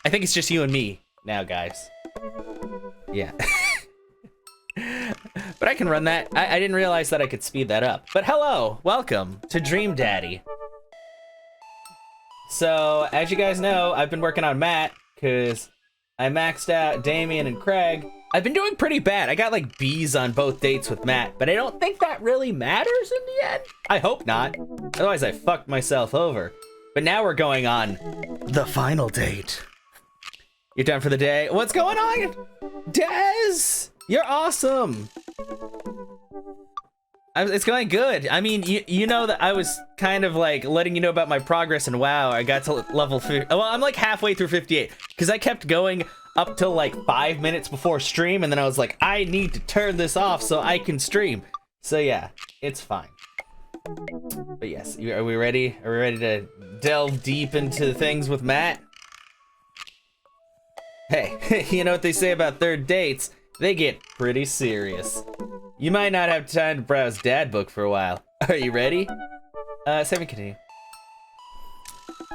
I think it's just you and me now, guys. Yeah. But I can run that. I didn't realize that I could speed that up. But hello, welcome to Dream Daddy. So, as you guys know, I've been working on Matt, because I maxed out Damien and Craig. I've been doing pretty bad. I got like B's on both dates with Matt, but I don't think that really matters in the end. I hope not. Otherwise, I fucked myself over. But now we're going on the final date. You're done for the day? What's going on? Des! You're awesome! It's going good. I mean, you know that I was kind of like letting you know about my progress in WoW. I got to level 50. Well, I'm like halfway through 58 because I kept going up till like 5 minutes before stream, and then I was like, I need to turn this off so I can stream. So yeah, it's fine. But yes, are we ready? Are we ready to delve deep into things with Matt? Hey, you know what they say about third dates? They get pretty serious. You might not have time to browse Dad Book for a while. Are you ready? Save and continue.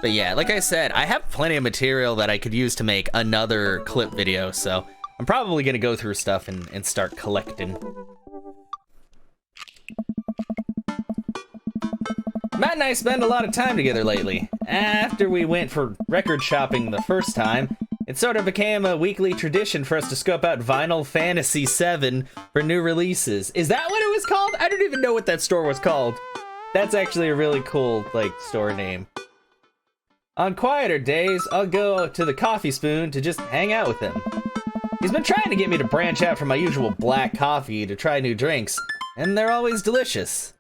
But yeah, like I said, I have plenty of material that I could use to make another clip video, so I'm probably gonna go through stuff and start collecting. Matt and I spend a lot of time together lately. After we went for record shopping the first time, it sort of became a weekly tradition for us to scope out Vinyl Fantasy 7 for new releases. Is that what it was called? I don't even know what that store was called. That's actually a really cool, like, store name. On quieter days, I'll go to the Coffee Spoon to just hang out with him. He's been trying to get me to branch out from my usual black coffee to try new drinks, and they're always delicious.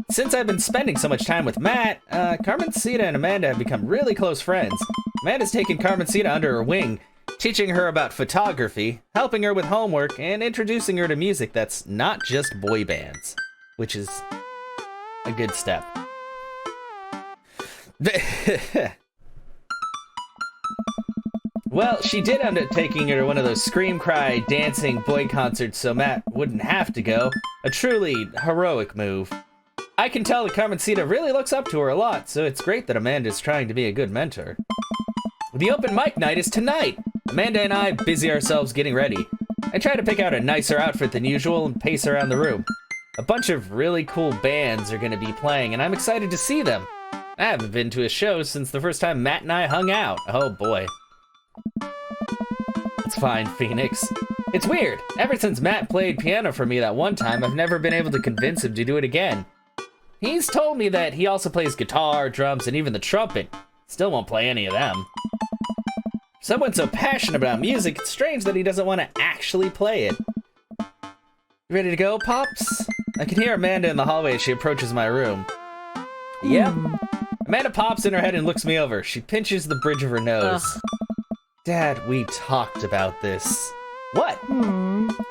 Since I've been spending so much time with Matt, Carmencita and Amanda have become really close friends. Amanda's taken Carmencita under her wing, teaching her about photography, helping her with homework, and introducing her to music that's not just boy bands, which is a good step. Well, she did end up taking her to one of those scream cry dancing boy concerts so Matt wouldn't have to go. A truly heroic move. I can tell that Carmencita really looks up to her a lot, so it's great that Amanda's trying to be a good mentor. The open mic night is tonight. Amanda and I busy ourselves getting ready. I try to pick out a nicer outfit than usual and pace around the room. A bunch of really cool bands are going to be playing, and I'm excited to see them. I haven't been to a show since the first time Matt and I hung out. Oh boy. It's fine, Phoenix. It's weird. Ever since Matt played piano for me that one time, I've never been able to convince him to do it again. He's told me that he also plays guitar, drums, and even the trumpet. Still won't play any of them. Someone so passionate about music, it's strange that he doesn't want to actually play it. You ready to go, Pops? I can hear Amanda in the hallway as she approaches my room. Yep. Amanda pops in her head and looks me over. She pinches the bridge of her nose. Dad, we talked about this. What?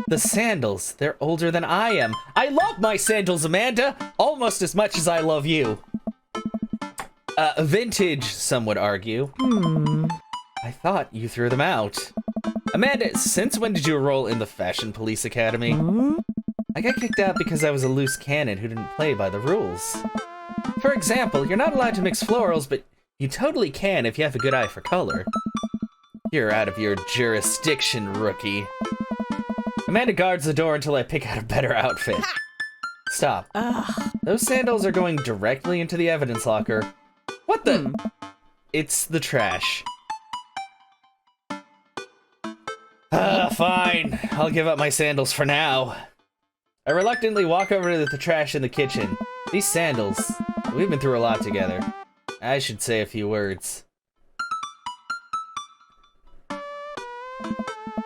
The sandals. They're older than I am. I love my sandals, Amanda! Almost as much as I love you. Vintage, some would argue. I thought you threw them out. Amanda, since when did you enroll in the Fashion Police Academy? I got kicked out because I was a loose cannon who didn't play by the rules. For example, you're not allowed to mix florals, but you totally can if you have a good eye for color. You're out of your jurisdiction, rookie. Amanda guards the door until I pick out a better outfit. Stop. Those sandals are going directly into the evidence locker. What the? It's the trash. Fine. I'll give up my sandals for now. I reluctantly walk over to the trash in the kitchen. These sandals, we've been through a lot together. I should say a few words.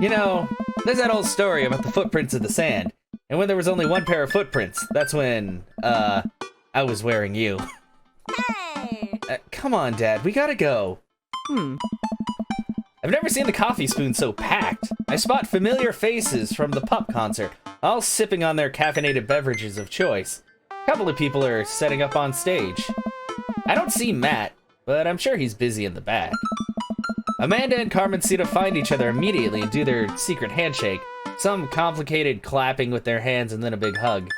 You know, there's that old story about the footprints of the sand. And when there was only one pair of footprints, that's when, I was wearing you. Hey! Come on, Dad, we gotta go. I've never seen the Coffee Spoon so packed. I spot familiar faces from the pup concert, all sipping on their caffeinated beverages of choice. A couple of people are setting up on stage. I don't see Matt, but I'm sure he's busy in the back. Amanda and Carmencita find each other immediately and do their secret handshake. Some complicated clapping with their hands and then a big hug.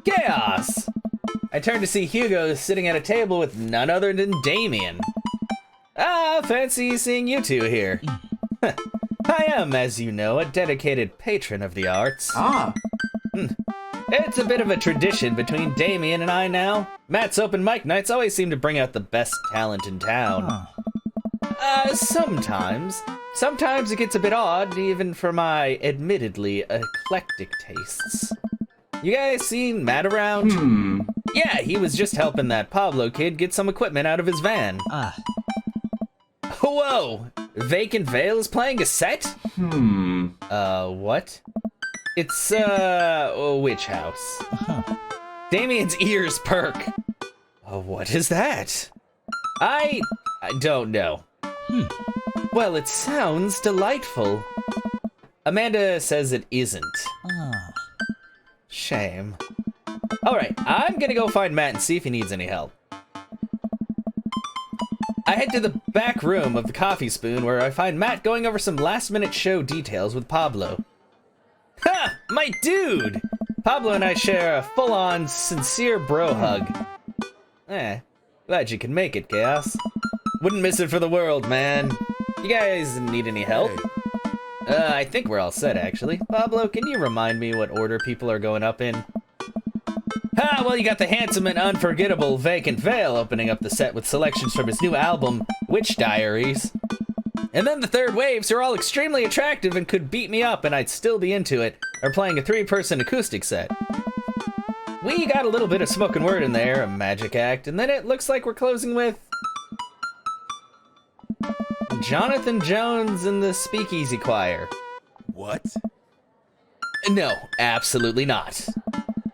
Chaos! I turn to see Hugo sitting at a table with none other than Damien. Ah, fancy seeing you two here. I am, as you know, a dedicated patron of the arts. Ah. It's a bit of a tradition between Damien and I now. Matt's open mic nights always seem to bring out the best talent in town. Sometimes. Sometimes it gets a bit odd, even for my admittedly eclectic tastes. You guys seen Matt around? Yeah, he was just helping that Pablo kid get some equipment out of his van. Whoa! Vacant Veil is playing a set? What? It's, a witch house. Damien's ears perk. What is that? I don't know. Well, it sounds delightful. Amanda says it isn't. Shame. Alright, I'm gonna go find Matt and see if he needs any help. I head to the back room of the Coffee Spoon where I find Matt going over some last-minute show details with Pablo. Ha! My dude! Pablo and I share a full-on, sincere bro hug. Glad you can make it, Chaos. Wouldn't miss it for the world, man. You guys need any help? I think we're all set, actually. Pablo, can you remind me what order people are going up in? Well, you got the handsome and unforgettable Vacant Veil opening up the set with selections from his new album, Witch Diaries. And then the third waves are all extremely attractive and could beat me up and I'd still be into it, are playing a 3-person acoustic set. We got a little bit of spoken word in there, a magic act, and then it looks like we're closing with Jonathan Jones and the Speakeasy Choir. What? No, absolutely not.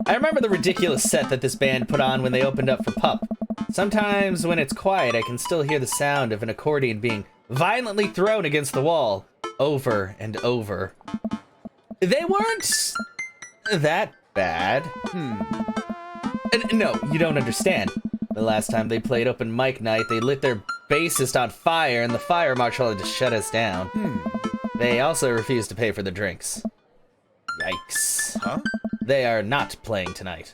I remember the ridiculous set that this band put on when they opened up for Pup. Sometimes when it's quiet, I can still hear the sound of an accordion being violently thrown against the wall, over and over. They weren't that bad. No, you don't understand. The last time they played open mic night, they lit their bassist on fire and the fire marshal had to shut us down. They also refused to pay for the drinks. Yikes. Huh? They are not playing tonight.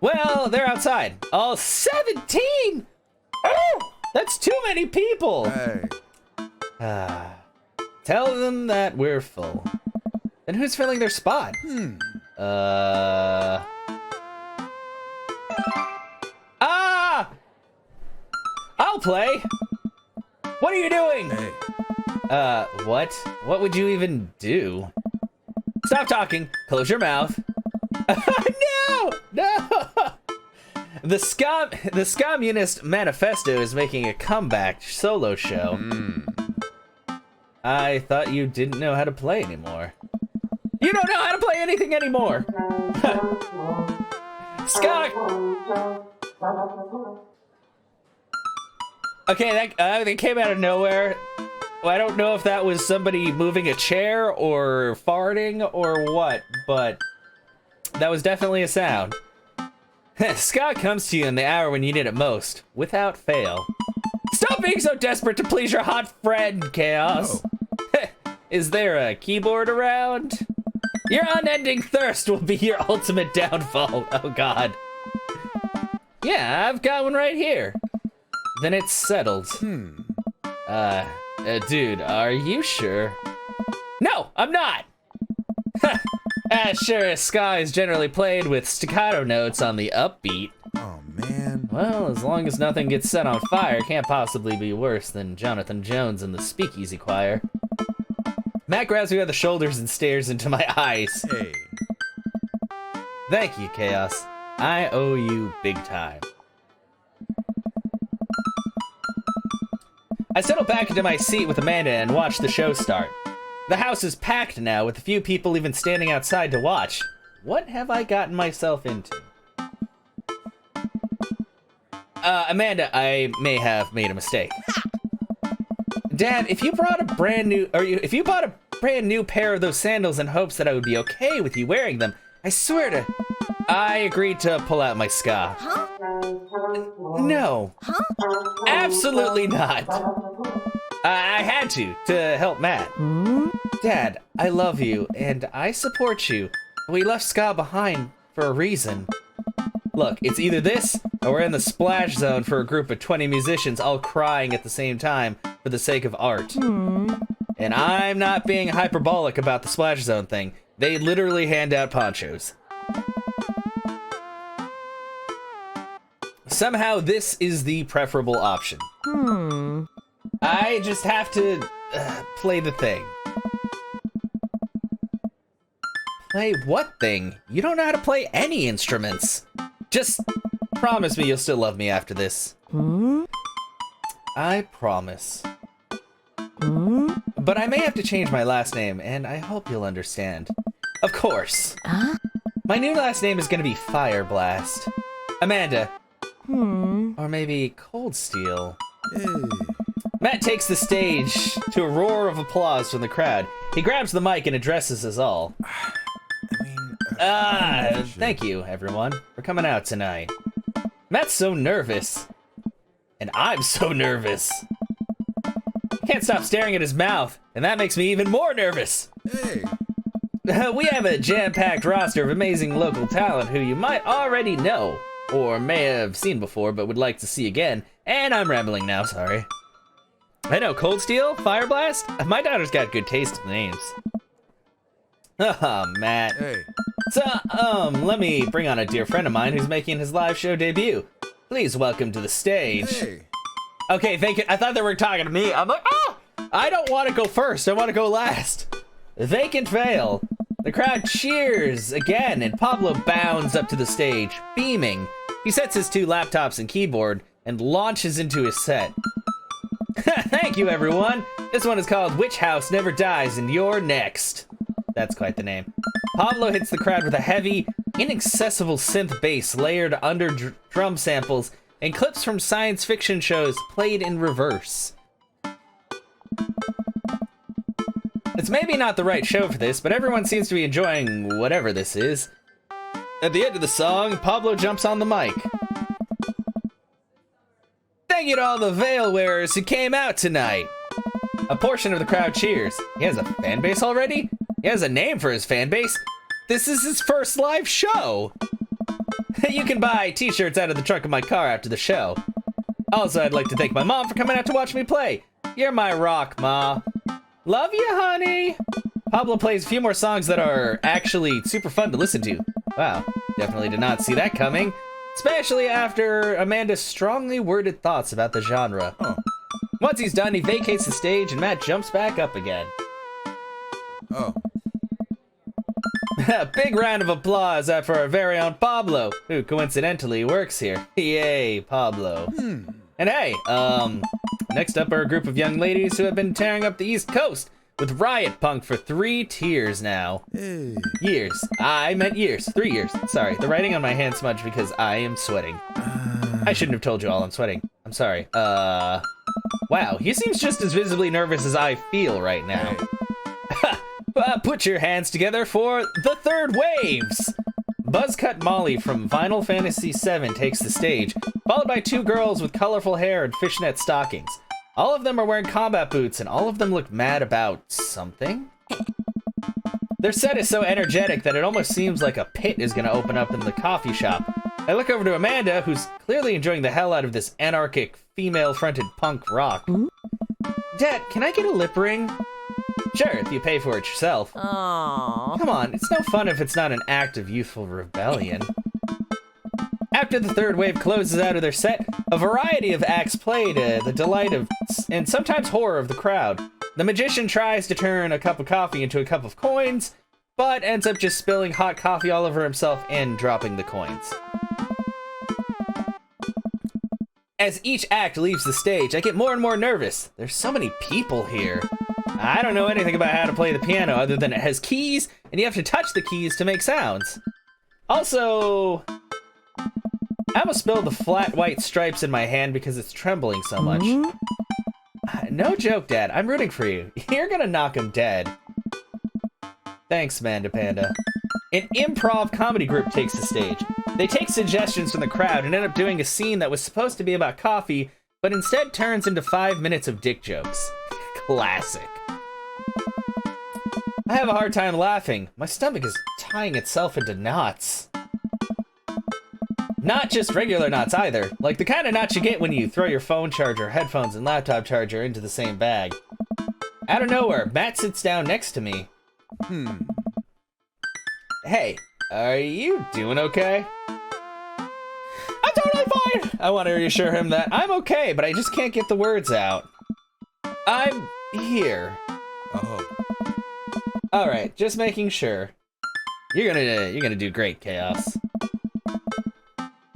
Well, they're outside. All 17! Oh! That's too many people! Hey. Tell them that we're full. Then who's filling their spot? I'll play! What are you doing? Hey. What? What would you even do? Stop talking. Close your mouth. No! No! The Scommunist Manifesto is making a comeback solo show. I thought you didn't know how to play anymore. You don't know how to play anything anymore! Ska! Okay, that came out of nowhere. Well, I don't know if that was somebody moving a chair or farting or what, but that was definitely a sound. Scott comes to you in the hour when you need it most, without fail. Stop being so desperate to please your hot friend, Chaos. Is there a keyboard around? Your unending thirst will be your ultimate downfall. Oh, God. Yeah, I've got one right here. Then it's settled. Dude, are you sure? No, I'm not! Sure, ska is generally played with staccato notes on the upbeat. Oh, man. Well, as long as nothing gets set on fire, it can't possibly be worse than Jonathan Jones and the Speakeasy Choir. Matt grabs me by the shoulders and stares into my eyes. Hey. Thank you, Chaos. I owe you big time. I settle back into my seat with Amanda and watch the show start. The house is packed now, with a few people even standing outside to watch. What have I gotten myself into? Amanda, I may have made a mistake. Dad, if you bought a brand new pair of those sandals in hopes that I would be okay with you wearing them, I swear to... I agreed to pull out my ska. Huh? No. Huh? Absolutely not. I had to help Matt. Dad, I love you, and I support you. We left ska behind for a reason. Look, it's either this, We're in the splash zone for a group of 20 musicians all crying at the same time for the sake of art. And I'm not being hyperbolic about the splash zone thing. They literally hand out ponchos. Somehow this is the preferable option. I just have to play the thing. Play what thing? You don't know how to play any instruments. Just promise me you'll still love me after this. I promise. But I may have to change my last name, and I hope you'll understand. Of course. My new last name is gonna be Fire Blast. Amanda. Or maybe Cold Steel. Matt takes the stage to a roar of applause from the crowd. He grabs the mic and addresses us all. Thank you, everyone, for coming out tonight. Matt's so nervous. And I'm so nervous. I can't stop staring at his mouth, and that makes me even more nervous. We have a jam-packed roster of amazing local talent who you might already know, or may have seen before but would like to see again. And I'm rambling now, sorry. I know, Cold Steel, Fire Blast? My daughter's got good taste in names. Matt. So, let me bring on a dear friend of mine who's making his live show debut. Please welcome to the stage. Okay, thank you. I thought they were talking to me. I'm like, oh! I don't want to go first. I want to go last. Vacant Veil. The crowd cheers again, and Pablo bounds up to the stage, beaming. He sets his 2 laptops and keyboard and launches into his set. Thank you, everyone. This one is called Witch House Never Dies, and you're next. That's quite the name. Pablo hits the crowd with a heavy, inaccessible synth bass layered under drum samples and clips from science fiction shows played in reverse. It's maybe not the right show for this, but everyone seems to be enjoying whatever this is. At the end of the song, Pablo jumps on the mic. Thank you to all the veil wearers who came out tonight. A portion of the crowd cheers. He has a fan base already? He has a name for his fan base. This is his first live show. You can buy t-shirts out of the trunk of my car after the show. Also, I'd like to thank my mom for coming out to watch me play. You're my rock, Ma. Love you, honey. Pablo plays a few more songs that are actually super fun to listen to. Wow, definitely did not see that coming. Especially after Amanda's strongly worded thoughts about the genre. Once he's done, he vacates the stage and Matt jumps back up again. Big round of applause out for our very own Pablo, who coincidentally works here. Yay, Pablo. And hey, next up are a group of young ladies who have been tearing up the East Coast with Riot Punk for 3 tiers now. Years. I meant years. 3 years. Sorry, the writing on my hand smudged because I am sweating. I shouldn't have told you all I'm sweating. I'm sorry. Wow, he seems just as visibly nervous as I feel right now. Put your hands together for the Third Waves! Buzzcut Molly from Final Fantasy VII takes the stage, followed by 2 girls with colorful hair and fishnet stockings. All of them are wearing combat boots, and all of them look mad about something? Their set is so energetic that it almost seems like a pit is gonna open up in the coffee shop. I look over to Amanda, who's clearly enjoying the hell out of this anarchic, female-fronted punk rock. Dad, can I get a lip ring? Sure, if you pay for it yourself. Aww. Come on, it's no fun if it's not an act of youthful rebellion. After the Third Wave closes out of their set, a variety of acts play to the delight of, and sometimes horror of the crowd. The magician tries to turn a cup of coffee into a cup of coins, but ends up just spilling hot coffee all over himself and dropping the coins. As each act leaves the stage, I get more and more nervous. There's so many people here. I don't know anything about how to play the piano other than it has keys, and you have to touch the keys to make sounds. Also, I almost spilled the flat white stripes in my hand because it's trembling so much. No joke, Dad. I'm rooting for you. You're gonna knock him dead. Thanks, Manda Panda. An improv comedy group takes the stage. They take suggestions from the crowd and end up doing a scene that was supposed to be about coffee, but instead turns into 5 minutes of dick jokes. Classic. I have a hard time laughing. My stomach is tying itself into knots. Not just regular knots either, like the kind of knots you get when you throw your phone charger, headphones, and laptop charger into the same bag. Out of nowhere, Matt sits down next to me. Hey, are you doing okay? I'm totally fine! I want to reassure him that I'm okay, but I just can't get the words out. I'm here. Oh. Alright, just making sure. You're gonna do great, Chaos.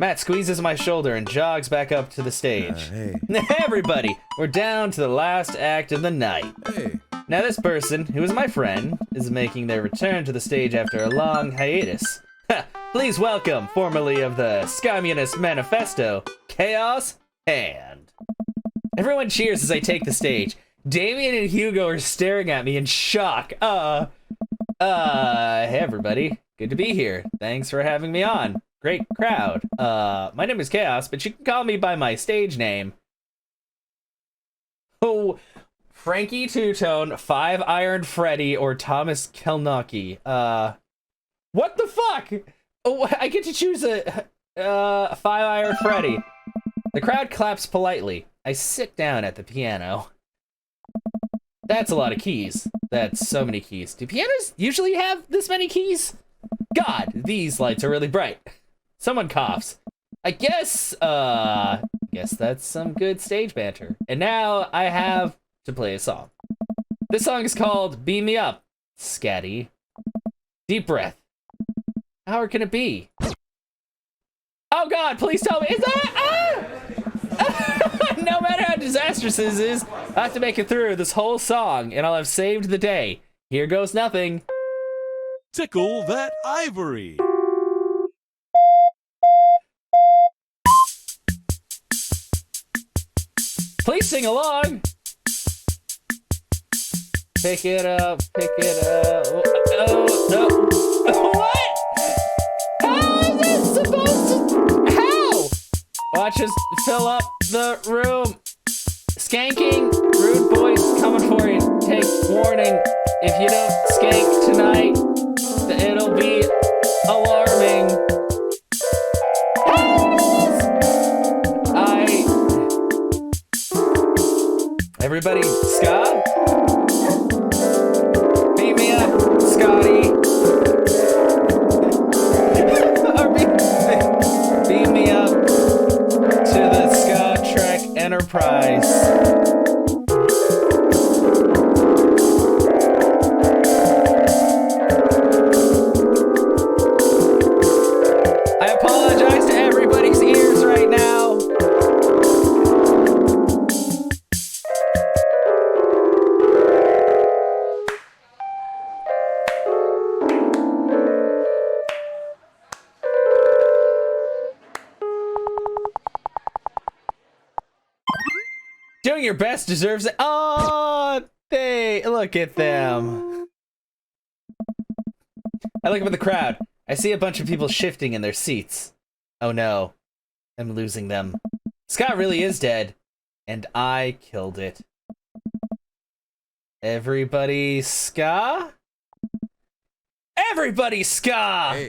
Matt squeezes my shoulder and jogs back up to the stage. Hey. Everybody, we're down to the last act of the night. Hey. Now this person, who is my friend, is making their return to the stage after a long hiatus. Please welcome, formerly of the Communist Manifesto, Chaos Hand. Everyone cheers as I take the stage. Damien and Hugo are staring at me in shock. Hey everybody, good to be here. Thanks for having me on. Great crowd. My name is Chaos, but you can call me by my stage name. Oh, Frankie Two-Tone, Five Iron Freddy, or Thomas Kelnocki. What the fuck? Oh, I get to choose a Five Iron Freddy. The crowd claps politely. I sit down at the piano. That's a lot of keys. That's so many keys. Do pianos usually have this many keys? God, these lights are really bright. Someone coughs. I guess that's some good stage banter. And now I have to play a song. This song is called Beam Me Up, Scatty. Deep breath. How hard can it be? Oh God, please tell me. Is that? No matter how disastrous this is, I have to make it through this whole song, and I'll have saved the day. Here goes nothing. Tickle that ivory. Please sing along. Pick it up, pick it up. Oh, no. What? How is this supposed to? How? Watch us fill up the room. Skanking, rude boys coming for you. Take warning. If you don't skank tonight, it'll be alarming. Everybody, ska? Beat me up, Scotty. Or beat me up to the Ska Trek Enterprise. I apologize to everybody's ears right now. Doing your best deserves it. Oh, they look at them. I look up at the crowd. I see a bunch of people shifting in their seats. Oh no, I'm losing them. Scott really is dead, and I killed it. Everybody ska? Everybody ska! Hey.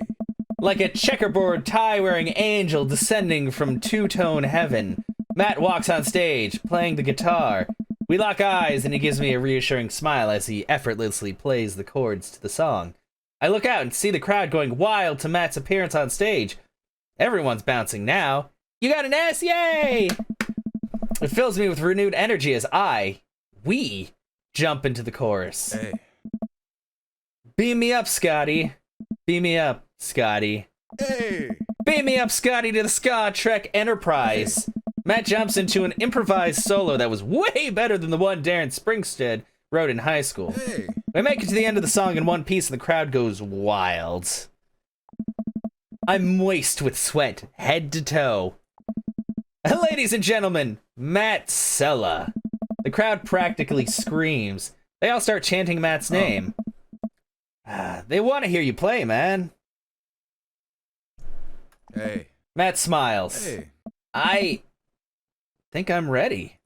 Like a checkerboard tie-wearing angel descending from two-tone heaven. Matt walks on stage, playing the guitar. We lock eyes, and he gives me a reassuring smile as he effortlessly plays the chords to the song. I look out and see the crowd going wild to Matt's appearance on stage. Everyone's bouncing now. You got an S, yay! It fills me with renewed energy as we jump into the chorus. Hey. Beam me up, Scotty. Beam me up, Scotty. Hey. Beam me up, Scotty, to the Ska Trek Enterprise. Matt jumps into an improvised solo that was way better than the one Darren Springstead wrote in high school. Hey. We make it to the end of the song in one piece and the crowd goes wild. I'm moist with sweat, head to toe. Ladies and gentlemen, Matt Sella. The crowd practically screams. They all start chanting Matt's name. They want to hear you play, man. Hey. Matt smiles. Hey. I think I'm ready.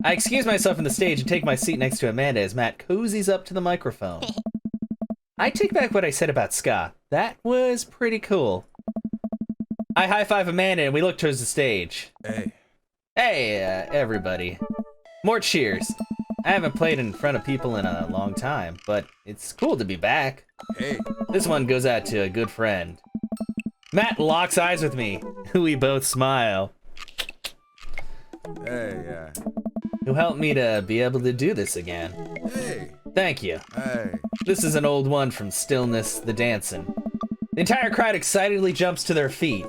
I excuse myself from the stage and take my seat next to Amanda as Matt cozies up to the microphone. I take back what I said about ska. That was pretty cool. I high-five Amanda and we look towards the stage. Hey. Hey, everybody. More cheers. I haven't played in front of people in a long time, but it's cool to be back. Hey. This one goes out to a good friend. Matt locks eyes with me. We both smile. Hey, yeah. Who helped me to be able to do this again. Hey. Thank you. Hey. This is an old one from Stillness the Dancin'. The entire crowd excitedly jumps to their feet.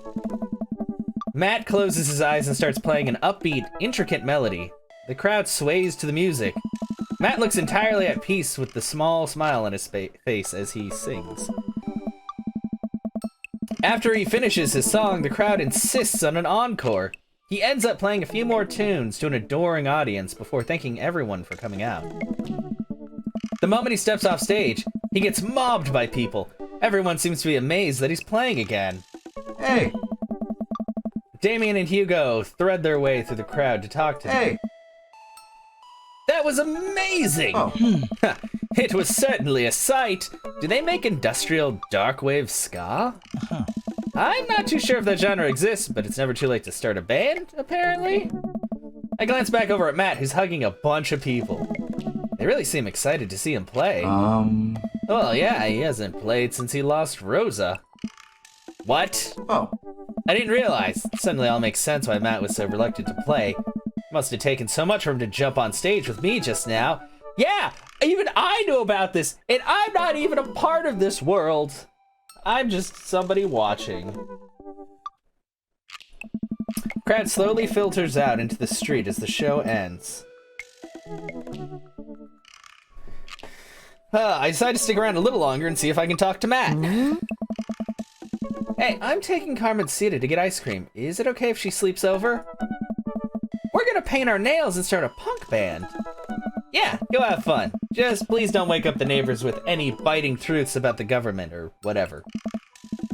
Matt closes his eyes and starts playing an upbeat, intricate melody. The crowd sways to the music. Matt looks entirely at peace with the small smile on his face as he sings. After he finishes his song, the crowd insists on an encore. He ends up playing a few more tunes to an adoring audience before thanking everyone for coming out. The moment he steps off stage, he gets mobbed by people. Everyone seems to be amazed that he's playing again. Hey. Damien and Hugo thread their way through the crowd to talk to him. Hey. That was amazing! Oh. It was certainly a sight. Do they make industrial darkwave ska? I'm not too sure if that genre exists, but it's never too late to start a band, apparently. I glance back over at Matt, who's hugging a bunch of people. They really seem excited to see him play. Well, yeah, he hasn't played since he lost Rosa. What? Oh. I didn't realize. Suddenly all makes sense why Matt was so reluctant to play. Must have taken so much for him to jump on stage with me just now. Yeah, even I knew about this, and I'm not even a part of this world. I'm just somebody watching. Crowd slowly filters out into the street as the show ends. I decide to stick around a little longer and see if I can talk to Matt. Hey, I'm taking Carmen Cita to get ice cream. Is it okay if she sleeps over? We're gonna paint our nails and start a punk band. Yeah, go have fun. Just please don't wake up the neighbors with any biting truths about the government or whatever.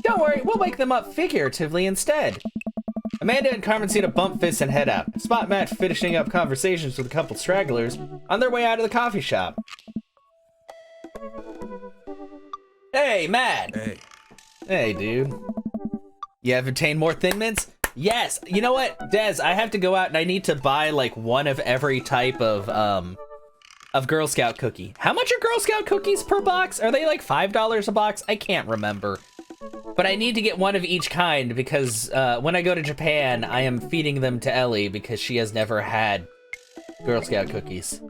Don't worry, we'll wake them up figuratively instead. Amanda and Carmencita bump fists and head out. Spot Matt finishing up conversations with a couple stragglers on their way out of the coffee shop. Hey, Matt! Hey. Hey, dude. You have obtained more Thin Mints? Yes! You know what, Des, I have to go out and I need to buy, like, one of every type of Girl Scout cookie. How much are Girl Scout cookies per box? Are they, like, $5 a box? I can't remember. But I need to get one of each kind because when I go to Japan, I am feeding them to Ellie because she has never had Girl Scout cookies.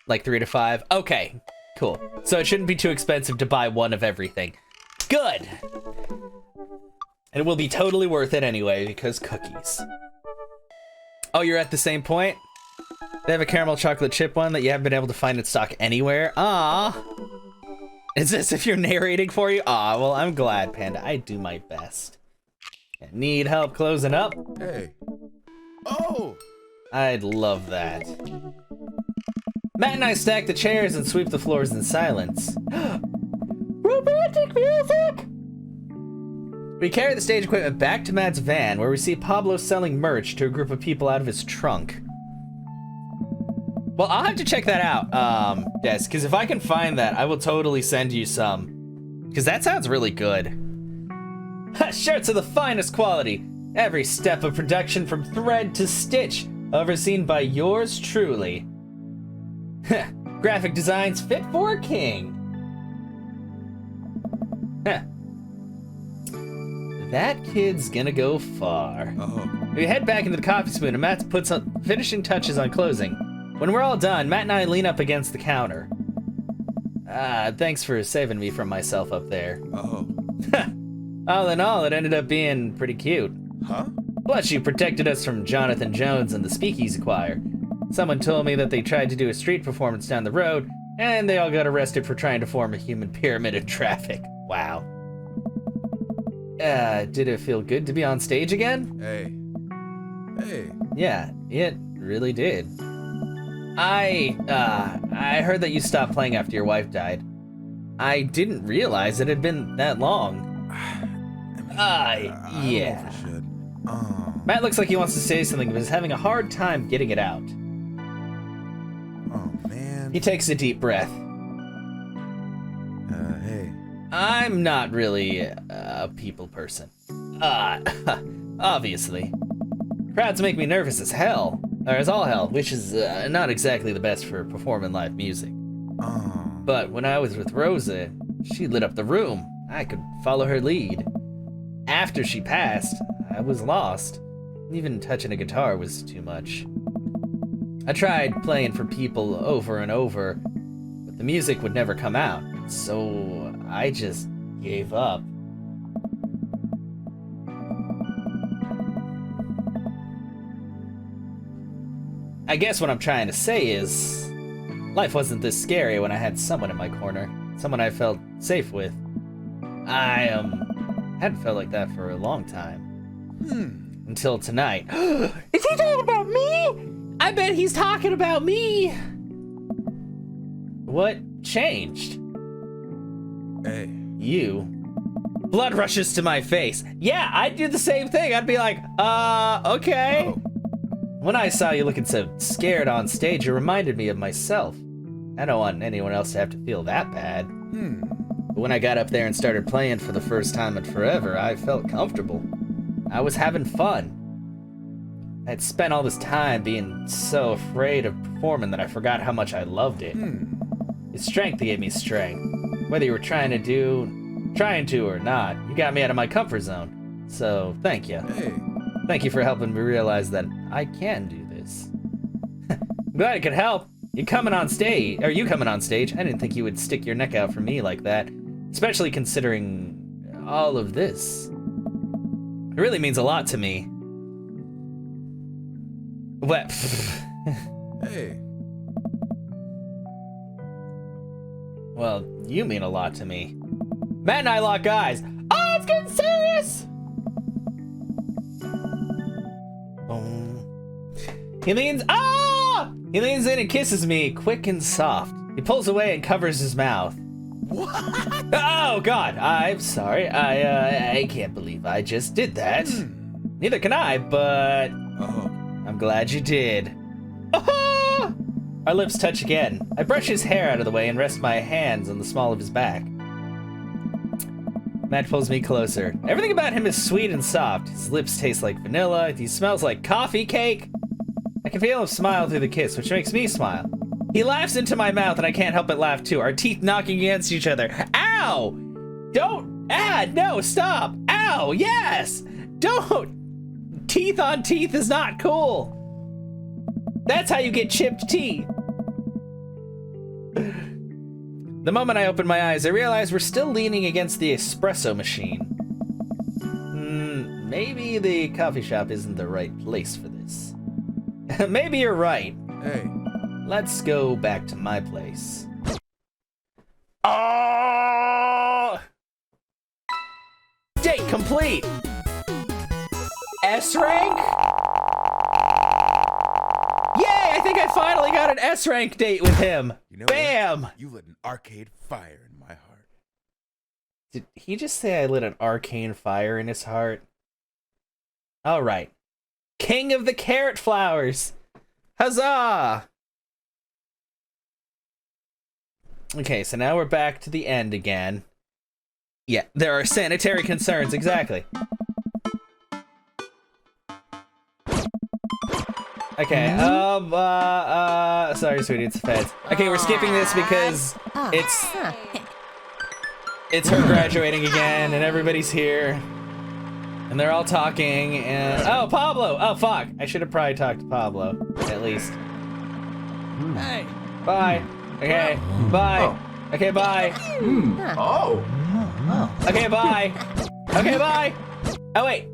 Like 3 to 5? Okay, cool. So it shouldn't be too expensive to buy one of everything. Good! And it will be totally worth it anyway because cookies. Oh, you're at the same point? They have a caramel chocolate chip one that you haven't been able to find in stock anywhere? Ah. Is this if you're narrating for you? Aw, well, I'm glad, Panda. I do my best. Need help closing up? Hey. Oh! I'd love that. Matt and I stack the chairs and sweep the floors in silence. Romantic music! We carry the stage equipment back to Matt's van, where we see Pablo selling merch to a group of people out of his trunk. Well, I'll have to check that out, Des, because if I can find that, I will totally send you some. Because that sounds really good. Shirts of the finest quality. Every step of production from thread to stitch, overseen by yours truly. Graphic designs fit for a king. That kid's gonna go far. Oh. We head back into the coffee spoon and Matt puts finishing touches on closing. When we're all done, Matt and I lean up against the counter. Thanks for saving me from myself up there. Oh. All in all, it ended up being pretty cute. Huh? Plus, you protected us from Jonathan Jones and the Speakeasy Choir. Someone told me that they tried to do a street performance down the road, and they all got arrested for trying to form a human pyramid in traffic. Wow. Did it feel good to be on stage again? Hey. Hey. Yeah, it really did. I heard that you stopped playing after your wife died. I didn't realize it had been that long. I don't know yeah. if I should. Matt looks like he wants to say something, but is having a hard time getting it out. Oh, man. He takes a deep breath. Hey. I'm not really a people person. Obviously. Crowds make me nervous as hell, or as all hell, which is not exactly the best for performing live music. But when I was with Rosa, she lit up the room. I could follow her lead. After she passed, I was lost. Even touching a guitar was too much. I tried playing for people over and over, but the music would never come out, so I just gave up. I guess what I'm trying to say is, life wasn't this scary when I had someone in my corner, someone I felt safe with. I hadn't felt like that for a long time. Until tonight. Is he talking about me? I bet he's talking about me. What changed? Hey. You. Blood rushes to my face. Yeah, I'd do the same thing. I'd be like, okay. Oh. When I saw you looking so scared on stage, it reminded me of myself. I don't want anyone else to have to feel that bad. But when I got up there and started playing for the first time in forever, I felt comfortable. I was having fun. I had spent all this time being so afraid of performing that I forgot how much I loved it. It's strength that gave me strength. Whether you were trying to or not, you got me out of my comfort zone. So, thank you. Hey. Thank you for helping me realize that I can do this. I'm glad I could help. You coming on stage, I didn't think you would stick your neck out for me like that, especially considering all of this. It really means a lot to me. What? Hey. Well, you mean a lot to me. Matt and I lock eyes. Oh, it's getting serious! He leans in and kisses me, quick and soft. He pulls away and covers his mouth. What? Oh, God, I'm sorry. I can't believe I just did that. Neither can I, but I'm glad you did. Oh! Our lips touch again. I brush his hair out of the way and rest my hands on the small of his back. Matt pulls me closer. Everything about him is sweet and soft. His lips taste like vanilla. He smells like coffee cake. I can feel him smile through the kiss, which makes me smile. He laughs into my mouth and I can't help but laugh too, our teeth knocking against each other. Ow! Don't! No, stop! Ow! Yes! Don't! Teeth on teeth is not cool! That's how you get chipped teeth! The moment I open my eyes, I realize we're still leaning against the espresso machine. Maybe the coffee shop isn't the right place for this. Maybe you're right. Hey. Let's go back to my place. Oh! Date complete! S rank? Yay! I think I finally got an S rank date with him. You know Bam! What? You lit an arcade fire in my heart. Did he just say I lit an arcane fire in his heart? Alright. King of the carrot flowers! Huzzah! Okay, so now we're back to the end again. Yeah, there are sanitary concerns, exactly. Okay, sorry, sweetie, it's the feds. Okay, we're skipping this because it's her graduating again, and everybody's here. And they're all talking, and... Oh, Pablo! Oh, fuck! I should have probably talked to Pablo, at least. Hey. Bye. Okay, bye. Okay, bye. Okay, bye. Okay, bye. Oh, wait.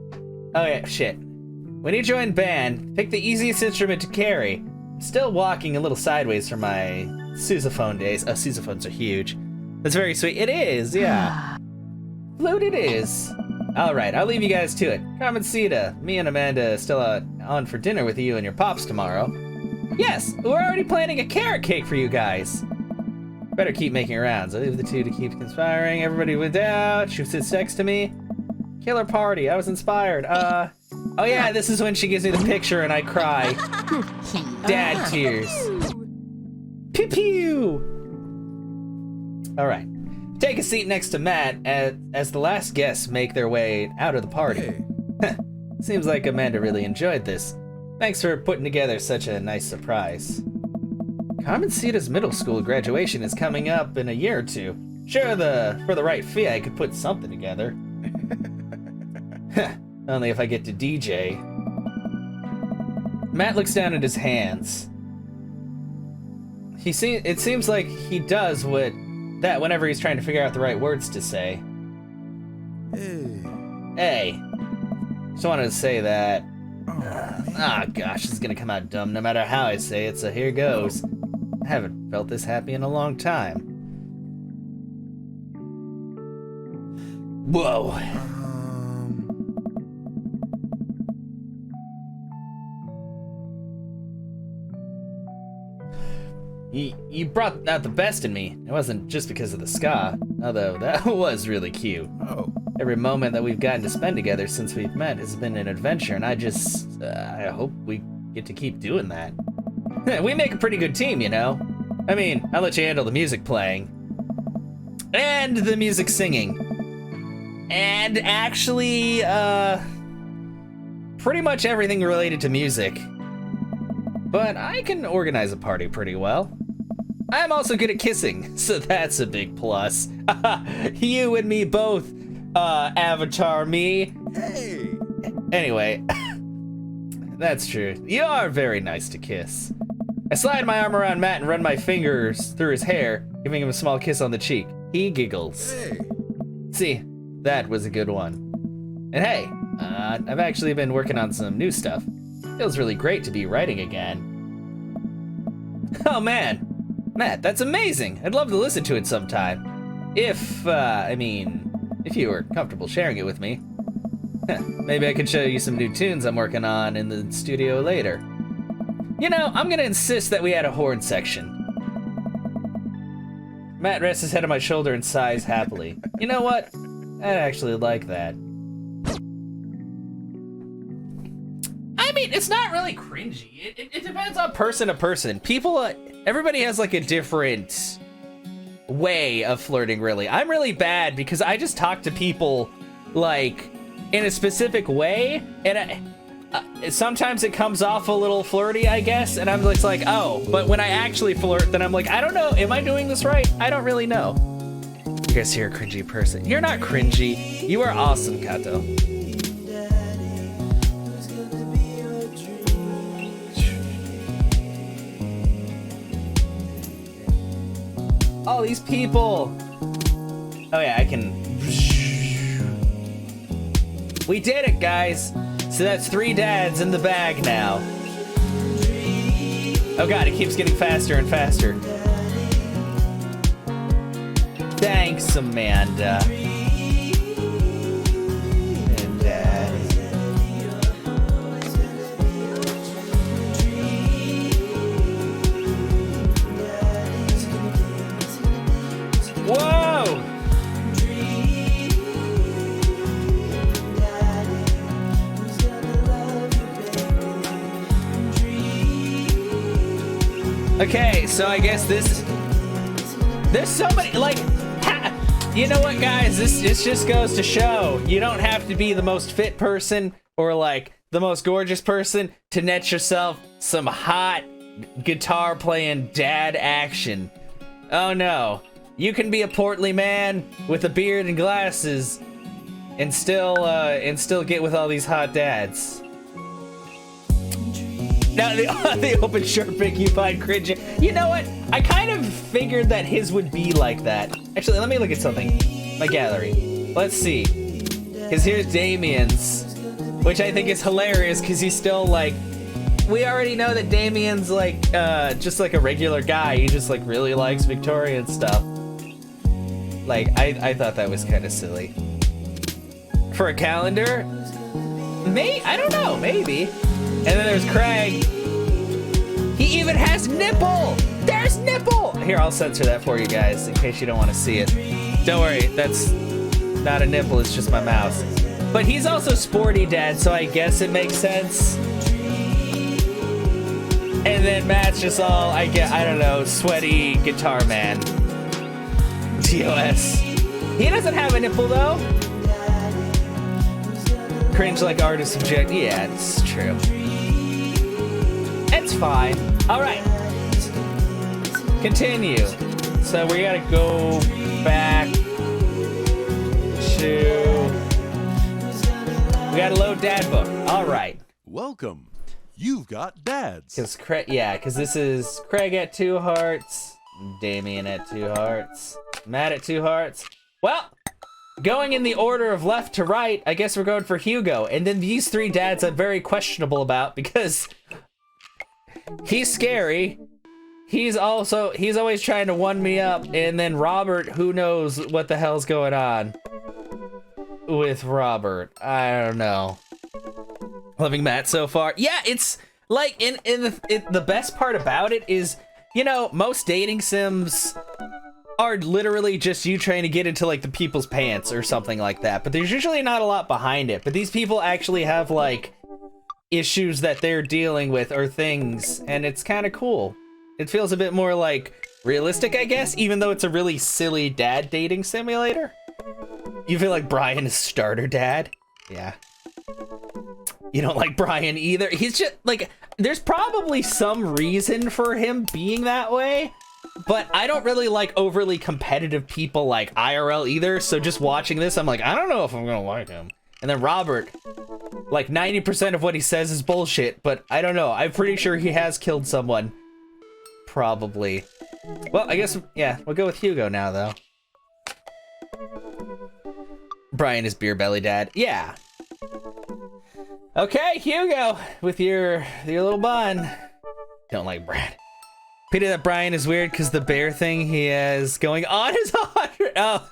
Oh, yeah, shit. When you join band, pick the easiest instrument to carry. I'm still walking a little sideways from my sousaphone days. Oh, sousaphones are huge. That's very sweet. It is, yeah. Flute it is. All right, I'll leave you guys to it. Carmencita, me and Amanda still on for dinner with you and your pops tomorrow. Yes, we're already planning a carrot cake for you guys. Better keep making rounds. I'll leave the two to keep conspiring. Everybody went out. She sits next to me. Killer party. I was inspired. Oh yeah, this is when she gives me the picture and I cry. Dad tears. Pew pew. All right. take a seat next to Matt as the last guests make their way out of the party. Hey. Seems like Amanda really enjoyed this. Thanks for putting together such a nice surprise. Carmencita's middle school graduation is coming up in a year or two. Sure, for the right fee, I could put something together. Only if I get to DJ. Matt looks down at his hands. It seems like he does that whenever he's trying to figure out the right words to say. Hey. Just wanted to say that. Gosh, this is gonna come out dumb no matter how I say it, so here goes. I haven't felt this happy in a long time. Whoa. You brought out the best in me. It wasn't just because of the ska, although that was really cute. Oh. Every moment that we've gotten to spend together since we've met has been an adventure, and I hope we get to keep doing that. We make a pretty good team, you know? I mean, I'll let you handle the music playing. And the music singing. And actually, pretty much everything related to music. But I can organize a party pretty well. I'm also good at kissing, so that's a big plus. You and me both, Avatar me. Hey. Anyway, that's true. You are very nice to kiss. I slide my arm around Matt and run my fingers through his hair, giving him a small kiss on the cheek. He giggles. Hey. See, that was a good one. And hey, I've actually been working on some new stuff. Feels really great to be writing again. Oh man, Matt, that's amazing. I'd love to listen to it sometime. If you were comfortable sharing it with me. Maybe I could show you some new tunes I'm working on in the studio later. You know, I'm gonna insist that we add a horn section. Matt rests his head on my shoulder and sighs happily. You know what? I'd actually like that. I mean, it's not really cringy. It depends on person to person. Everybody has like a different way of flirting, really. I'm really bad because I just talk to people like in a specific way, and sometimes it comes off a little flirty, I guess, and I'm just like, oh, but when I actually flirt, then I'm like, I don't know, am I doing this right? I don't really know. You guys, you're a cringy person. You're not cringy. You are awesome, Kato. All these people. Oh yeah, I can. We did it, guys. So that's 3 dads in the bag now. Oh god, it keeps getting faster and faster. Thanks, Amanda. And Daddy. Whoa! Okay, so I guess there's so many, like, you know what, guys, this just goes to show you don't have to be the most fit person or like the most gorgeous person to net yourself some hot guitar playing dad action. Oh no, you can be a portly man with a beard and glasses and still get with all these hot dads. Now, the open shirt pic you find cringy. You know what? I kind of figured that his would be like that. Actually, let me look at something. My gallery. Let's see. Because here's Damien's, which I think is hilarious because he's still like... We already know that Damien's like, just like a regular guy. He just like really likes Victorian stuff. Like, I thought that was kind of silly. For a calendar? I don't know, maybe. And then there's Craig. He even has nipple! There's nipple! Here, I'll censor that for you guys in case you don't want to see it. Don't worry, that's not a nipple, it's just my mouth. But he's also sporty dad, so I guess it makes sense. And then Matt's just all, I don't know, sweaty guitar man. TOS. He doesn't have a nipple, though. Cringe like artist subject. Yeah, it's true. It's fine. All right. Continue. So we gotta go back to... We gotta load dad book. All right. Welcome. You've got dads. Because this is Craig at 2 hearts, Damien at 2 hearts, Matt at 2 hearts. Well, going in the order of left to right, I guess we're going for Hugo. And then these 3 dads I'm very questionable about because he's scary. He's always trying to one me up. And then Robert, who knows what the hell's going on with Robert. I don't know. Loving Matt so far. Yeah, it's like the best part about it is, you know, most dating sims are literally just you trying to get into like the people's pants or something like that. But there's usually not a lot behind it. But these people actually have like issues that they're dealing with or things, and it's kind of cool. It feels a bit more like realistic, I guess, even though it's a really silly dad dating simulator. You feel like Brian is starter dad? Yeah. You don't like Brian either? He's just, like, there's probably some reason for him being that way, but I don't really like overly competitive people like IRL either, so just watching this, I'm like, I don't know if I'm gonna like him. And then Robert, like 90% of what he says is bullshit, but I don't know. I'm pretty sure he has killed someone. Probably. Well, I guess, yeah, we'll go with Hugo now, though. Brian is beer belly dad. Yeah. Okay, Hugo, with your little bun. Don't like Brad. Pity that Brian is weird because the bear thing he has going on is 100. Oh.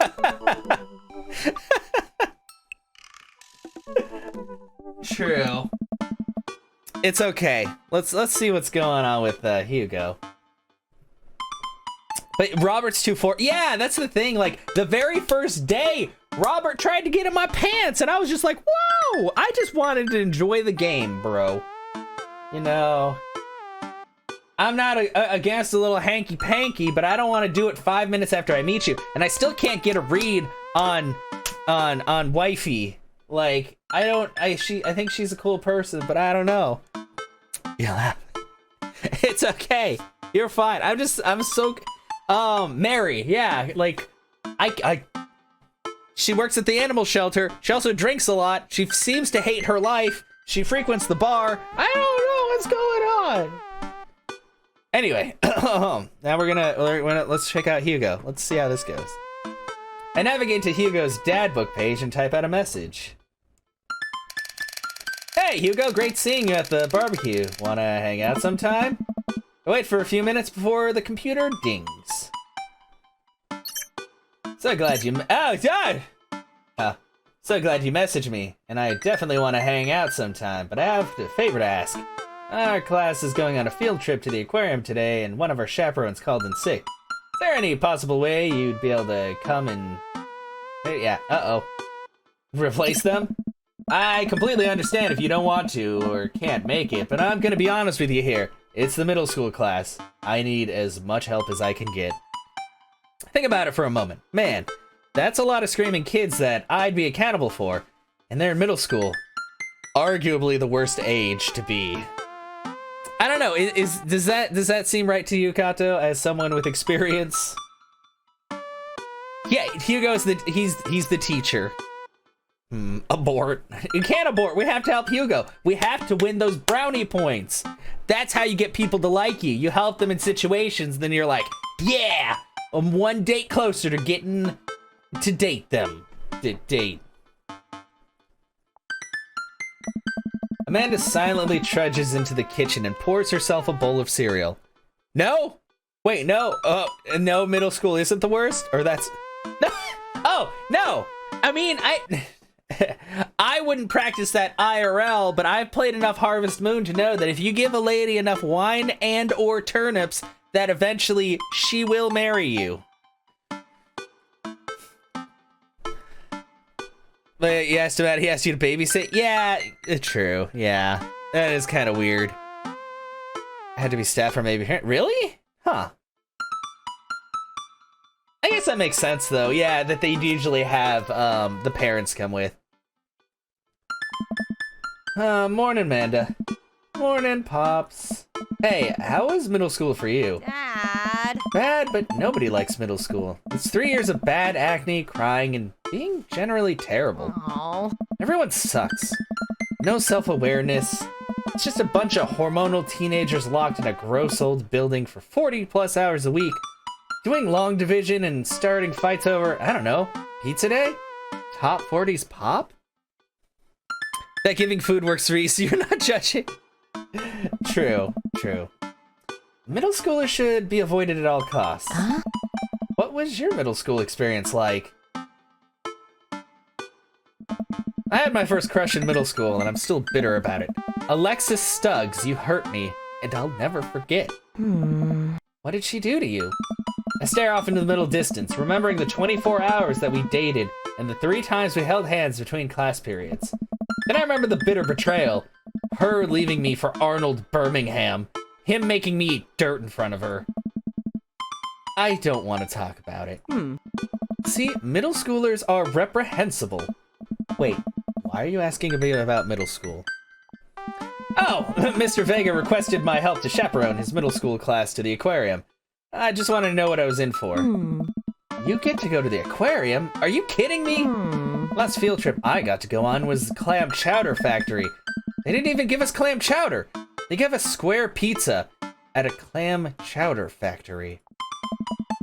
True. It's okay. Let's see what's going on with Hugo. But Robert's 2-4. Yeah, that's the thing. Like the very first day, Robert tried to get in my pants, and I was just like, whoa! I just wanted to enjoy the game, bro. You know, I'm not against a little hanky-panky, but I don't want to do it 5 minutes after I meet you. And I still can't get a read on wifey. Like, I think she's a cool person, but I don't know. You laugh. It's okay. You're fine. I'm so... Mary, yeah, like, she works at the animal shelter. She also drinks a lot. She seems to hate her life. She frequents the bar. I don't know what's going on. Anyway, now we're gonna let's check out Hugo. Let's see how this goes. I navigate to Hugo's dad book page and type out a message. Hey, Hugo, great seeing you at the barbecue. Wanna hang out sometime? Wait for a few minutes before the computer dings. So glad you... Oh, God! So glad you messaged me, and I definitely want to hang out sometime, but I have a favor to ask. Our class is going on a field trip to the aquarium today, and one of our chaperones called in sick. Is there any possible way you'd be able to come and... Yeah, replace them? I completely understand if you don't want to or can't make it, but I'm gonna be honest with you here. It's the middle school class. I need as much help as I can get. Think about it for a moment. Man, that's a lot of screaming kids that I'd be accountable for, and they're in middle school. Arguably the worst age to be. I don't know, does that seem right to you, Kato, as someone with experience? Yeah, Hugo's he's the teacher. Abort. You can't abort. We have to help Hugo. We have to win those brownie points. That's how you get people to like you. You help them in situations, then you're like, yeah, I'm one date closer to getting to date them. Date. Amanda silently trudges into the kitchen and pours herself a bowl of cereal. No? Wait, no. No, middle school isn't the worst? Or that's... No. Oh, no. I mean, I wouldn't practice that IRL, but I've played enough Harvest Moon to know that if you give a lady enough wine and or turnips, that eventually she will marry you. But he asked you to babysit? Yeah, true. Yeah, that is kind of weird. Had to be staff or maybe... Really? Huh. I guess that makes sense, though. Yeah, that they usually have the parents come with. Morning, Manda. Morning, Pops. Hey, how was middle school for you? Dad. Bad, but nobody likes middle school. It's 3 years of bad acne, crying, and being generally terrible. Oh. Everyone sucks. No self-awareness. It's just a bunch of hormonal teenagers locked in a gross old building for 40+ hours a week, doing long division and starting fights over, I don't know, pizza day? Top 40's pop? That giving food works for you, so you're not judging. True. Middle schoolers should be avoided at all costs. Huh? What was your middle school experience like? I had my first crush in middle school, and I'm still bitter about it. Alexis Stuggs, you hurt me, and I'll never forget. What did she do to you? I stare off into the middle distance, remembering the 24 hours that we dated and the 3 times we held hands between class periods. Then I remember the bitter betrayal, her leaving me for Arnold Birmingham, him making me eat dirt in front of her. I don't want to talk about it. See, middle schoolers are reprehensible. Wait, why are you asking me about middle school? Oh, Mr. Vega requested my help to chaperone his middle school class to the aquarium. I just wanted to know what I was in for. You get to go to the aquarium? Are you kidding me? Last field trip I got to go on was Clam Chowder Factory. They didn't even give us clam chowder. They gave us square pizza at a clam chowder factory.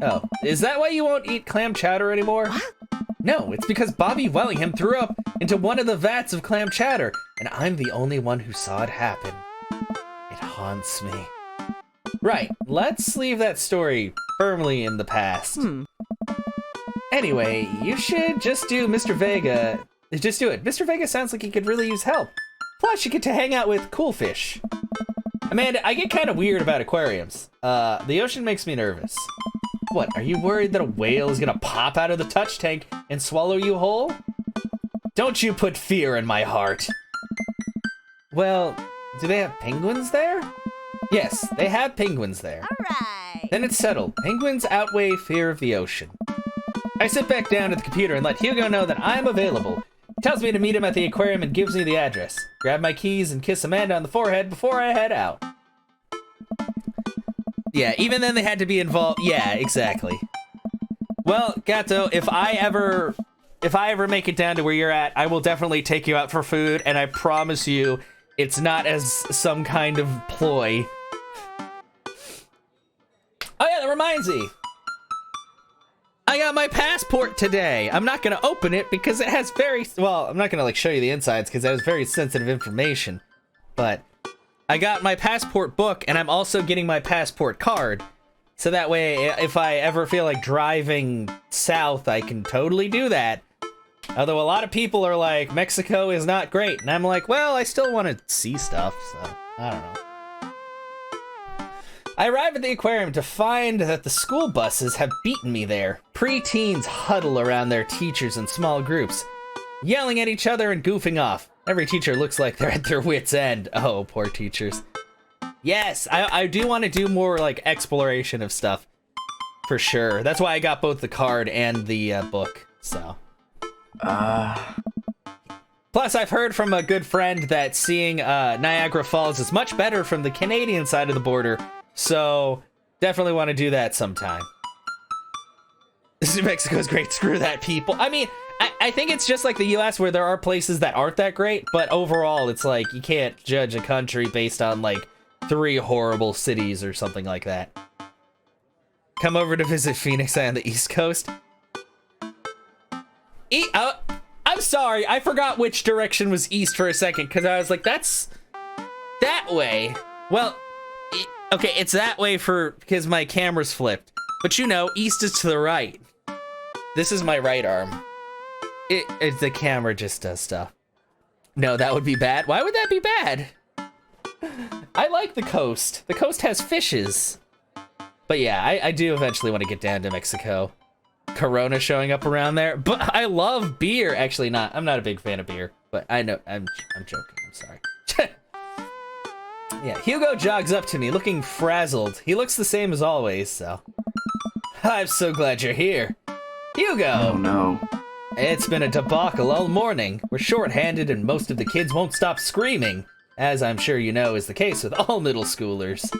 Oh, is that why you won't eat clam chowder anymore? No, it's because Bobby Wellingham threw up into one of the vats of clam chowder, and I'm the only one who saw it happen. It haunts me. Right, let's leave that story firmly in the past. Anyway, you should just do Mr. Vega. Just do it. Mr. Vega sounds like he could really use help. Plus, you get to hang out with cool fish. Amanda, I get kind of weird about aquariums. The ocean makes me nervous. What, are you worried that a whale is gonna pop out of the touch tank and swallow you whole? Don't you put fear in my heart. Well, do they have penguins there? Yes, they have penguins there. Alright. Then it's settled. Penguins outweigh fear of the ocean. I sit back down at the computer and let Hugo know that I'm available. He tells me to meet him at the aquarium and gives me the address. Grab my keys and kiss Amanda on the forehead before I head out. Yeah, even then they had to be involved. Yeah, exactly. Well, Gato, if I ever make it down to where you're at, I will definitely take you out for food, and I promise you it's not as some kind of ploy. Oh yeah, that reminds me. I got my passport today. I'm not gonna open it because it has I'm not gonna like show you the insides because that is very sensitive information. But I got my passport book and I'm also getting my passport card. So that way, if I ever feel like driving south, I can totally do that. Although a lot of people are like, Mexico is not great. And I'm like, well, I still want to see stuff, so I don't know. I arrive at the aquarium to find that the school buses have beaten me there. Pre-teens huddle around their teachers in small groups, yelling at each other and goofing off. Every teacher looks like they're at their wits' end. Oh, poor teachers. Yes, I do want to do more like exploration of stuff, for sure. That's why I got both the card and the book, so. Plus, I've heard from a good friend that seeing Niagara Falls is much better from the Canadian side of the border. So, definitely want to do that sometime. New Mexico's great, screw that, people. I mean, I think it's just like the US where there are places that aren't that great, but overall, it's like, you can't judge a country based on, like, 3 horrible cities or something like that. Come over to visit Phoenix on the East Coast. I'm sorry, I forgot which direction was east for a second, because I was like, that's that way. Well, okay, it's that way because my camera's flipped. But you know, east is to the right. This is my right arm. The camera just does stuff. No, that would be bad. Why would that be bad? I like the coast. The coast has fishes. But yeah, I do eventually want to get down to Mexico. Corona showing up around there. But I love beer. Actually, I'm not a big fan of beer. But I know, I'm joking. I'm sorry. Yeah, Hugo jogs up to me, looking frazzled. He looks the same as always, so. I'm so glad you're here. Hugo! Oh no. It's been a debacle all morning. We're short-handed and most of the kids won't stop screaming, as I'm sure you know is the case with all middle schoolers.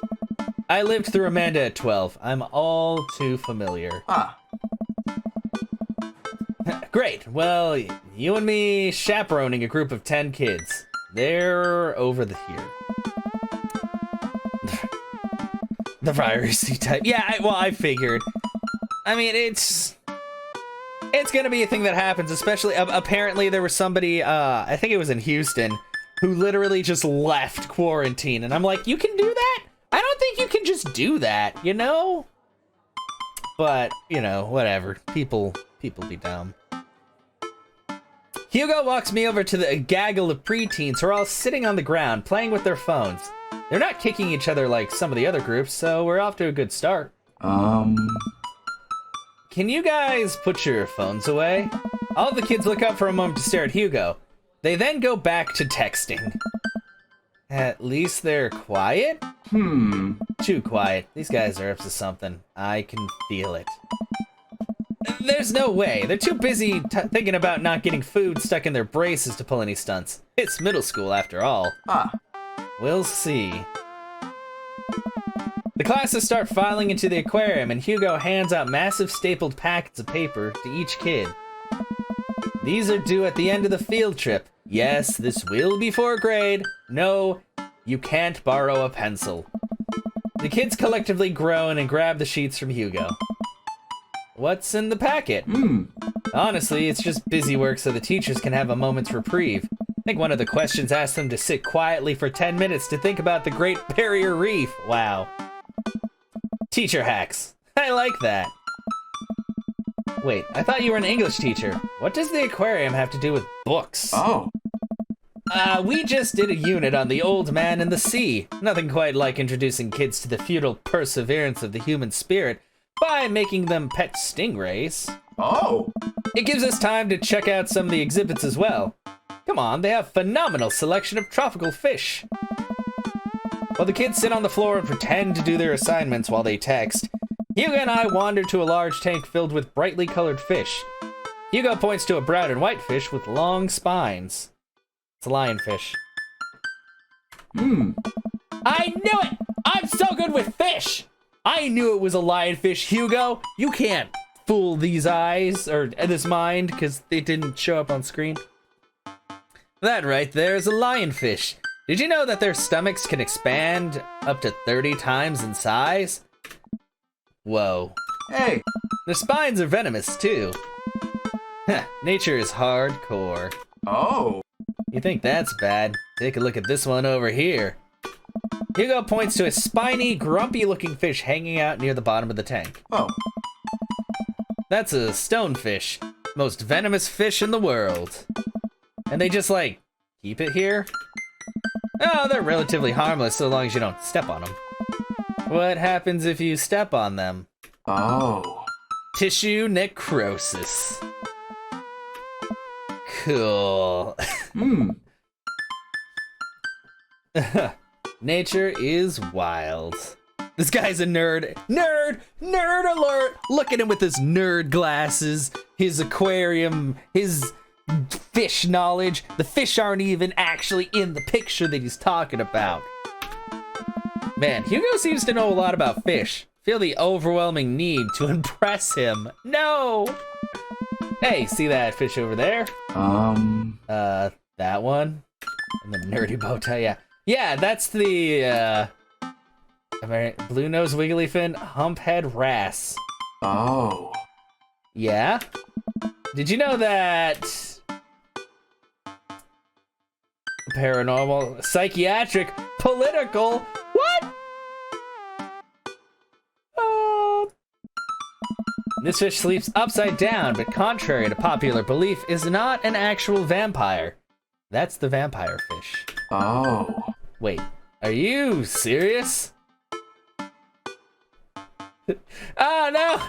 I lived through Amanda at 12. I'm all too familiar. Ah. Great. Well, you and me chaperoning a group of 10 kids. They're over here. The virusy type. Yeah, I figured. I mean, it's gonna be a thing that happens, especially, apparently there was somebody, I think it was in Houston, who literally just left quarantine, and I'm like, you can do that? I don't think you can just do that, you know? But, you know, whatever. People be dumb. Hugo walks me over to the gaggle of preteens who are all sitting on the ground, playing with their phones. They're not kicking each other like some of the other groups, so we're off to a good start. Can you guys put your phones away? All of the kids look up for a moment to stare at Hugo. They then go back to texting. At least they're quiet? Too quiet. These guys are up to something. I can feel it. There's no way. They're too busy thinking about not getting food stuck in their braces to pull any stunts. It's middle school after all. Ah. We'll see. The classes start filing into the aquarium, and Hugo hands out massive stapled packets of paper to each kid. These are due at the end of the field trip. Yes, this will be for grade. No, you can't borrow a pencil. The kids collectively groan and grab the sheets from Hugo. What's in the packet? Honestly, it's just busy work so the teachers can have a moment's reprieve. I think one of the questions asked them to sit quietly for 10 minutes to think about the Great Barrier Reef. Wow. Teacher hacks. I like that. Wait, I thought you were an English teacher. What does the aquarium have to do with books? Oh. We just did a unit on the old man and the sea. Nothing quite like introducing kids to the futile perseverance of the human spirit by making them pet stingrays. Oh. It gives us time to check out some of the exhibits as well. Come on, they have phenomenal selection of tropical fish. While the kids sit on the floor and pretend to do their assignments while they text, Hugo and I wander to a large tank filled with brightly colored fish. Hugo points to a brown and white fish with long spines. It's a lionfish. I knew it! I'm so good with fish! I knew it was a lionfish, Hugo! You can't fool these eyes, or this mind, because they didn't show up on screen. That right there is a lionfish. Did you know that their stomachs can expand up to 30 times in size? Whoa. Hey. Their spines are venomous, too. Nature is hardcore. Oh. You think that's bad? Take a look at this one over here. Hugo points to a spiny, grumpy-looking fish hanging out near the bottom of the tank. Oh. That's a stonefish. Most venomous fish in the world. And they just, like, keep it here? Oh, they're relatively harmless so long as you don't step on them. What happens if you step on them? Oh. Tissue necrosis. Cool. Nature is wild. This guy's a nerd. Nerd! Nerd alert! Look at him with his nerd glasses, his aquarium, his fish knowledge. The fish aren't even actually in the picture that he's talking about. Man, Hugo seems to know a lot about fish. Feel the overwhelming need to impress him. No! Hey, see that fish over there? That one? And the nerdy bow tie, yeah. Yeah, that's the, blue nose wiggly fin humphead wrasse. Oh. Yeah? Did you know that paranormal, psychiatric, political, what? This fish sleeps upside down, but contrary to popular belief, is not an actual vampire. That's the vampire fish. Oh. Wait, are you serious? Oh no!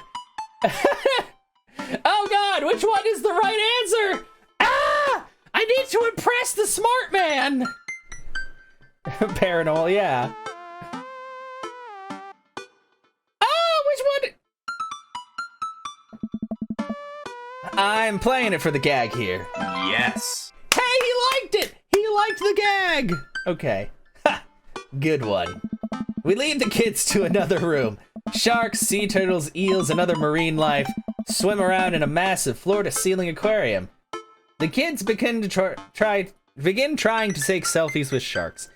Oh god, which one is the right answer? Ah! I need to impress the smart man! Paranormal, yeah. Oh, which one? I'm playing it for the gag here. Yes. Hey, he liked it! He liked the gag! Okay. Ha! Good one. We lead the kids to another room. Sharks, sea turtles, eels, and other marine life swim around in a massive floor-to-ceiling aquarium. The kids begin trying to take selfies with sharks.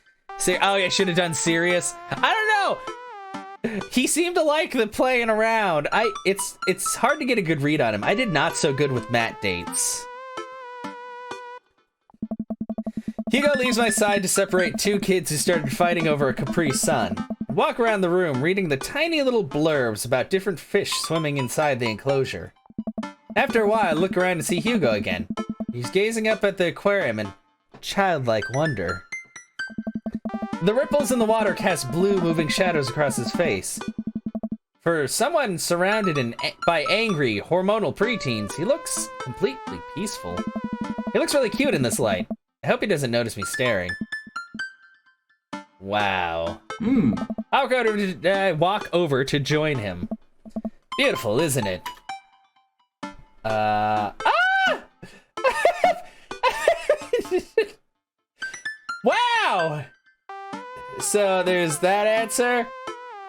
Oh, I should have done serious. I don't know. He seemed to like the playing around. It's hard to get a good read on him. I did not so good with mat dates. Hugo leaves my side to separate two kids who started fighting over a Capri Sun. Walk around the room reading the tiny little blurbs about different fish swimming inside the enclosure. After a while, I look around to see Hugo again. He's gazing up at the aquarium in childlike wonder. The ripples in the water cast blue, moving shadows across his face. For someone surrounded by angry, hormonal preteens, he looks completely peaceful. He looks really cute in this light. I hope he doesn't notice me staring. Wow. I'll walk over to join him. Beautiful, isn't it? Wow! So there's that answer.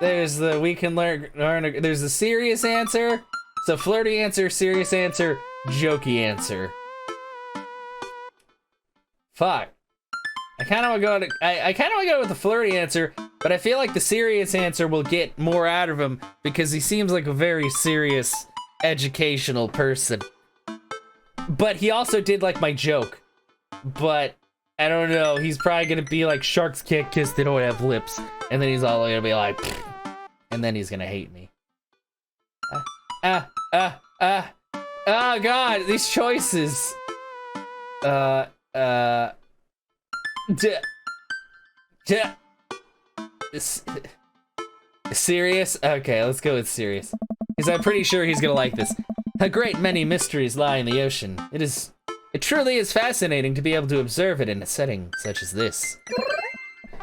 There's the we can learn. There's the serious answer. So flirty answer, serious answer, jokey answer. Fuck. I kind of want to go. I kind of want to go with the flirty answer, but I feel like the serious answer will get more out of him because he seems like a very serious, educational person. But he also did like my joke. But I don't know. He's probably gonna be like, sharks can't kiss, they don't have lips, and then he's all gonna be like, pfft, and then he's gonna hate me. Oh God, these choices. Serious? Okay, let's go with serious. Because I'm pretty sure he's gonna like this. A great many mysteries lie in the ocean. It truly is fascinating to be able to observe it in a setting such as this.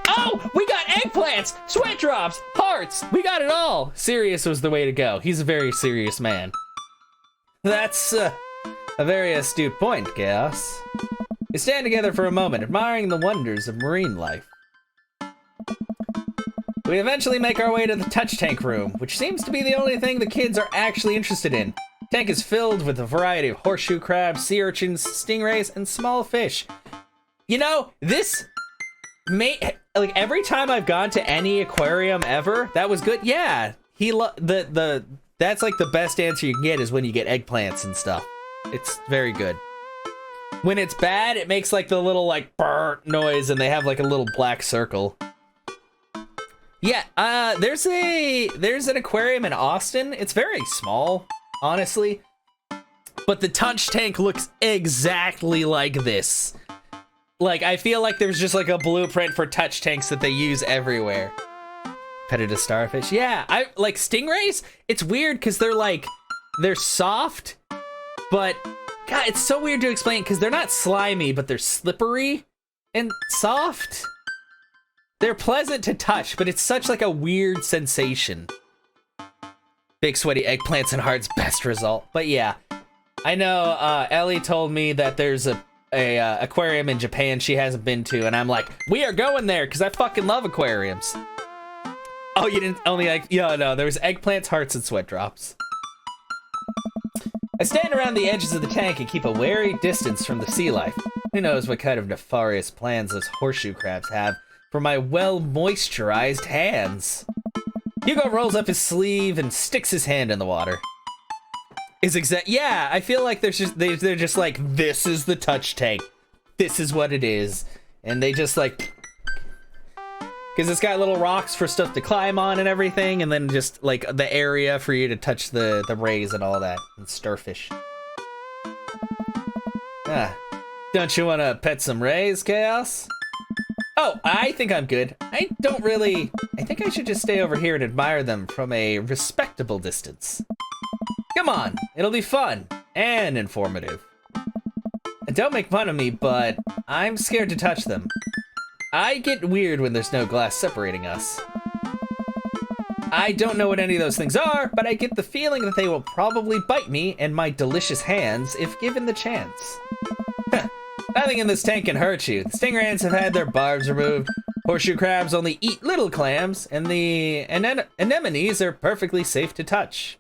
Oh, we got eggplants, sweat drops, hearts, we got it all. Serious was the way to go. He's a very serious man. That's a very astute point, Chaos. We stand together for a moment, admiring the wonders of marine life. We eventually make our way to the touch tank room, which seems to be the only thing the kids are actually interested in. The tank is filled with a variety of horseshoe crabs, sea urchins, stingrays, and small fish. You know, this like every time I've gone to any aquarium ever, that was good. Yeah, that's like the best answer you can get is when you get eggplants and stuff. It's very good. When it's bad, it makes like the little like burr noise, and they have like a little black circle. Yeah, there's an aquarium in Austin. It's very small, honestly, but the touch tank looks exactly like this. Like, I feel like there's just like a blueprint for touch tanks that they use everywhere. Petted a starfish. Yeah, I like stingrays. It's weird because they're soft, but God, it's so weird to explain because they're not slimy, but they're slippery and soft. They're pleasant to touch, but it's such like a weird sensation. Big sweaty eggplants and hearts, best result. But yeah, I know Ellie told me that there's a aquarium in Japan she hasn't been to, and I'm like, we are going there because I fucking love aquariums. Oh, you didn't only like, yeah, no, there was eggplants, hearts, and sweat drops. I stand around the edges of the tank and keep a wary distance from the sea life. Who knows what kind of nefarious plans those horseshoe crabs have for my well-moisturized hands. Hugo rolls up his sleeve and sticks his hand in the water. Yeah, I feel like they're just like, this is the touch tank. This is what it is. And they just like, because it's got little rocks for stuff to climb on and everything, and then just like the area for you to touch the rays and all that, and starfish. Don't you want to pet some rays, Chaos? Oh, I think I'm good. I think I should just stay over here and admire them from a respectable distance. Come on, it'll be fun and informative. And don't make fun of me, but I'm scared to touch them. I get weird when there's no glass separating us. I don't know what any of those things are, but I get the feeling that they will probably bite me and my delicious hands if given the chance. Nothing in this tank can hurt you. The stingrays have had their barbs removed. Horseshoe crabs only eat little clams, and the anemones are perfectly safe to touch.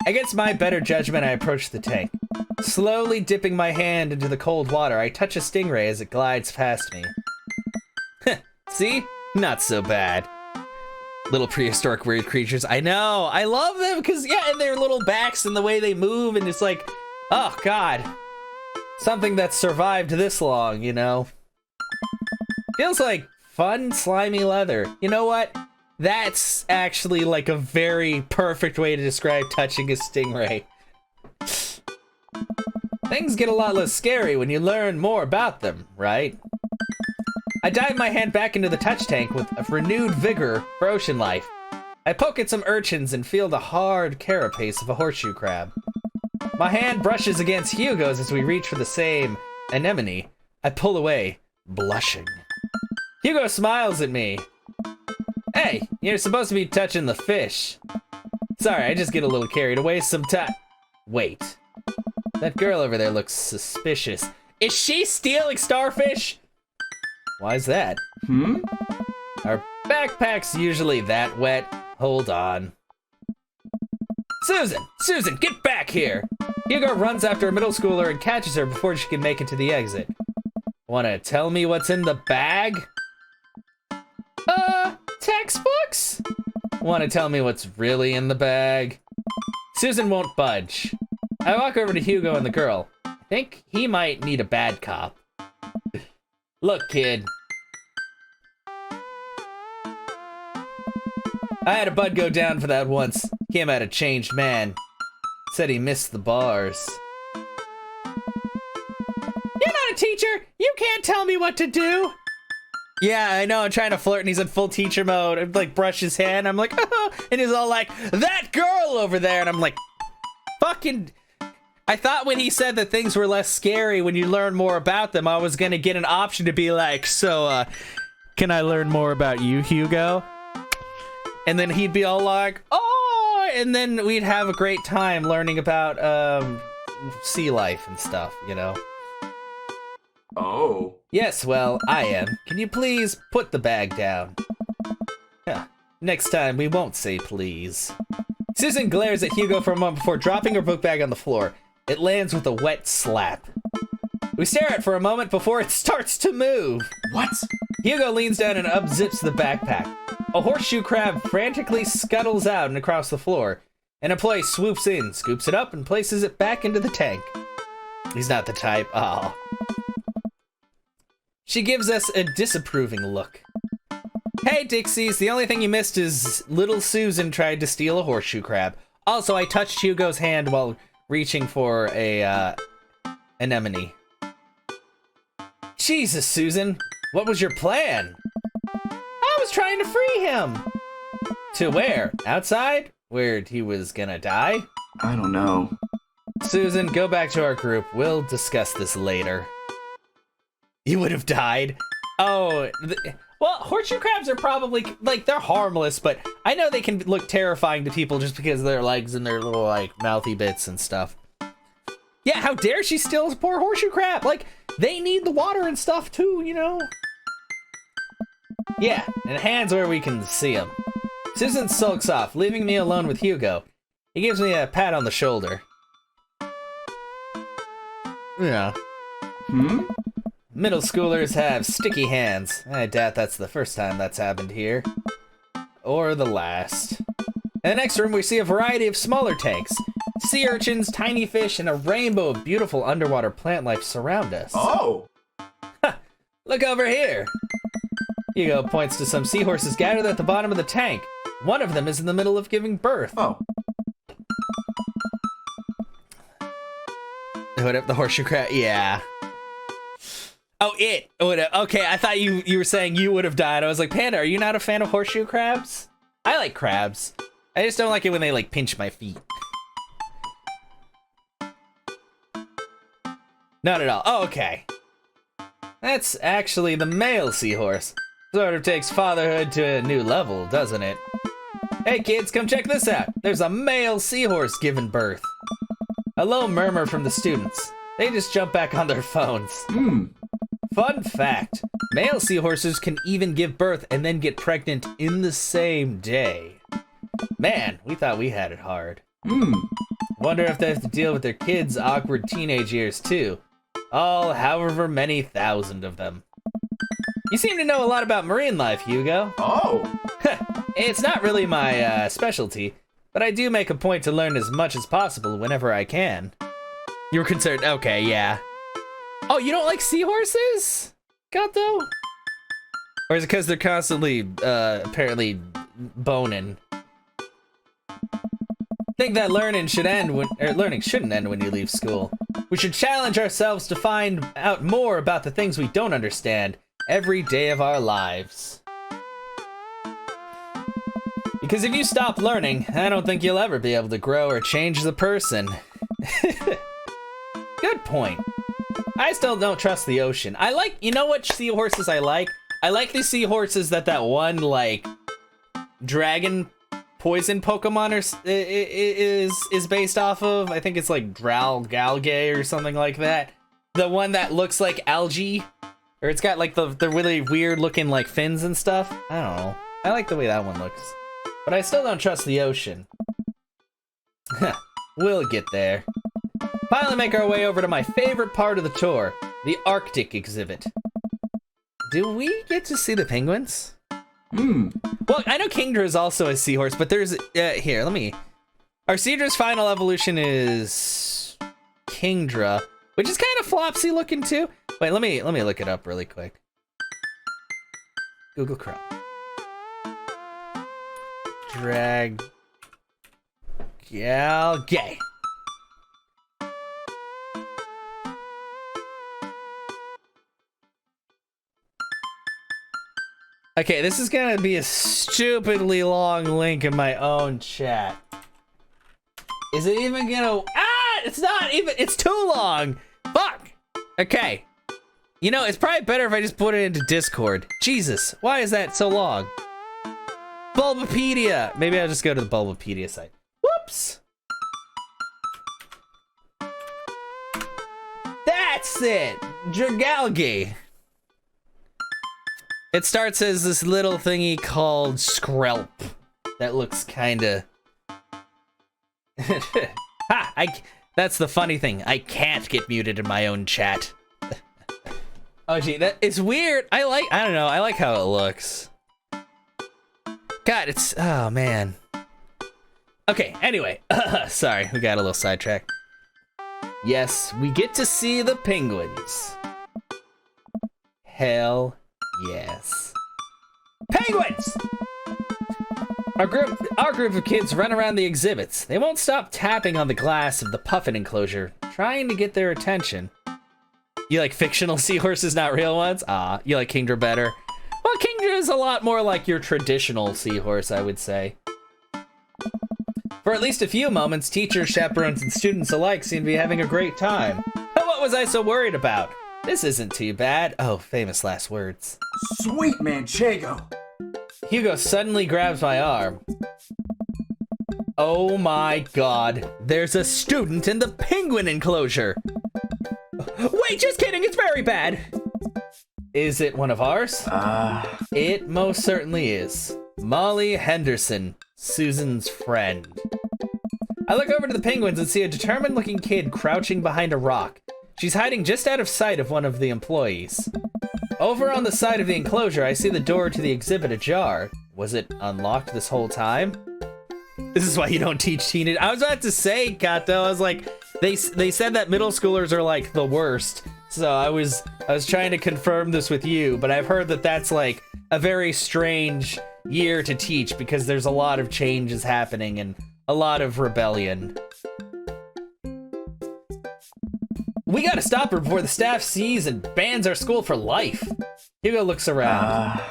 Against my better judgment, I approach the tank. Slowly dipping my hand into the cold water, I touch a stingray as it glides past me. See? Not so bad. Little prehistoric weird creatures. I know, I love them, because, yeah, and their little backs and the way they move, and it's like, oh, God. Something that's survived this long, you know? Feels like fun, slimy leather. You know what? That's actually like a very perfect way to describe touching a stingray. Things get a lot less scary when you learn more about them, right? I dive my hand back into the touch tank with a renewed vigor for ocean life. I poke at some urchins and feel the hard carapace of a horseshoe crab. My hand brushes against Hugo's as we reach for the same anemone. I pull away, blushing. Hugo smiles at me. Hey, you're supposed to be touching the fish. Sorry, I just get a little carried away sometimes. Wait. That girl over there looks suspicious. Is she stealing starfish? Why's that? Our backpack's usually that wet. Hold on. Susan, get back here! Hugo runs after a middle schooler and catches her before she can make it to the exit. Wanna tell me what's in the bag? Textbooks? Wanna tell me what's really in the bag? Susan won't budge. I walk over to Hugo and the girl. I think he might need a bad cop. Look, kid. I had a bud go down for that once. Came out a changed man. Said he missed the bars. You're not a teacher! You can't tell me what to do! Yeah, I know, I'm trying to flirt and he's in full teacher mode. I'd like brush his hand, I'm like, oh, and he's all like, that girl over there! And I'm like, fucking... I thought when he said that things were less scary when you learn more about them, I was gonna get an option to be like, so, can I learn more about you, Hugo? And then he'd be all like, oh, and then we'd have a great time learning about, sea life and stuff, you know? Oh. Yes, well, I am. Can you please put the bag down? Yeah. Next time, we won't say please. Susan glares at Hugo for a moment before dropping her book bag on the floor. It lands with a wet slap. We stare at it for a moment before it starts to move. What? Hugo leans down and unzips the backpack. A horseshoe crab frantically scuttles out and across the floor. An employee swoops in, scoops it up, and places it back into the tank. He's not the type. Oh. She gives us a disapproving look. Hey, Dixies, the only thing you missed is little Susan tried to steal a horseshoe crab. Also, I touched Hugo's hand while reaching for a, anemone. Jesus, Susan, what was your plan? I was trying to free him. To where? Outside? Where he was gonna die? I don't know. Susan, go back to our group. We'll discuss this later. You would have died? Oh, well, horseshoe crabs are probably, like, they're harmless, but I know they can look terrifying to people just because of their legs and their little, like, mouthy bits and stuff. Yeah, how dare she steal a poor horseshoe crab? Like, they need the water and stuff too, you know? Yeah, and hands where we can see them. Susan sulks off, leaving me alone with Hugo. He gives me a pat on the shoulder. Yeah. Middle schoolers have sticky hands. I doubt that's the first time that's happened here. Or the last. In the next room, we see a variety of smaller tanks. Sea urchins, tiny fish, and a rainbow of beautiful underwater plant life surround us. Oh! Ha! Look over here! Hugo points to some seahorses gathered at the bottom of the tank. One of them is in the middle of giving birth. Oh. What up, the horseshoe crab? Yeah. Oh, it would have. Okay, I thought you were saying you would have died. I was like, Panda, are you not a fan of horseshoe crabs? I like crabs. I just don't like it when they like pinch my feet. Not at all. Oh, okay. That's actually the male seahorse. Sort of takes fatherhood to a new level, doesn't it? Hey kids, come check this out. There's a male seahorse giving birth. A low murmur from the students. They just jump back on their phones. Fun fact, male seahorses can even give birth and then get pregnant in the same day. Man, we thought we had it hard. Wonder if they have to deal with their kids' awkward teenage years too. All however many thousand of them. You seem to know a lot about marine life, Hugo. Oh. It's not really my specialty, but I do make a point to learn as much as possible whenever I can. You were concerned, okay, yeah. Oh, you don't like seahorses, Gato? Or is it because they're constantly, apparently, boning? Think that learning shouldn't end when you leave school. We should challenge ourselves to find out more about the things we don't understand every day of our lives. Because if you stop learning, I don't think you'll ever be able to grow or change as a person. Good point. I still don't trust the ocean. I like, you know what seahorses I like? I like the seahorses that one, like, dragon poison Pokemon is based off of. I think it's like Galgay or something like that. The one that looks like algae, or it's got like the really weird looking like fins and stuff. I don't know. I like the way that one looks, but I still don't trust the ocean. We'll get there. Finally make our way over to my favorite part of the tour, the Arctic exhibit. Do we get to see the penguins? Well, I know Kingdra is also a seahorse, but there's, here, let me. Arcedra's final evolution is Kingdra, which is kind of flopsy looking too. Wait, let me look it up really quick. Google Chrome. Galgay. Okay, this is gonna be a stupidly long link in my own chat. Is it even gonna... it's not even... It's too long! Fuck! Okay. You know, it's probably better if I just put it into Discord. Jesus, why is that so long? Bulbapedia! Maybe I'll just go to the Bulbapedia site. Whoops! That's it! Dragalge. It starts as this little thingy called Skrelp that looks kinda... that's the funny thing. I can't get muted in my own chat. Oh gee, it's weird. I don't know, I like how it looks. God, it's, oh man. Okay, anyway, sorry, we got a little sidetracked. Yes, we get to see the penguins. Hell yes. Penguins! Our group of kids run around the exhibits. They won't stop tapping on the glass of the puffin enclosure, trying to get their attention. You like fictional seahorses, not real ones? Ah, you like Kingdra better? Well, Kingdra is a lot more like your traditional seahorse, I would say. For at least a few moments, teachers, chaperones, and students alike seem to be having a great time. But what was I so worried about? This isn't too bad. Oh, famous last words. Sweet Manchego. Hugo suddenly grabs my arm. Oh my god, there's a student in the penguin enclosure. Wait, just kidding, it's very bad. Is it one of ours? It most certainly is. Molly Henderson, Susan's friend. I look over to the penguins and see a determined looking kid crouching behind a rock. She's hiding just out of sight of one of the employees. Over on the side of the enclosure, I see the door to the exhibit ajar. Was it unlocked this whole time? This is why you don't teach teenage. I was about to say, Kato, I was like, they said that middle schoolers are like the worst. So I was trying to confirm this with you, but I've heard that that's like a very strange year to teach because there's a lot of changes happening and a lot of rebellion. We gotta stop her before the staff sees and bans our school for life. Hugo looks around.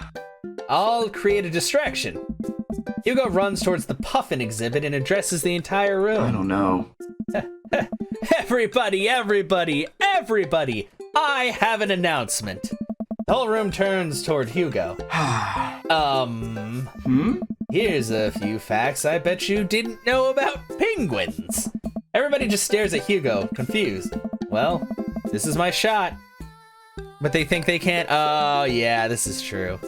I'll create a distraction. Hugo runs towards the puffin exhibit and addresses the entire room. I don't know. Everybody, I have an announcement. The whole room turns toward Hugo. Here's a few facts I bet you didn't know about penguins. Everybody just stares at Hugo, confused. Well, this is my shot. But they think they can't. Oh, yeah, this is true.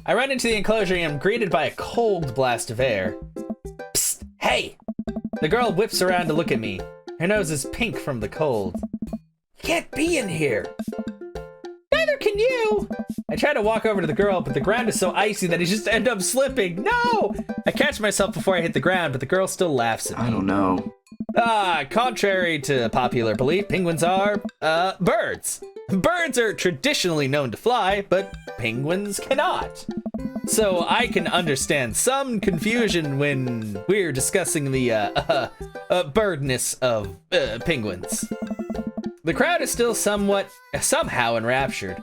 I run into the enclosure and am greeted by a cold blast of air. Psst, hey! The girl whips around to look at me. Her nose is pink from the cold. You can't be in here. Neither can you. I try to walk over to the girl, but the ground is so icy that I just end up slipping. No! I catch myself before I hit the ground, but the girl still laughs at me. I don't know. Contrary to popular belief, penguins are, birds. Birds are traditionally known to fly, but penguins cannot. So I can understand some confusion when we're discussing the, birdness of, penguins. The crowd is still somehow enraptured.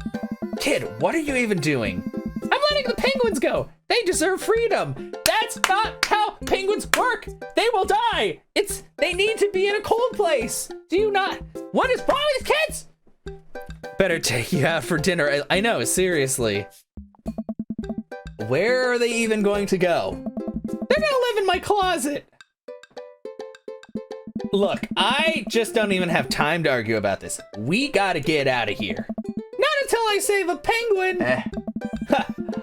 Kid, what are you even doing? I'm letting the penguins go. They deserve freedom. That's not how penguins work. They will die. They need to be in a cold place. Do you not? What is wrong with kids? Better take you out for dinner. I know, seriously. Where are they even going to go? They're gonna live in my closet. Look, I just don't even have time to argue about this. We gotta get out of here. Not until I save a penguin.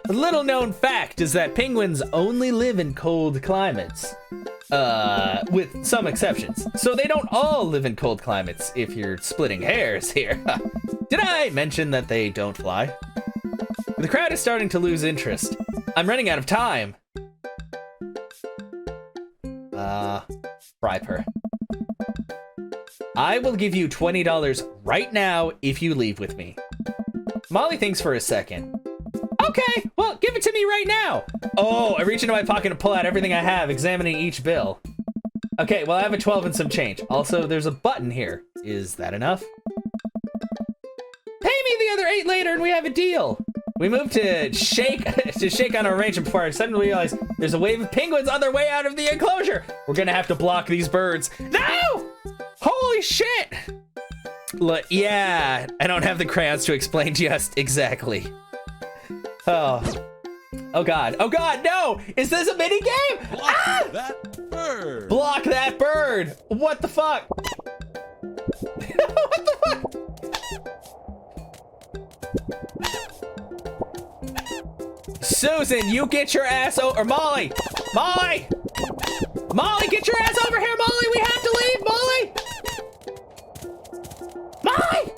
A little known fact is that penguins only live in cold climates. With some exceptions. So they don't all live in cold climates, if you're splitting hairs here. Did I mention that they don't fly? The crowd is starting to lose interest. I'm running out of time. Bribe her. I will give you $20 right now if you leave with me. Molly thinks for a second. Okay, well, give it to me right now. Oh, I reach into my pocket and pull out everything I have, examining each bill. Okay, well, I have a 12 and some change. Also, there's a button here. Is that enough? Pay me the other 8 later and we have a deal. We move to shake on our arrangement before I suddenly realize there's a wave of penguins on their way out of the enclosure. We're gonna have to block these birds. No! Holy shit! Look, yeah, I don't have the crayons to explain just exactly. Oh God, no! Is this a mini game? Block that bird! Block that bird! What the fuck? What the fuck? Susan, you get your ass over. Molly! Molly! Molly, get your ass over here, Molly! We have to leave, Molly! Molly!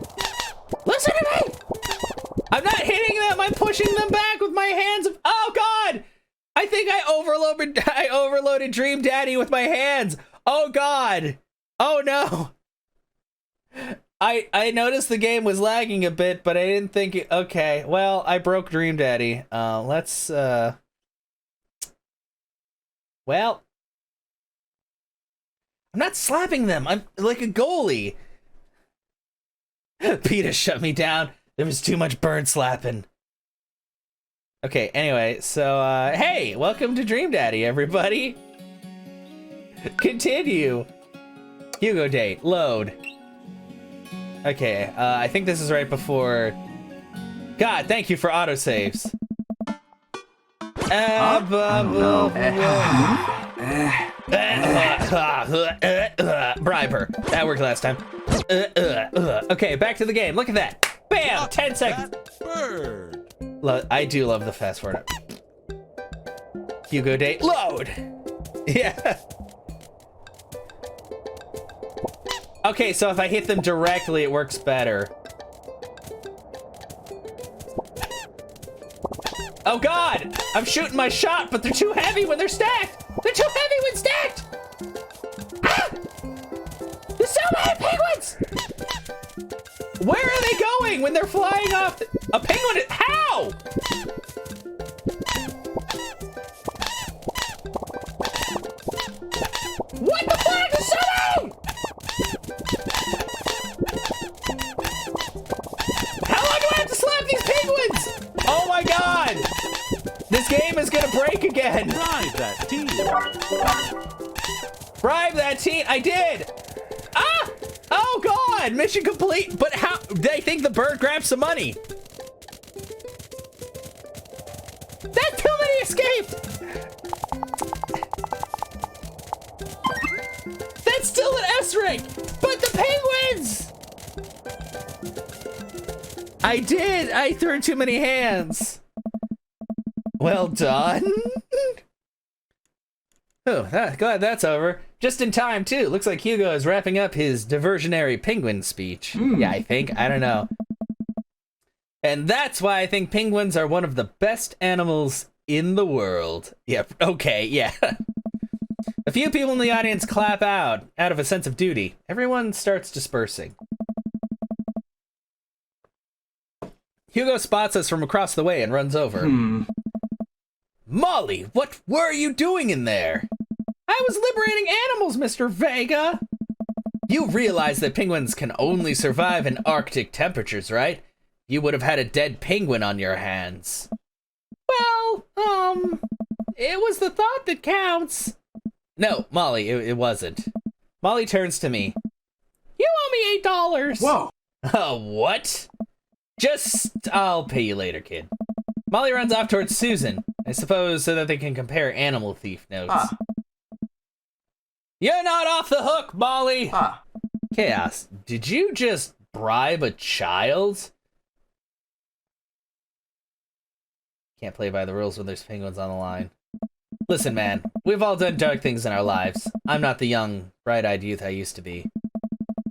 Listen to me! I'm not hitting them, I'm pushing them back with my hands. Oh God! I think I overloaded Dream Daddy with my hands. Oh God! Oh no! I noticed the game was lagging a bit, but I didn't think it. Okay, well, I broke Dream Daddy. Let's well, I'm not slapping them. I'm like a goalie. PETA shut me down. There was too much bird slapping. Okay, anyway, so hey, welcome to Dream Daddy, everybody. Continue. Hugo date, load. Okay, I think this is right before. God, thank you for autosaves. Bribe her. That worked last time. Okay, back to the game. Look at that. Bam! 10 seconds. Bird. I do love the fast forward. Hugo date, load. Yeah. Okay, so if I hit them directly, it works better. Oh God! I'm shooting my shot, but they're too heavy when they're stacked! They're too heavy when stacked! Ah! There's so many penguins! Where are they going when they're flying off? A penguin? How? What the fuck? There's so many! How long do I have to slap these penguins? Oh my God! This game is gonna break again. Bribe that teen. Bribe that teen. I did. Ah! Oh God! Mission complete. But how? They think the bird grabbed some money. That's too he escaped! That's still an S rank! But the penguins! I did! I threw too many hands! Well done! Oh, glad that's over. Just in time, too. Looks like Hugo is wrapping up his diversionary penguin speech. Yeah, I think. I don't know. And that's why I think penguins are one of the best animals in the world. Yep, okay, yeah. A few people in the audience clap out of a sense of duty. Everyone starts dispersing. Hugo spots us from across the way and runs over. Molly, what were you doing in there? I was liberating animals, Mr. Vega. You realize that penguins can only survive in Arctic temperatures, right? You would have had a dead penguin on your hands. Well, it was the thought that counts. No, Molly, it wasn't. Molly turns to me. You owe me $8. Whoa. What? I'll pay you later, kid. Molly runs off towards Susan, I suppose so that they can compare animal thief notes. You're not off the hook, Molly! Chaos, did you just bribe a child? Can't play by the rules when there's penguins on the line. Listen, man, we've all done dark things in our lives. I'm not the young, bright-eyed youth I used to be.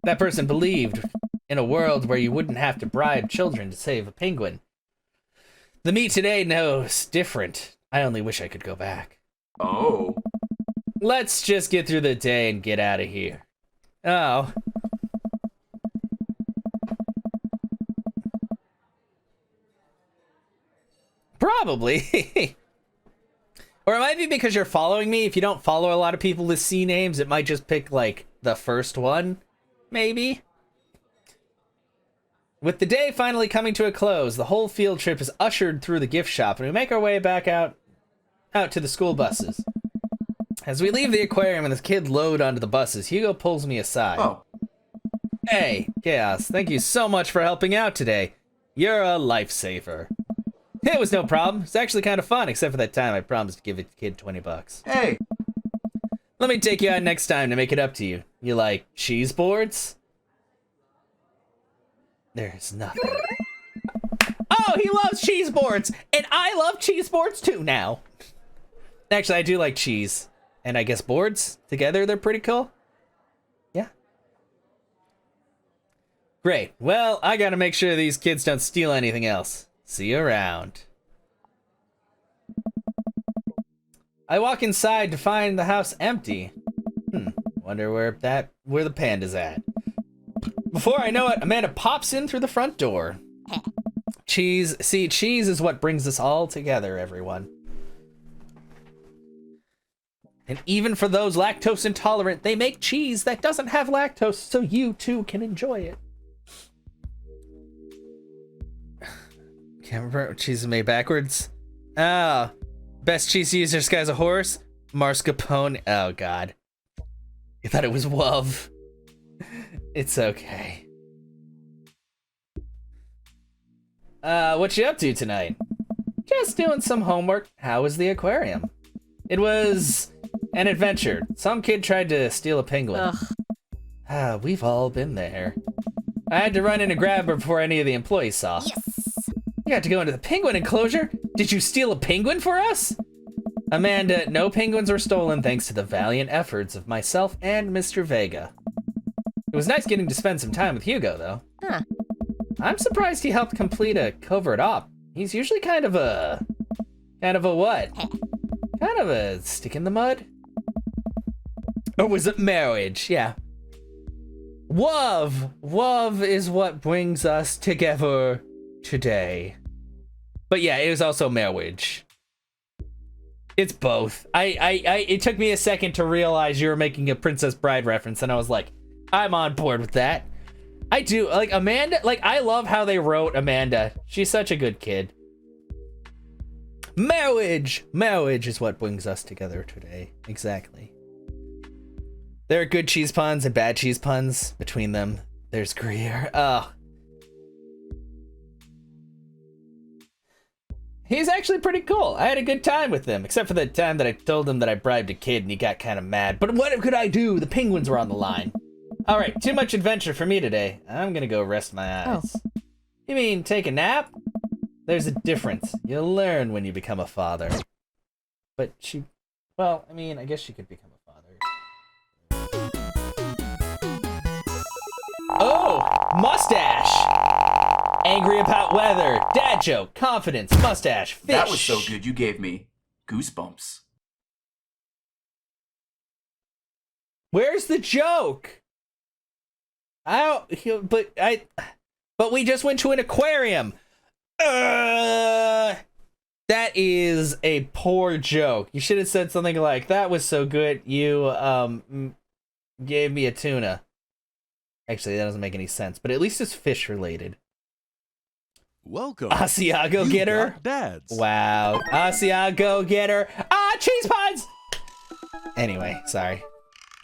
That person believed in a world where you wouldn't have to bribe children to save a penguin. The me today knows different. I only wish I could go back. Oh. Let's just get through the day and get out of here. Oh. Probably. Or it might be because you're following me. If you don't follow a lot of people with C names, it might just pick, like, the first one. Maybe. With the day finally coming to a close, the whole field trip is ushered through the gift shop, and we make our way back out to the school buses. As we leave the aquarium and the kids load onto the buses, Hugo pulls me aside. Oh. Hey, Chaos, thank you so much for helping out today. You're a lifesaver. It was no problem. It's actually kind of fun, except for that time I promised to give a kid $20. Hey. Let me take you out next time to make it up to you. You like cheese boards? There's nothing. Oh, he loves cheese boards! And I love cheese boards too now. Actually, I do like cheese. And I guess boards together, they're pretty cool. Yeah. Great. Well, I gotta make sure these kids don't steal anything else. See you around. I walk inside to find the house empty. Wonder where the panda's at. Before I know it, Amanda pops in through the front door. Cheese is what brings us all together, everyone. And even for those lactose intolerant, they make cheese that doesn't have lactose so you too can enjoy it. Can't remember what cheese is made backwards. Oh, best cheese to use this guy's a horse. Mascarpone. Oh God, you thought it was Wov. It's okay. What you up to tonight? Just doing some homework. How was the aquarium? It was an adventure. Some kid tried to steal a penguin. We've all been there. I had to run in and grab her before any of the employees saw. Yes. You got to go into the penguin enclosure? Did you steal a penguin for us? Amanda, no penguins were stolen thanks to the valiant efforts of myself and Mr. Vega. It was nice getting to spend some time with Hugo, though. Huh. I'm surprised he helped complete a covert op. He's usually kind of a what? Kind of a stick in the mud? Or was it marriage? Yeah. Love is what brings us together today. But yeah, it was also marriage. It's both. It took me a second to realize you were making a Princess Bride reference, and I was like, I'm on board with that. I do, like, Amanda, like, I love how they wrote Amanda. She's such a good kid. Marriage is what brings us together today. Exactly. There are good cheese puns and bad cheese puns. Between them, there's Gruyere. Oh. He's actually pretty cool. I had a good time with him, except for the time that I told him that I bribed a kid and he got kind of mad. But what could I do? The penguins were on the line. All right, too much adventure for me today. I'm gonna go rest my eyes. You mean take a nap? There's a difference. You'll learn when you become a father. But well, I mean, I guess she could become a father. Oh, mustache! Angry about weather, dad joke, confidence, mustache, fish. That was so good you gave me goosebumps. Where's the joke? But we just went to an aquarium. That is a poor joke. You should have said something like, that was so good you gave me a tuna. Actually, that doesn't make any sense, but at least it's fish related. Welcome. Asiago You getter. got dads. Wow. Asiago getter. Cheese puns! Anyway, sorry.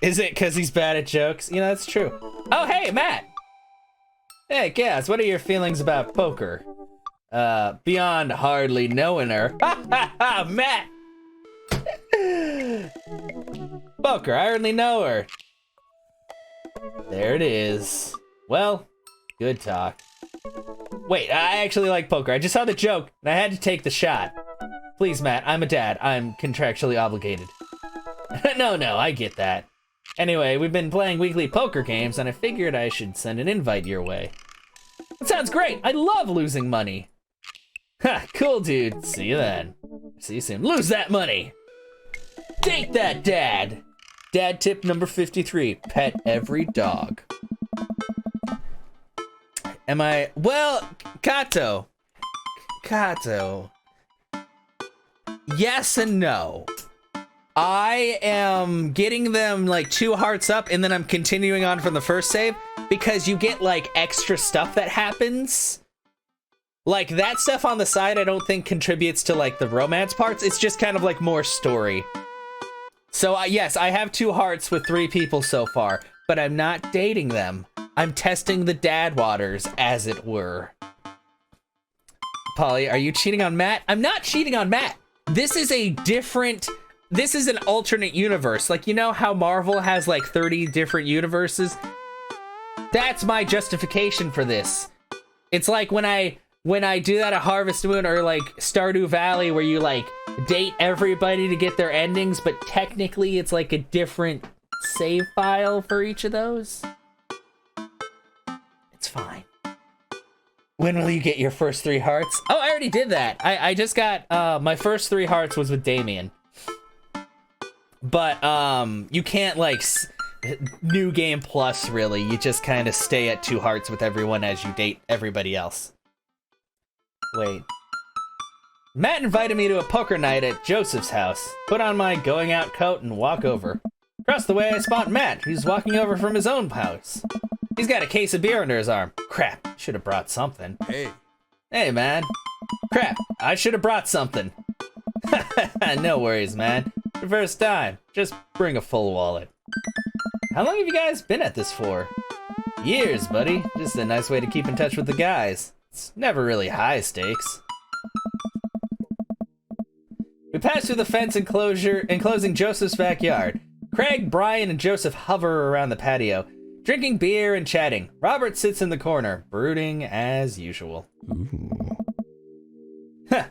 Is it because he's bad at jokes? You know, that's true. Oh, hey, Matt. Hey, Cass, what are your feelings about poker? Beyond hardly knowing her. Ha ha ha, Matt! Poker, I hardly know her. There it is. Well, good talk. Wait, I actually like poker. I just saw the joke, and I had to take the shot. Please, Matt, I'm a dad. I'm contractually obligated. No, I get that. Anyway, we've been playing weekly poker games, and I figured I should send an invite your way. That sounds great. I love losing money. Ha, cool, dude. See you then. See you soon. Lose that money. Date that dad. Dad tip number 53. Pet every dog. Well, Kato. Yes and no. I am getting them like 2 hearts up and then I'm continuing on from the first save because you get like extra stuff that happens. Like that stuff on the side I don't think contributes to like the romance parts. It's just kind of like more story. So yes, I have 2 hearts with 3 people so far, but I'm not dating them. I'm testing the dad waters, as it were. Polly, are you cheating on Matt? I'm not cheating on Matt. This is an alternate universe. Like, you know how Marvel has like 30 different universes? That's my justification for this. It's like when I do that at Harvest Moon or like Stardew Valley where you like date everybody to get their endings, but technically it's like a different save file for each of those. It's fine. When will you get your first 3 hearts? Oh, I already did that. I just got, my first 3 hearts was with Damien. But, you can't, like, new game plus, really. You just kind of stay at 2 hearts with everyone as you date everybody else. Wait. Matt invited me to a poker night at Joseph's house. Put on my going out coat and walk over. Across the way, I spot Matt, who's walking over from his own house. He's got a case of beer under his arm. Crap, should have brought something. Hey. Hey, man. Crap, I should have brought something. No worries, man. Your first time. Just bring a full wallet. How long have you guys been at this for? Years, buddy. Just a nice way to keep in touch with the guys. It's never really high stakes. We pass through the fence enclosing Joseph's backyard. Craig, Brian, and Joseph hover around the patio, drinking beer and chatting. Robert sits in the corner, brooding as usual. Ooh. Huh.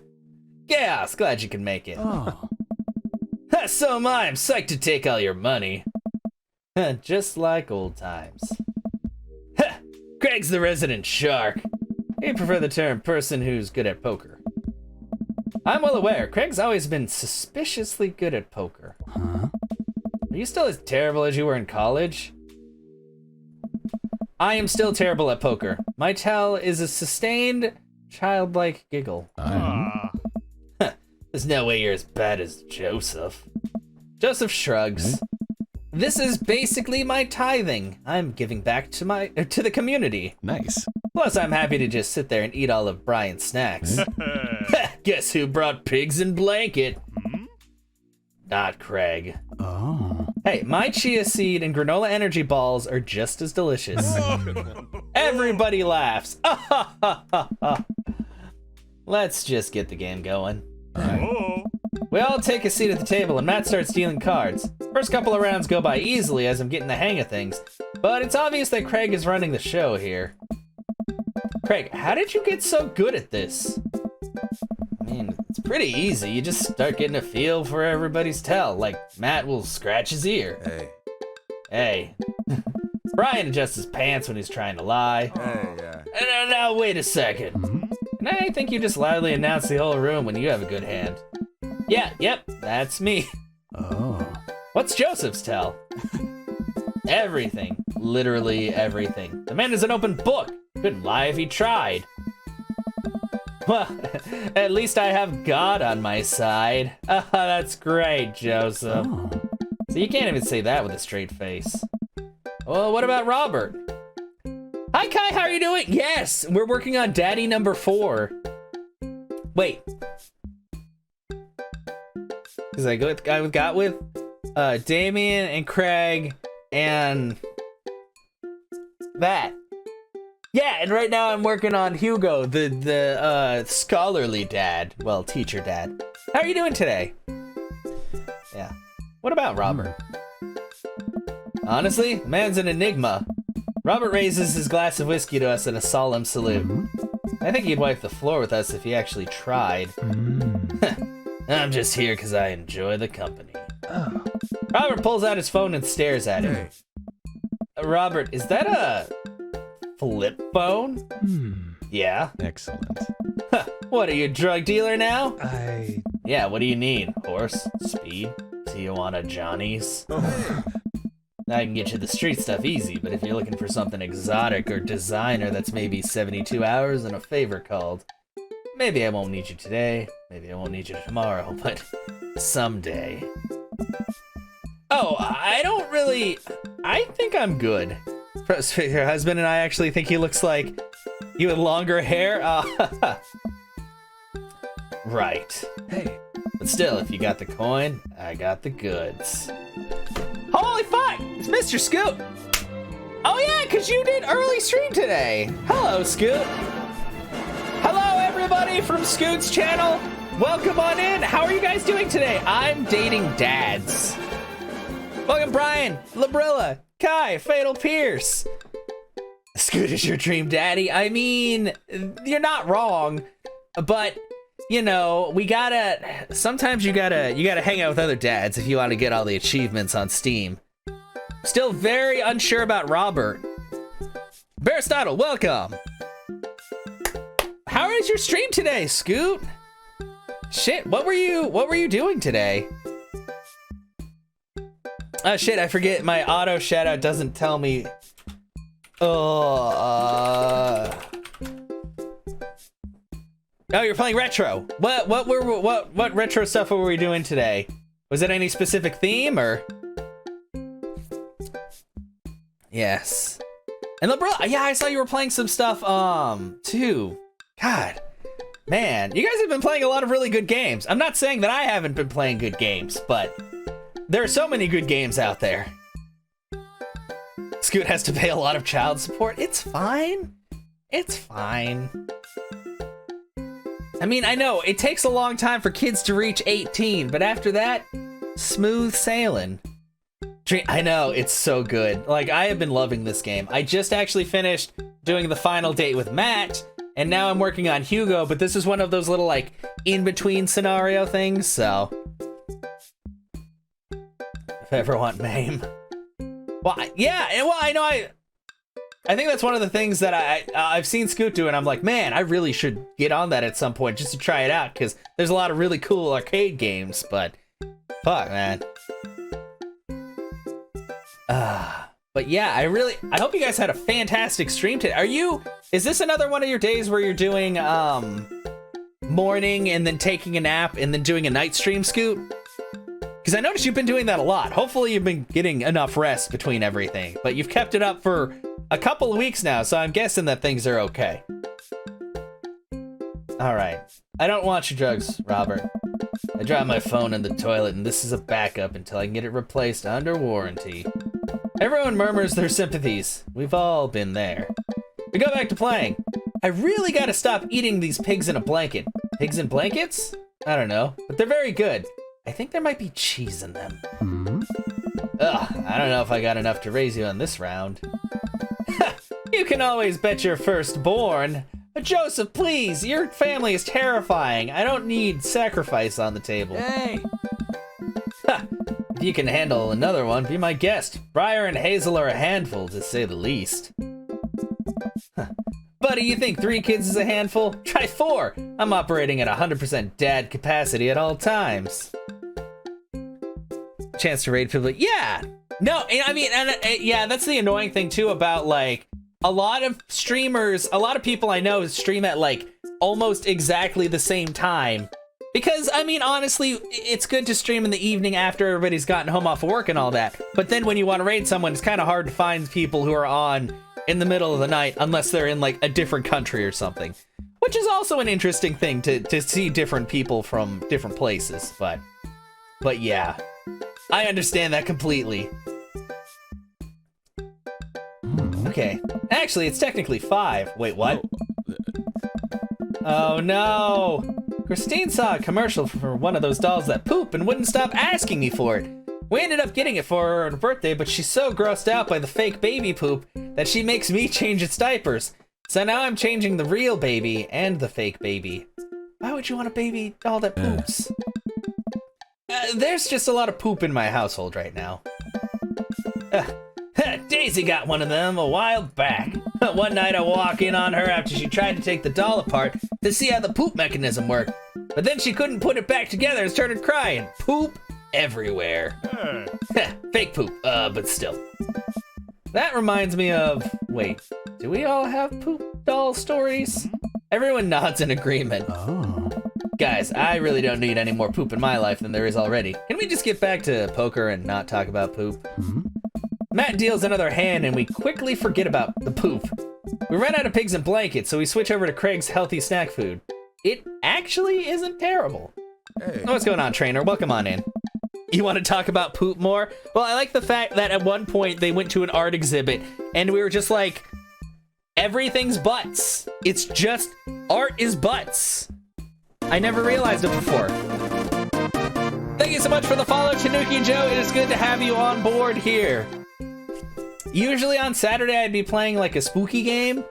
Chaos, glad you can make it. Oh. Ha, so am I. I'm psyched to take all your money. Huh, just like old times. Ha, Craig's the resident shark. He'd prefer the term person who's good at poker. I'm well aware, Craig's always been suspiciously good at poker. Huh? Are you still as terrible as you were in college? I am still terrible at poker. My tell is a sustained, childlike giggle. There's no way you're as bad as Joseph. Joseph shrugs. This is basically my tithing. I'm giving back to the community. Nice. Plus, I'm happy to just sit there and eat all of Brian's snacks. Guess who brought pigs and blanket? Not Craig. Oh. Hey, my chia seed and granola energy balls are just as delicious. Everybody laughs. let's just get the game going. Oh. We all take a seat at the table and Matt starts dealing cards. First couple of rounds go by easily as I'm getting the hang of things, but it's obvious that Craig is running the show here. Craig, how did you get so good at this? I mean, it's pretty easy. You just start getting a feel for everybody's tell. Like, Matt will scratch his ear. Hey. Hey. Brian adjusts his pants when he's trying to lie. Hey, yeah. Now, wait a second. And I think you just loudly announce the whole room when you have a good hand. Yeah, yep, that's me. Oh. What's Joseph's tell? Everything. Literally everything. The man is an open book. Couldn't lie if he tried. Well, at least I have God on my side. That's great, Joseph. Oh. So you can't even say that with a straight face. Well, what about Robert? Hi, Kai, how are you doing? Yes, we're working on Daddy number 4. Wait. Because I got with Damien and Craig and that. Yeah, and right now I'm working on Hugo, the scholarly dad. Well, teacher dad. How are you doing today? Yeah. What about Robert? Honestly, man's an enigma. Robert raises his glass of whiskey to us in a solemn salute. I think he'd wipe the floor with us if he actually tried. I'm just here because I enjoy the company. Oh. Robert pulls out his phone and stares at him. Hey. Robert, is that a flip phone? Yeah. Excellent. What, are you a drug dealer now? I... Yeah, what do you need? Horse? Speed? Tijuana Johnnies? I can get you the street stuff easy, but if you're looking for something exotic or designer that's maybe 72 hours and a favor called, maybe I won't need you today, maybe I won't need you tomorrow, but someday. Oh, I think I'm good. Your husband and I actually think he looks like you with longer hair. Right. Hey. But still, if you got the coin, I got the goods. Holy fuck! It's Mr. Scoot! Oh yeah, because you did early stream today! Hello, Scoot! Hello, everybody from Scoot's channel! Welcome on in! How are you guys doing today? I'm dating dads. Welcome, Brian, Labrilla, Kai, Fatal Pierce. Scoot is your dream daddy. I mean, you're not wrong, but you know, sometimes you gotta hang out with other dads if you want to get all the achievements on Steam. Still very unsure about Robert. Aristotle, welcome. How is your stream today, Scoot? Shit, what were you doing today? Oh shit, I forget my auto shout out doesn't tell me. Oh, you're playing retro. What retro stuff were we doing today? Was it any specific theme or? Yes. And yeah, I saw you were playing some stuff too. God, man, you guys have been playing a lot of really good games. I'm not saying that I haven't been playing good games, but there are so many good games out there. Scoot has to pay a lot of child support. It's fine. It's fine. I mean, I know it takes a long time for kids to reach 18, but after that, smooth sailing. I know, it's so good. Like, I have been loving this game. I just actually finished doing the final date with Matt, and now I'm working on Hugo, but this is one of those little, like, in-between scenario things, so. If I ever want MAME. Well, yeah, well, I know I think that's one of the things that I've seen Scoot do, and I'm like, man, I really should get on that at some point just to try it out, because there's a lot of really cool arcade games, but fuck, man. But yeah, I hope you guys had a fantastic stream today. Is this another one of your days where you're doing morning and then taking a nap and then doing a night stream, Scoot? Because I noticed you've been doing that a lot. Hopefully you've been getting enough rest between everything, but you've kept it up for a couple of weeks now, so I'm guessing that things are okay. All right. I don't want your drugs, Robert. I dropped my phone in the toilet, and this is a backup until I can get it replaced under warranty. Everyone murmurs their sympathies. We've all been there. We go back to playing. I really gotta stop eating these pigs in a blanket. Pigs in blankets? I don't know, but they're very good. I think there might be cheese in them. Ugh, I don't know if I got enough to raise you on this round. You can always bet your firstborn. Joseph, please, your family is terrifying. I don't need sacrifice on the table. Hey! If you can handle another one, be my guest. Briar and Hazel are a handful, to say the least. Buddy, you think 3 kids is a handful? Try 4. I'm operating at 100% dad capacity at all times. Chance to raid people. Yeah! No, I mean, yeah, that's the annoying thing too about, like, a lot of streamers, a lot of people I know stream at, like, almost exactly the same time. Because, I mean, honestly, it's good to stream in the evening after everybody's gotten home off of work and all that. But then when you want to raid someone, it's kind of hard to find people who are on in the middle of the night unless they're in, like, a different country or something. Which is also an interesting thing to see different people from different places. But yeah, I understand that completely. Okay. Actually, it's technically 5. Wait, what? Oh, no. Christine saw a commercial for one of those dolls that poop and wouldn't stop asking me for it. We ended up getting it for her on her birthday, but she's so grossed out by the fake baby poop that she makes me change its diapers. So now I'm changing the real baby and the fake baby. Why would you want a baby doll that poops? There's just a lot of poop in my household right now. Daisy got one of them a while back. One night I walk in on her after she tried to take the doll apart to see how the poop mechanism worked. But then she couldn't put it back together and started crying. Poop everywhere. Fake poop, but still. That reminds me of... Wait, do we all have poop doll stories? Everyone nods in agreement. Oh. Guys, I really don't need any more poop in my life than there is already. Can we just get back to poker and not talk about poop? Matt deals another hand and we quickly forget about the poop. We run out of pigs and blankets, so we switch over to Craig's healthy snack food. It actually isn't terrible. Hey. What's going on, trainer? Welcome on in. You want to talk about poop more? Well, I like the fact that at one point they went to an art exhibit and we were just like, everything's butts. It's just, art is butts. I never realized it before. Thank you so much for the follow, Tanuki Joe. It is good to have you on board here. Usually on Saturday I'd be playing like a spooky game,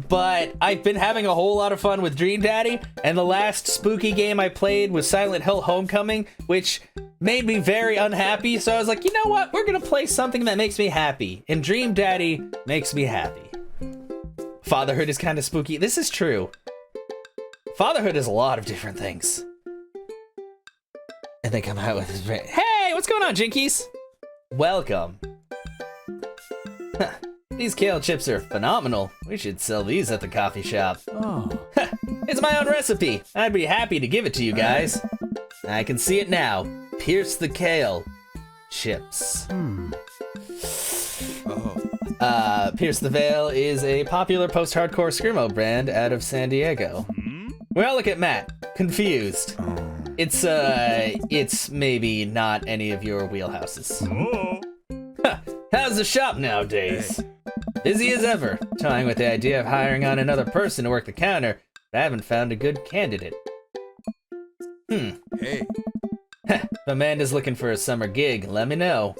but I've been having a whole lot of fun with Dream Daddy, and the last spooky game I played was Silent Hill Homecoming, which made me very unhappy, so I was like, you know what, we're gonna play something that makes me happy, and Dream Daddy makes me happy. Fatherhood is kind of spooky. This is true. Fatherhood is a lot of different things. And they come out with this. Hey, what's going on, Jinkies? Welcome. These kale chips are phenomenal. We should sell these at the coffee shop. Oh. It's my own recipe. I'd be happy to give it to you guys. I can see it now. Pierce the kale chips. Oh. Pierce the Veil is a popular post-hardcore screamo brand out of San Diego. We all look at Matt, confused. It's maybe not any of your wheelhouses. How's the shop nowadays? Busy as ever, toying with the idea of hiring on another person to work the counter, but I haven't found a good candidate. Hey. If Amanda's looking for a summer gig, let me know.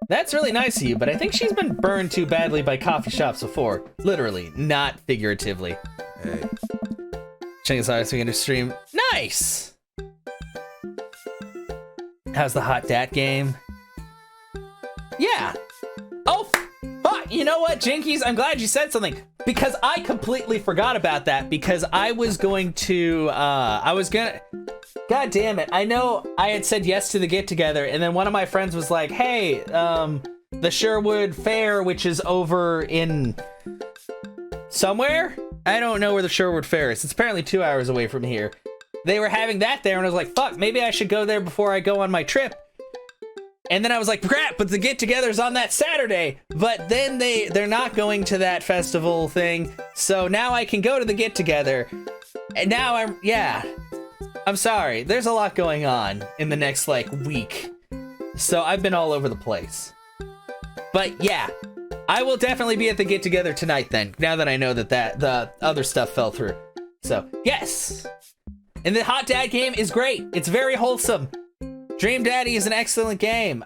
That's really nice of you, but I think she's been burned too badly by coffee shops before. Literally, not figuratively. Hey. Checking this out, speaking to stream. Nice! How's the hot dat game? Yeah. Oh, fuck. You know what, Jinkies? I'm glad you said something, because I completely forgot about that, because I was going to, God damn it. I know I had said yes to the get-together, and then one of my friends was like, hey, the Sherwood Fair, which is over in somewhere? I don't know where the Sherwood Fair is. It's apparently 2 hours away from here. They were having that there, and I was like, fuck, maybe I should go there before I go on my trip. And then I was like, crap, but the get-together's on that Saturday. But then they're not going to that festival thing, so now I can go to the get-together. And now I'm sorry. There's a lot going on in the next, like, week. So I've been all over the place. But yeah, I will definitely be at the get-together tonight then, now that I know that the other stuff fell through. So, yes! And the Hot Dad game is great. It's very wholesome. Dream Daddy is an excellent game.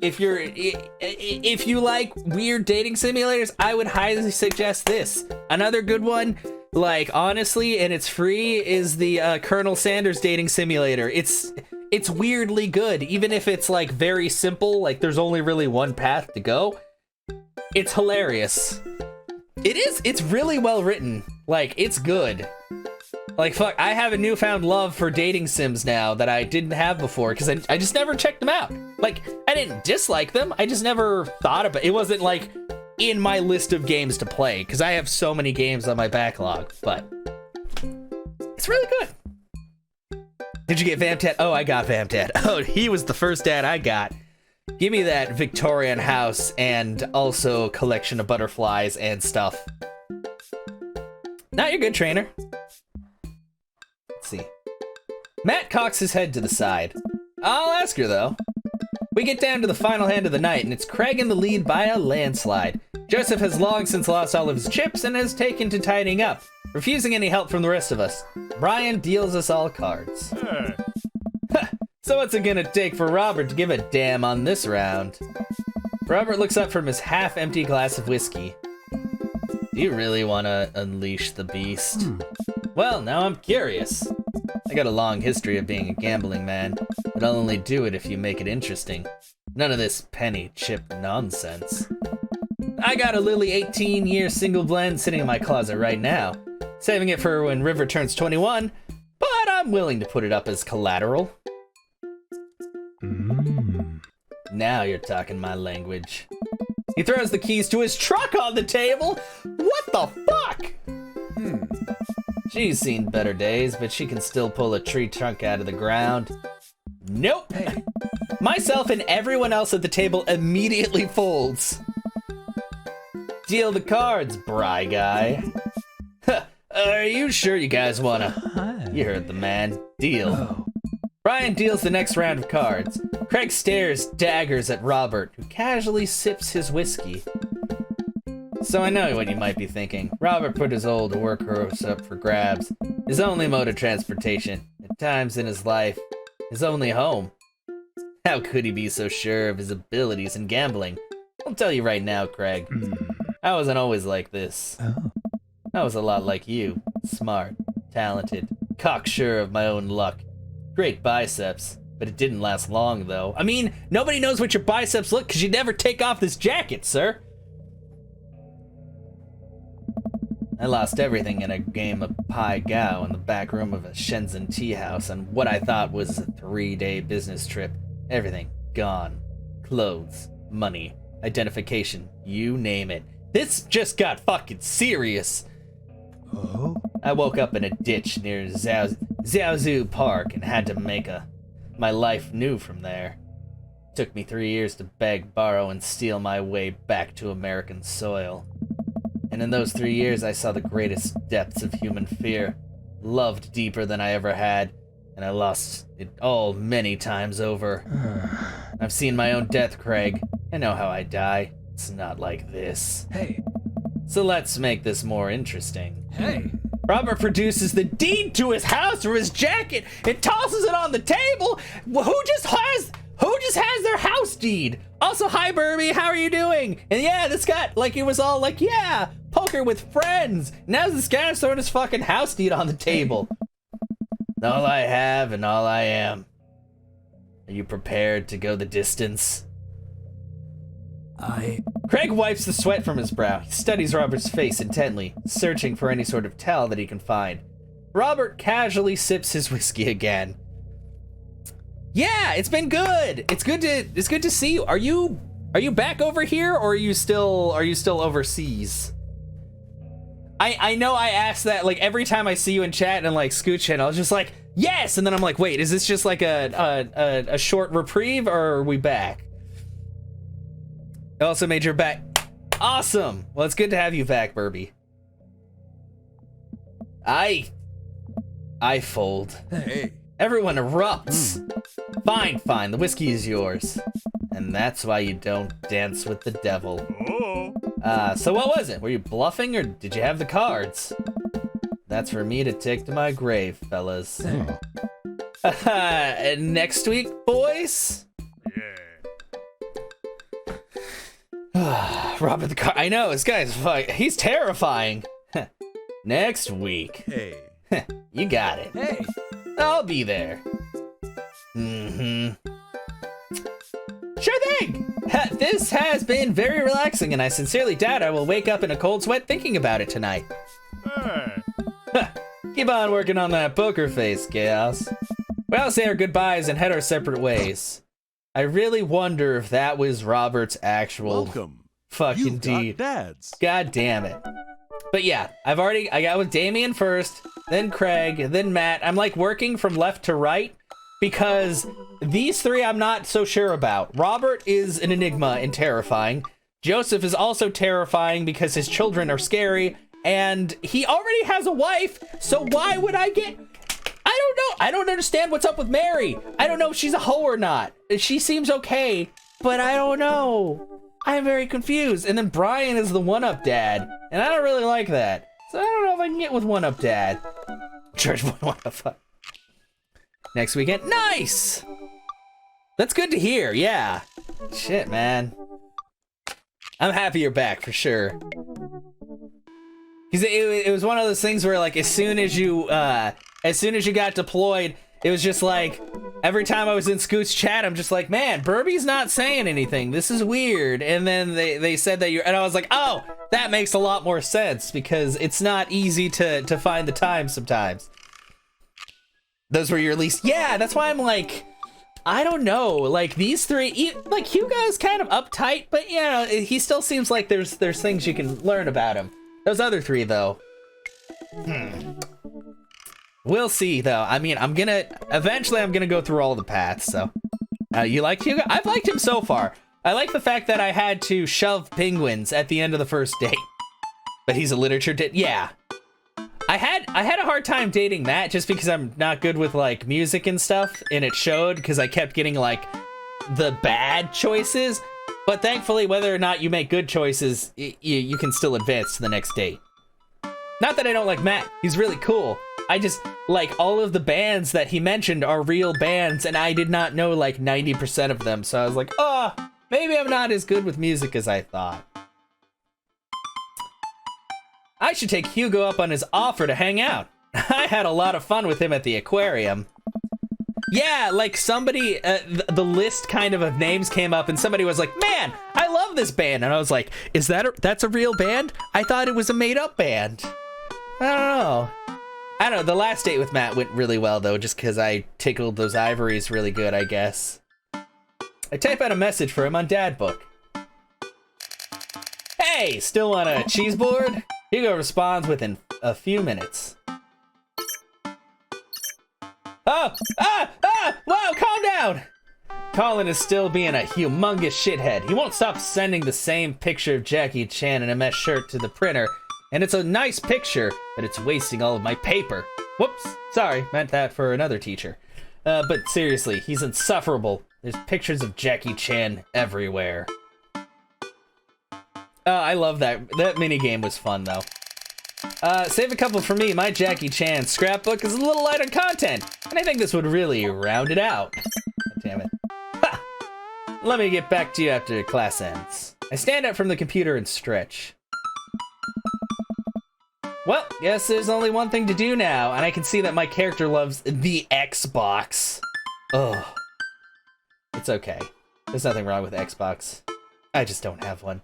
If you like weird dating simulators, I would highly suggest this. Another good one, like honestly, and it's free, is the Colonel Sanders dating simulator. It's weirdly good, even if it's like very simple, like there's only really one path to go. It's hilarious. It's really well written. Like, it's good. Like, fuck, I have a newfound love for dating sims now that I didn't have before, because I just never checked them out. Like, I didn't dislike them, I just never thought about it. It wasn't, like, in my list of games to play, because I have so many games on my backlog, but it's really good. Did you get Vampdad? Oh, I got Vampdad. Oh, he was the first dad I got. Give me that Victorian house and also collection of butterflies and stuff. Now you're good, trainer. Let's see. Matt cocks his head to the side. I'll ask her, though. We get down to the final hand of the night, and it's Craig in the lead by a landslide. Joseph has long since lost all of his chips and has taken to tidying up, refusing any help from the rest of us. Brian deals us all cards. So what's it gonna take for Robert to give a damn on this round? Robert looks up from his half-empty glass of whiskey. Do you really want to unleash the beast? Well, now I'm curious. I got a long history of being a gambling man, but I'll only do it if you make it interesting. None of this penny chip nonsense. I got a Lily 18-year single blend sitting in my closet right now, saving it for when River turns 21, but I'm willing to put it up as collateral. Now you're talking my language. He throws the keys to his truck on the table. What the fuck? She's seen better days, but she can still pull a tree trunk out of the ground. Nope. Hey. Myself and everyone else at the table immediately folds. Deal the cards, Bry guy. Are you sure you guys wanna? You heard the man. Deal. Oh. Brian deals the next round of cards. Craig stares daggers at Robert, who casually sips his whiskey. So I know what you might be thinking. Robert put his old workhorse up for grabs. His only mode of transportation, at times in his life, his only home. How could he be so sure of his abilities in gambling? I'll tell you right now, Craig. I wasn't always like this. I was a lot like you. Smart, talented, cocksure of my own luck. Great biceps, but it didn't last long, though. I mean, nobody knows what your biceps look because you never take off this jacket, sir. I lost everything in a game of Pai Gao in the back room of a Shenzhen tea house on what I thought was a 3-day business trip. Everything gone. Clothes, money, identification, you name it. This just got fucking serious. Oh? I woke up in a ditch near Zhaozhou Park and had to make my life new from there. It took me 3 years to beg, borrow, and steal my way back to American soil. And in those 3 years, I saw the greatest depths of human fear, loved deeper than I ever had, and I lost it all many times over. I've seen my own death, Craig. I know how I die. It's not like this. Hey. So let's make this more interesting. Hey. Robert produces the deed to his house or his jacket and tosses it on the table. Who just has their house deed? Also, hi, Burby, how are you doing? And yeah, this guy, like, it was all like, yeah, poker with friends. Now this guy's throwing his fucking house deed on the table. All I have and all I am. Are you prepared to go the distance? Craig wipes the sweat from his brow. He studies Robert's face intently, searching for any sort of tell that he can find. Robert casually sips his whiskey again. Yeah, it's been good. It's good to see you. Are you back over here, or are you still overseas? I know I asked that like every time I see you in chat and like Scoot Channel, I was just like, yes, and then I'm like, wait, is this just like a short reprieve, or are we back? Also made your back. Awesome. Well, it's good to have you back, Burby. I fold. Hey. Everyone erupts. Fine. The whiskey is yours. And that's why you don't dance with the devil. So what was it? Were you bluffing, or did you have the cards? that's for me to take to my grave, fellas. Oh. Next week, boys? Robert the car. I know, this guy's he's terrifying. Next week. Hey. You got it. Hey. I'll be there. Sure thing! This has been very relaxing, and I sincerely doubt I will wake up in a cold sweat thinking about it tonight. Keep on working on that poker face, Chaos. We'll say our goodbyes and head our separate ways. I really wonder if that was Robert's actual Welcome. fucking You've got deed. dads. God damn it. But yeah, I got with Damien first, then Craig, then Matt. I'm like working from left to right because these three I'm not so sure about. Robert is an enigma and terrifying. Joseph is also terrifying because his children are scary, and he already has a wife, so why would I get... I don't know. I don't understand what's up with Mary. I don't know if she's a hoe or not. She seems okay, but I don't know. I'm very confused. And then Brian is the one-up dad, and I don't really like that. So I don't know if I can get with one-up dad. Church one-up. Next weekend. Nice! That's good to hear, yeah. Shit, man. I'm happy you're back, for sure. Because it was one of those things where, like, as soon as you got deployed, it was just like, every time I was in Scoot's chat, I'm just like, man, Burby's not saying anything. This is weird. And then they said that and I was like, oh, that makes a lot more sense because it's not easy to find the time sometimes. Those were your least, yeah, that's why I'm like, I don't know, like these three, like Hugo's kind of uptight, but yeah, he still seems like there's things you can learn about him. Those other three though. We'll see, though. I mean, eventually I'm gonna go through all the paths, so. You like Hugo? I've liked him so far. I like the fact that I had to shove penguins at the end of the first date. But he's a literature yeah. I had a hard time dating Matt just because I'm not good with, like, music and stuff, and it showed because I kept getting, like, the bad choices. But thankfully, whether or not you make good choices, you can still advance to the next date. Not that I don't like Matt. He's really cool. I just, like, all of the bands that he mentioned are real bands, and I did not know, like, 90% of them. So I was like, oh, maybe I'm not as good with music as I thought. I should take Hugo up on his offer to hang out. I had a lot of fun with him at the aquarium. Yeah, like, somebody, the list kind of names came up, and somebody was like, man, I love this band. And I was like, that's a real band? I thought it was a made-up band. I don't know, the last date with Matt went really well, though, just because I tickled those ivories really good, I guess. I type out a message for him on Dadbook. Hey, still on a cheese board? Hugo responds within a few minutes. Oh, whoa, calm down! Colin is still being a humongous shithead. He won't stop sending the same picture of Jackie Chan in a mesh shirt to the printer, and it's a nice picture, but it's wasting all of my paper. Whoops, sorry, meant that for another teacher. But seriously, he's insufferable. There's pictures of Jackie Chan everywhere. I love that. That minigame was fun, though. Save a couple for me. My Jackie Chan scrapbook is a little light on content, and I think this would really round it out. God damn it. Ha! Let me get back to you after class ends. I stand up from the computer and stretch. Well, guess there's only one thing to do now, and I can see that my character loves the Xbox. Ugh. It's okay. There's nothing wrong with Xbox. I just don't have one.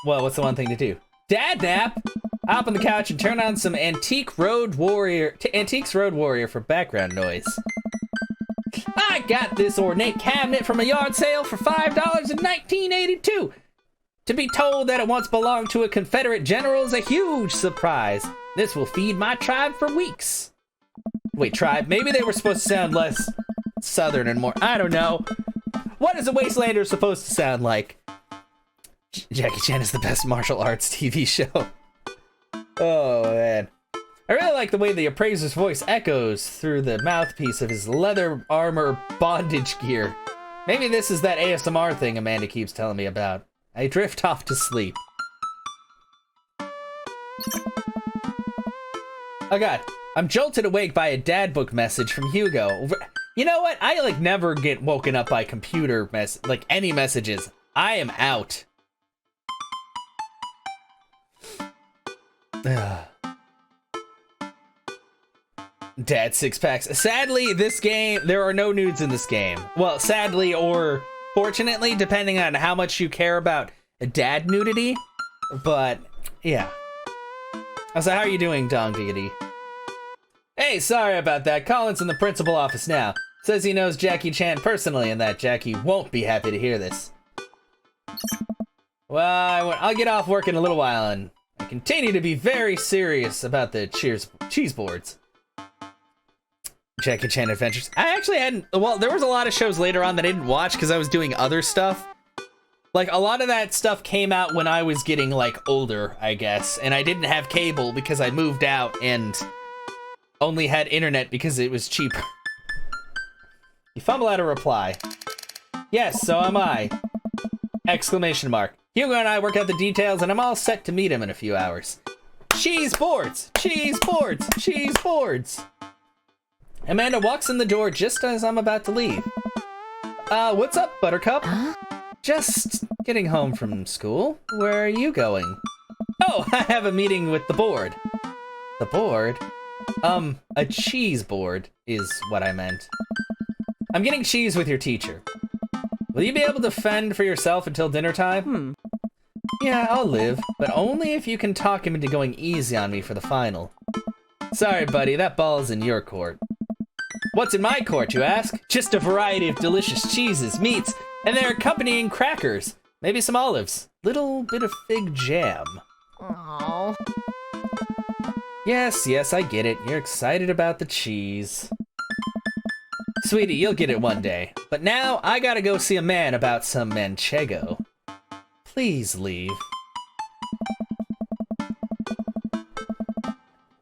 Well, what's the one thing to do? Dad nap! Hop on the couch and turn on some Antiques Road Warrior for background noise. I got this ornate cabinet from a yard sale for $5 in 1982. To be told that it once belonged to a Confederate general is a huge surprise. This will feed my tribe for weeks. Wait, tribe? Maybe they were supposed to sound less southern and more... I don't know. What is a Wastelander supposed to sound like? Jackie Chan is the best martial arts TV show. Oh, man. I really like the way the appraiser's voice echoes through the mouthpiece of his leather armor bondage gear. Maybe this is that ASMR thing Amanda keeps telling me about. I drift off to sleep. Oh god, I'm jolted awake by a dad book message from Hugo. You know what? I like never get woken up by computer like any messages. I am out. Dad six packs. Sadly, this game, there are no nudes in this game. Well, sadly or fortunately, depending on how much you care about dad nudity. But, yeah. So how are you doing, Dong Diggity? Hey, sorry about that. Colin's in the principal office now. Says he knows Jackie Chan personally and that Jackie won't be happy to hear this. Well, I'll get off work in a little while and I continue to be very serious about the cheese boards. Jackie Chan Adventures. I actually hadn't, well, there was a lot of shows later on that I didn't watch because I was doing other stuff. Like, a lot of that stuff came out when I was getting, like, older, I guess. And I didn't have cable because I moved out and only had internet because it was cheaper. You fumble out a reply. Yes, so am I. Exclamation mark. Hugo and I work out the details and I'm all set to meet him in a few hours. Cheese boards! Cheese boards! Cheese boards! Amanda walks in the door just as I'm about to leave. What's up, Buttercup? Huh? Just getting home from school. Where are you going? Oh, I have a meeting with the board. The board? A cheese board is what I meant. I'm getting cheese with your teacher. Will you be able to fend for yourself until dinner time? Yeah, I'll live, but only if you can talk him into going easy on me for the final. Sorry, buddy, that ball's in your court. What's in my court, you ask? Just a variety of delicious cheeses, meats, and their accompanying crackers. Maybe some olives. Little bit of fig jam. Aww. Yes, I get it. You're excited about the cheese. Sweetie, you'll get it one day. But now, I gotta go see a man about some manchego. Please leave.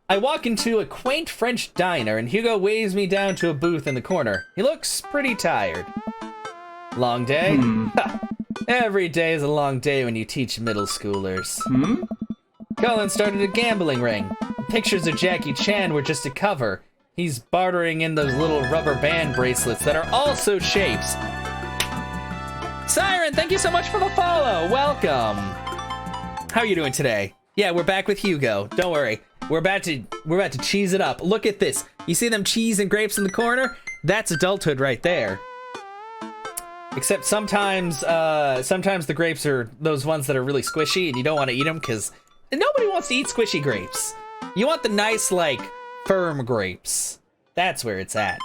I walk into a quaint French diner and Hugo waves me down to a booth in the corner. He looks pretty tired. Long day? Ha. Every day is a long day when you teach middle schoolers. Colin started a gambling ring. Pictures of Jackie Chan were just a cover. He's bartering in those little rubber band bracelets that are also shapes. Siren, thank you so much for the follow. Welcome. How are you doing today? Yeah, we're back with Hugo. Don't worry. We're about to cheese it up. Look at this. You see them cheese and grapes in the corner? That's adulthood right there. Except sometimes the grapes are those ones that are really squishy and you don't want to eat them because nobody wants to eat squishy grapes. You want the nice, like, firm grapes. That's where it's at.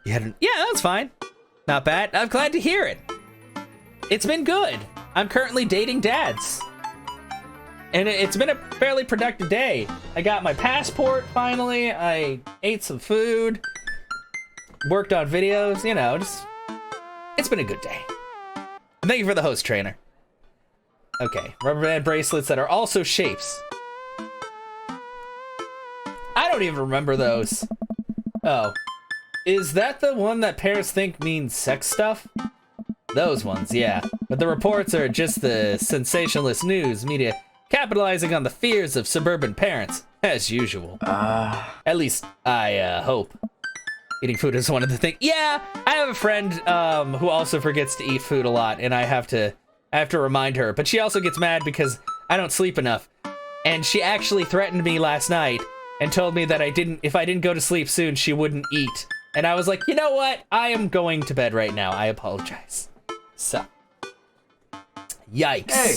Yeah, that's fine. Not bad. I'm glad to hear it. It's been good. I'm currently dating dads. And it's been a fairly productive day. I got my passport finally. I ate some food. Worked on videos, you know, just... It's been a good day. Thank you for the host, trainer. Okay, rubber band bracelets that are also shapes. I don't even remember those. Oh. Is that the one that parents think means sex stuff? Those ones, yeah. But the reports are just the sensationalist news media capitalizing on the fears of suburban parents, as usual. At least, I hope. Eating food is one of the things. Yeah, I have a friend who also forgets to eat food a lot, and I have to remind her. But she also gets mad because I don't sleep enough. And she actually threatened me last night and told me that if I didn't go to sleep soon, she wouldn't eat. And I was like, you know what? I am going to bed right now. I apologize. So, yikes. Hey.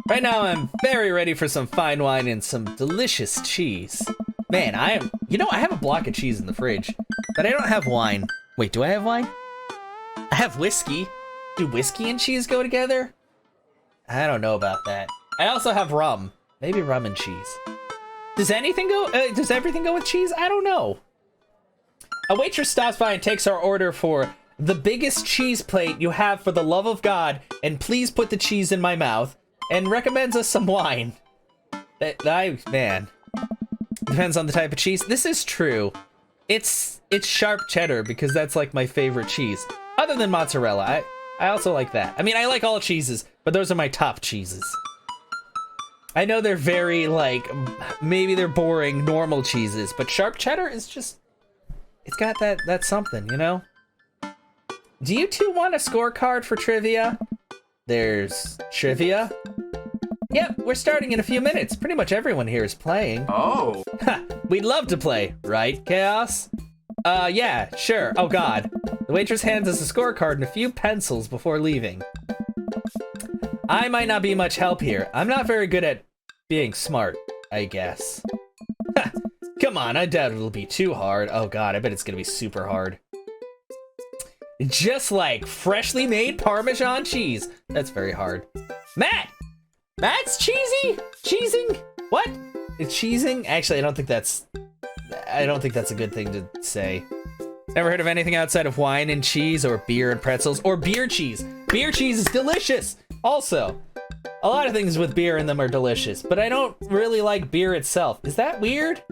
Right now, I'm very ready for some fine wine and some delicious cheese. Man, I have a block of cheese in the fridge, but I don't have wine. Wait, do I have wine? I have whiskey. Do whiskey and cheese go together? I don't know about that. I also have rum. Maybe rum and cheese. Does everything go with cheese? I don't know. A waitress stops by and takes our order for the biggest cheese plate you have for the love of God, and please put the cheese in my mouth, and recommends us some wine. Man. Depends on the type of cheese. This is true. It's sharp cheddar because that's like my favorite cheese. Other than mozzarella, I also like that. I mean, I like all cheeses, but those are my top cheeses. I know they're very, like, maybe they're boring normal cheeses, but sharp cheddar is just, it's got that something, you know? Do you two want a scorecard for trivia? There's trivia. Yep, we're starting in a few minutes. Pretty much everyone here is playing. Oh. Ha! We'd love to play, right, Chaos? Yeah, sure. Oh god. The waitress hands us a scorecard and a few pencils before leaving. I might not be much help here. I'm not very good at being smart, I guess. Ha! Come on, I doubt it'll be too hard. Oh god, I bet it's gonna be super hard. Just like freshly made Parmesan cheese. That's very hard. Matt! Matt's cheesy? Cheesing? What? It's cheesing? Actually, I don't think that's a good thing to say. Never heard of anything outside of wine and cheese or beer and pretzels or beer cheese. Beer cheese is delicious. Also, a lot of things with beer in them are delicious, but I don't really like beer itself. Is that weird?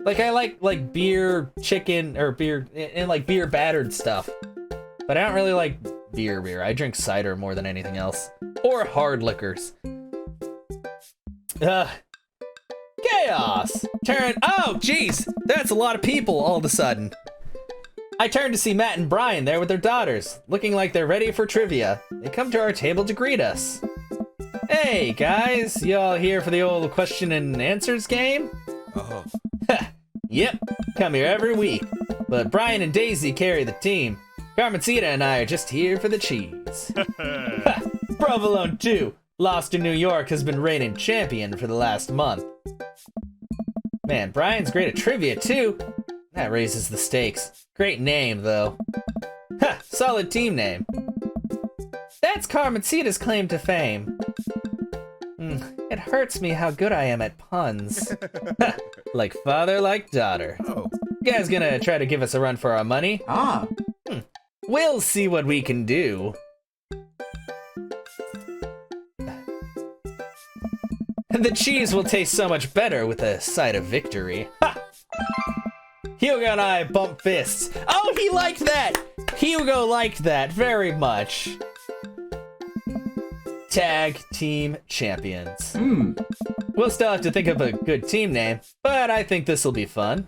Like I like beer chicken or beer and like beer battered stuff. But I don't really like beer. I drink cider more than anything else. Or hard liquors. Chaos! Oh, jeez! That's a lot of people all of a sudden. I turned to see Matt and Brian there with their daughters, looking like they're ready for trivia. They come to our table to greet us. Hey, guys! You all here for the old question and answers game? Oh. Yep, come here every week. But Brian and Daisy carry the team. Carmencita and I are just here for the cheese. Provolone 2, lost in New York, has been reigning champion for the last month. Man, Brian's great at trivia too. That raises the stakes. Great name, though. Ha! Solid team name. That's Carmencita's claim to fame. It hurts me how good I am at puns. Like father, like daughter. Oh. You guys gonna try to give us a run for our money? Ah. We'll see what we can do. The cheese will taste so much better with a side of victory. Ha! Hugo and I bump fists. Oh, he liked that! Hugo liked that very much. Tag team champions. We'll still have to think of a good team name, but I think this will be fun.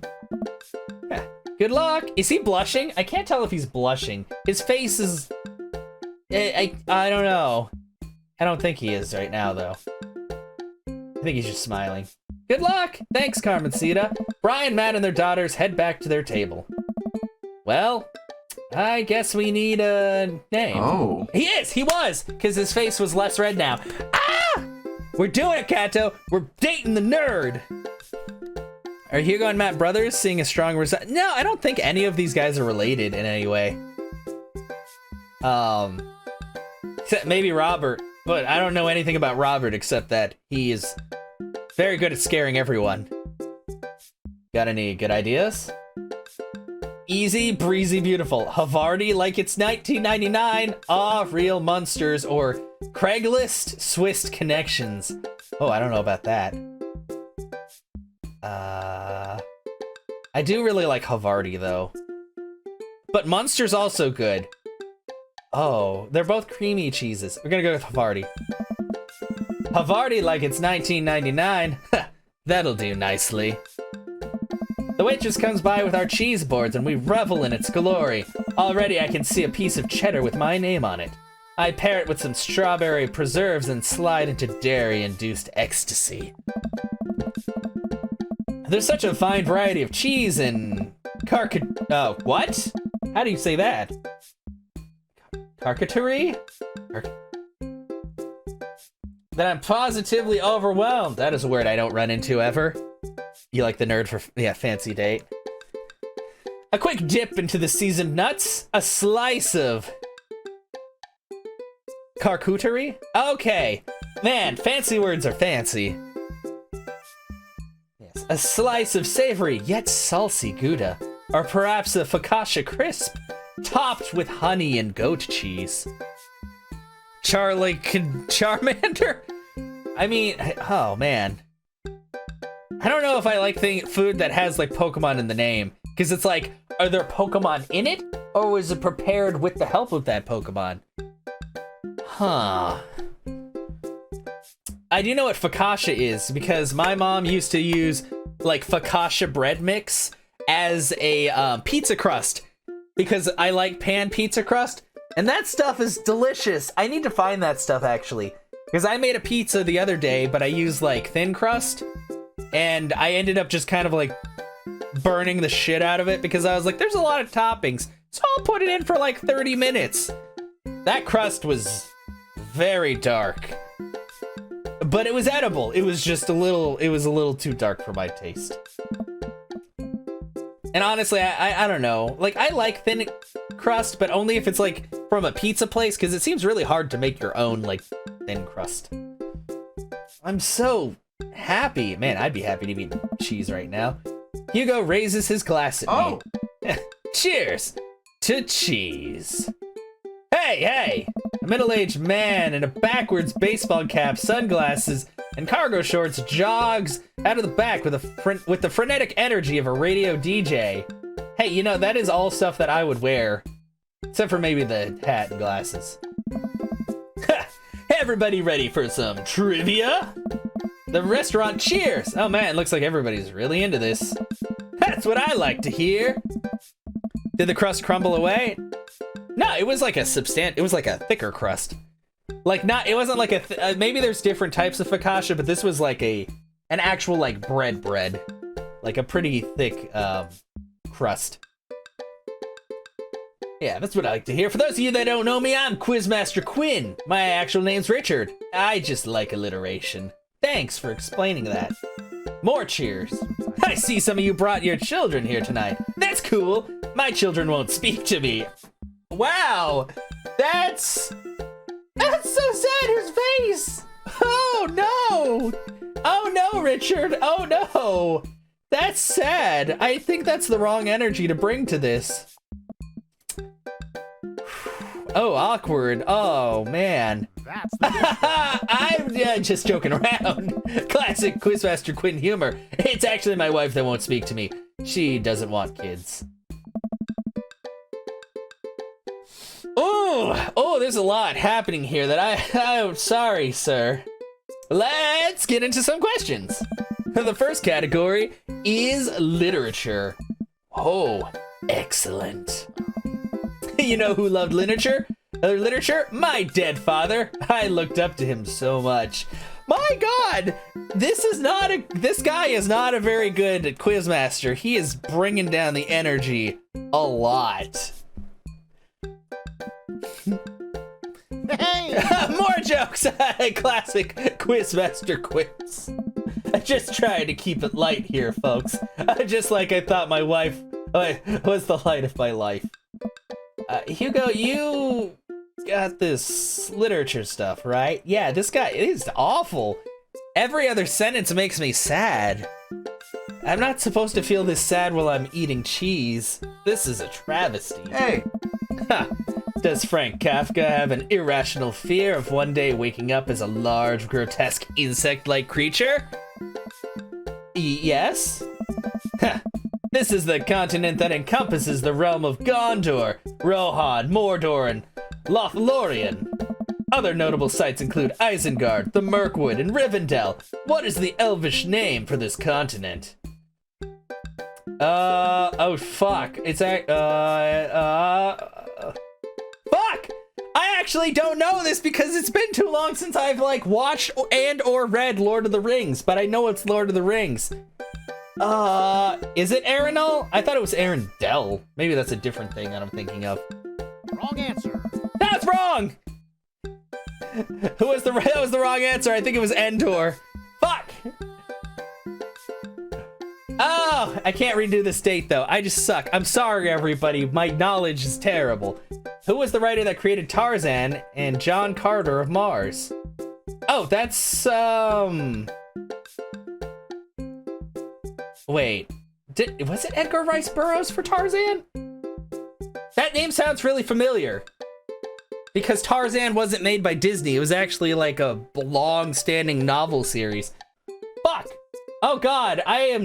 Good luck! Is he blushing? I can't tell if he's blushing. His face is... I don't know. I don't think he is right now, though. I think he's just smiling. Good luck! Thanks, Carmencita. Brian, Matt, and their daughters head back to their table. Well, I guess we need a name. Oh. He was! Because his face was less red now. Ah! We're doing it, Kato! We're dating the nerd! Are Hugo and Matt brothers, seeing a strong result? No, I don't think any of these guys are related in any way. Except maybe Robert, but I don't know anything about Robert except that he is very good at scaring everyone. Got any good ideas? Easy, breezy, beautiful. Havarti like it's 1999. Ah, real monsters. Or Craigslist, Swiss connections. Oh, I don't know about that. I do really like Havarti, though. But Munster's also good. Oh, they're both creamy cheeses. We're gonna go with Havarti. Havarti like it's 1999. That'll do nicely. The waitress comes by with our cheese boards and we revel in its glory. Already I can see a piece of cheddar with my name on it. I pair it with some strawberry preserves and slide into dairy-induced ecstasy. There's such a fine variety of cheese and what? How do you say that? Charcuterie? That I'm positively overwhelmed. That is a word I don't run into ever. You like the nerd for, fancy date. A quick dip into the seasoned nuts. A slice of charcuterie? Okay. Man, fancy words are fancy. Yes. A slice of savory yet salty Gouda. Or perhaps a focaccia crisp, topped with honey and goat cheese. Charmander? I mean, oh man. I don't know if I like food that has like Pokemon in the name. Because it's like, are there Pokemon in it? Or was it prepared with the help of that Pokemon? Huh. I do know what focaccia is because my mom used to use like focaccia bread mix as a pizza crust because I like pan pizza crust, and that stuff is delicious. I need to find that stuff actually because I made a pizza the other day, but I used like thin crust, and I ended up just kind of like burning the shit out of it because I was like, there's a lot of toppings, so I'll put it in for like 30 minutes. That crust was very dark, but it was edible. It was just a little too dark for my taste. And honestly, I don't know. Like, I like thin crust, but only if it's like from a pizza place, because it seems really hard to make your own like thin crust. I'm so happy. Man, I'd be happy to eat cheese right now. Hugo raises his glass at me. Cheers to cheese. Hey! A middle-aged man in a backwards baseball cap, sunglasses, and cargo shorts jogs out of the back with the frenetic energy of a radio DJ. Hey, you know, that is all stuff that I would wear. Except for maybe the hat and glasses. Everybody ready for some trivia? The restaurant cheers! Oh man, looks like everybody's really into this. That's what I like to hear. Did the crust crumble away? No, it was like a thicker crust. Like it wasn't like maybe there's different types of focaccia, but this was like an actual like bread. Like a pretty thick crust. Yeah, that's what I like to hear. For those of you that don't know me, I'm Quizmaster Quinn. My actual name's Richard. I just like alliteration. Thanks for explaining that. More cheers. I see some of you brought your children here tonight. That's cool. My children won't speak to me. Wow, that's so sad, his face. Oh no, Richard. Oh no, that's sad. I think that's the wrong energy to bring to this. Oh, awkward. Oh man. That's the I'm just joking around. Classic Quizmaster Quinn humor. It's actually my wife that won't speak to me. She doesn't want kids. Oh, there's a lot happening here that I'm sorry, sir. Let's get into some questions. The first category is literature. Oh, excellent. You know who loved literature? My dead father. I looked up to him so much. My God, this guy is not a very good quizmaster. He is bringing down the energy a lot. Hey! More jokes! Classic Quizmaster quiz. I just tried to keep it light here, folks. Just like I thought my wife was the light of my life. Hugo, you got this literature stuff, right? Yeah, this guy is awful. Every other sentence makes me sad. I'm not supposed to feel this sad while I'm eating cheese. This is a travesty. Hey, Does Frank Kafka have an irrational fear of one day waking up as a large, grotesque, insect-like creature? Yes. This is the continent that encompasses the realm of Gondor, Rohan, Mordor, and Lothlorien. Other notable sites include Isengard, the Mirkwood, and Rivendell. What is the elvish name for this continent? Oh fuck. Fuck! I actually don't know this because it's been too long since I've like watched and or read Lord of the Rings, but I know it's Lord of the Rings. Is it Arundel? I thought it was Arundel. Maybe that's a different thing that I'm thinking of. Wrong answer. That's wrong! That was the wrong answer. I think it was Endor. Fuck! Oh, I can't redo the state though. I just suck. I'm sorry, everybody. My knowledge is terrible. Who was the writer that created Tarzan and John Carter of Mars? Oh, that's, wait. Was it Edgar Rice Burroughs for Tarzan? That name sounds really familiar. Because Tarzan wasn't made by Disney. It was actually like a long-standing novel series. Fuck! Oh god, I've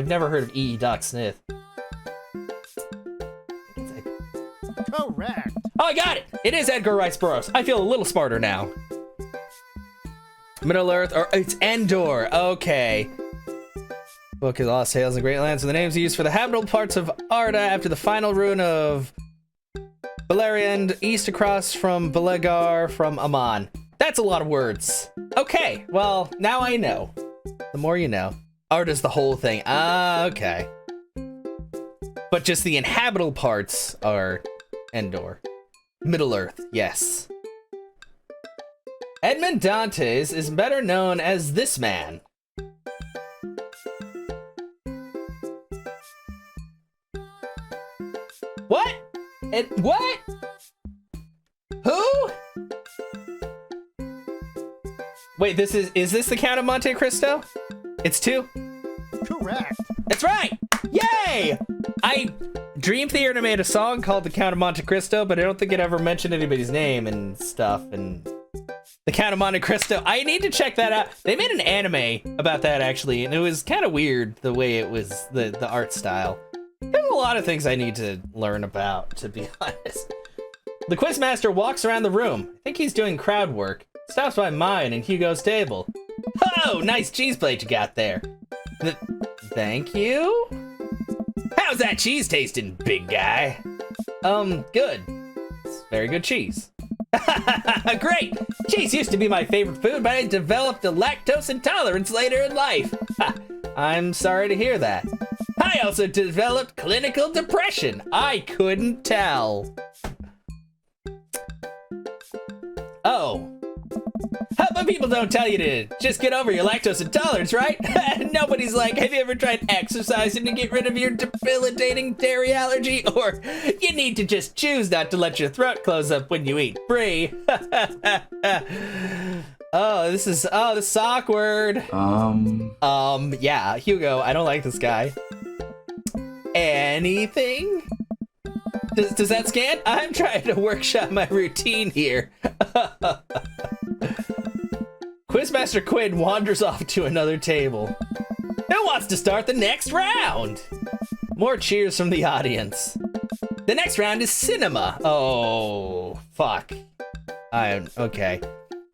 never heard of E. Doc Smith. Correct. Oh, I got it. It is Edgar Rice Burroughs. I feel a little smarter now. Middle Earth, or it's Endor. Okay. Book of Lost Tales and Great Lands are the names used for the habitable parts of Arda after the final ruin of Beleriand, east across from Belegar from Aman. That's a lot of words. Okay, well, now I know. The more you know. Arda's the whole thing. Ah, okay. But just the inhabitable parts are Endor. Middle Earth, yes. Edmond Dantes is better known as this man. What? What? Who? Wait, is this the Count of Monte Cristo? It's 2? Correct. That's right! Yay! Dream Theater made a song called The Count of Monte Cristo, but I don't think it ever mentioned anybody's name and stuff, and The Count of Monte Cristo, I need to check that out. They made an anime about that, actually, and it was kind of weird the way it was, the art style. There's a lot of things I need to learn about, to be honest. The Quizmaster walks around the room. I think he's doing crowd work. Stops by mine and Hugo's table. Oh, nice cheese plate you got there. Thank you? How's that cheese tasting, big guy? Good. It's very good cheese. Great! Cheese used to be my favorite food, but I developed a lactose intolerance later in life. I'm sorry to hear that. I also developed clinical depression. I couldn't tell. Oh. But people don't tell you to just get over your lactose intolerance, right? Nobody's like, have you ever tried exercising to get rid of your debilitating dairy allergy? Or you need to just choose not to let your throat close up when you eat brie. This is awkward. Yeah, Hugo, I don't like this guy. Anything? Does that scan? I'm trying to workshop my routine here. Quizmaster Quinn wanders off to another table. Who wants to start the next round? More cheers from the audience. The next round is cinema. Oh, fuck. Okay.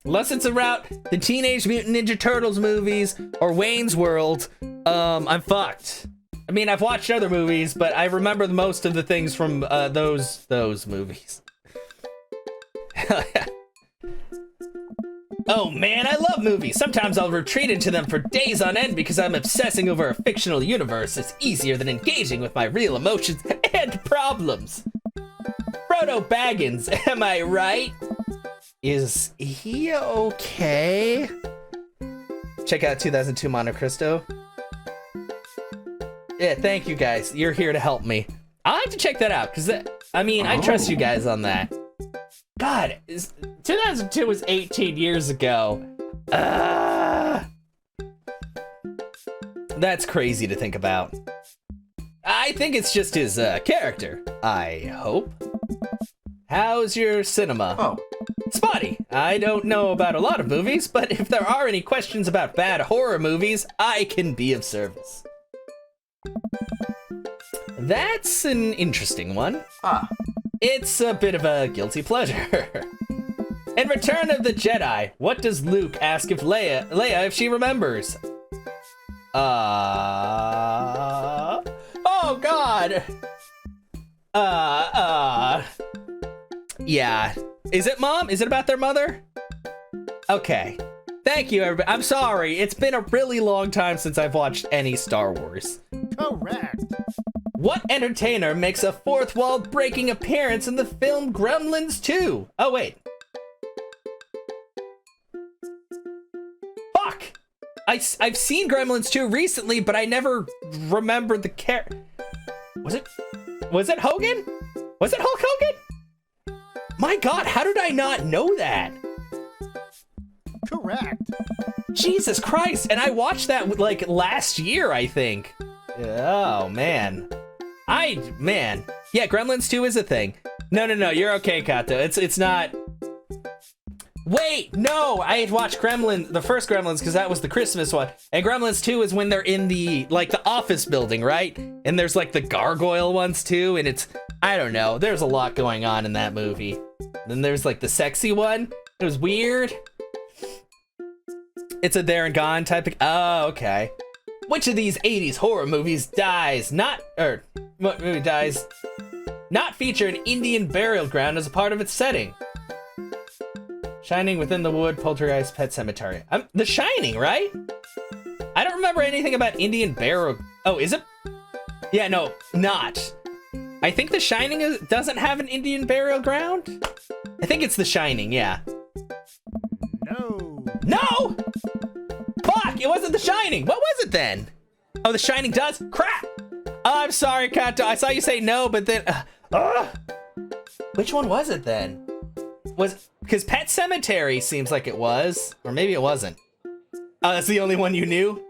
Unless it's about the Teenage Mutant Ninja Turtles movies or Wayne's World, I'm fucked. I mean, I've watched other movies, but I remember most of the things from those movies. Oh man, I love movies. Sometimes I'll retreat into them for days on end because I'm obsessing over a fictional universe. It's easier than engaging with my real emotions and problems. Frodo Baggins, am I right? Is he okay? Check out 2002 Monte Cristo. Yeah, thank you guys. You're here to help me. I'll have to check that out, because, I trust you guys on that. God, 2002 was 18 years ago. That's crazy to think about. I think it's just his character, I hope. How's your cinema? Oh. Spotty. I don't know about a lot of movies, but if there are any questions about bad horror movies, I can be of service. That's an interesting one. It's a bit of a guilty pleasure. In Return of the Jedi, what does Luke ask if Leia if she remembers? Oh God. Yeah. Is it Mom? Is it about their mother? Okay. Thank you, everybody. I'm sorry. It's been a really long time since I've watched any Star Wars. Correct. What entertainer makes a fourth wall breaking appearance in the film Gremlins 2? Oh, wait. Fuck! I've seen Gremlins 2 recently, but I never remembered the Was it Hogan? Was it Hulk Hogan? My God, how did I not know that? Correct. Jesus Christ, and I watched that like last year, I think. Oh, man. Yeah, Gremlins 2 is a thing. No, you're okay, Kato. It's not. Wait, no, I had watched the first Gremlins, because that was the Christmas one. And Gremlins 2 is when they're in the office building, right? And there's like the gargoyle ones too, and it's I don't know. There's a lot going on in that movie. Then there's like the sexy one. It was weird. It's a there and gone type of. Oh, okay. Which of these 80s horror movies dies not feature an Indian burial ground as a part of its setting? Shining, Within the Wood, Poltergeist, Pet Cemetery. The Shining, right? I don't remember anything about Indian burial. Oh, is it? Yeah, no, not. I think The Shining doesn't have an Indian burial ground. I think it's The Shining, yeah. No. No! Fuck, it wasn't The Shining. What was it then? Oh, The Shining does? Crap! Oh, I'm sorry, Kato. I saw you say no, but then... Which one was it then? Because Pet Cemetery seems like it was. Or maybe it wasn't. Oh, that's the only one you knew?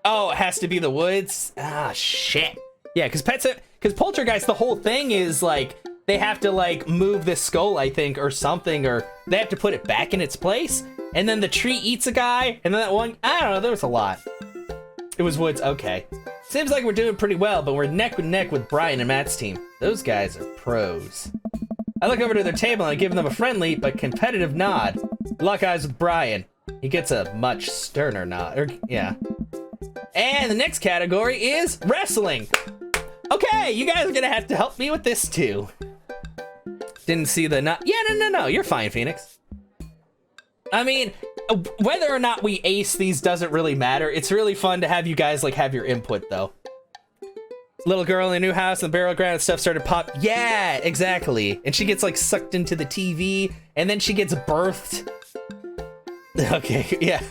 Oh, it has to be The Woods? Ah, shit. Yeah, because Poltergeist, the whole thing is, like, they have to, like, move this skull, I think, or something, or they have to put it back in its place, and then the tree eats a guy, and then that one, I don't know, there was a lot. It was Woods, okay. Seems like we're doing pretty well, but we're neck and neck with Brian and Matt's team. Those guys are pros. I look over to their table and I give them a friendly but competitive nod. Lock eyes with Brian. He gets a much sterner nod, yeah. And the next category is wrestling. Okay, you guys are gonna have to help me with this too. Didn't see the nod. Yeah, no, you're fine, Phoenix. I mean, whether or not we ace these doesn't really matter. It's really fun to have you guys like have your input though. Little girl in a new house and the burial ground and stuff started pop. Yeah, exactly. And she gets like sucked into the TV and then she gets birthed. Okay, yeah.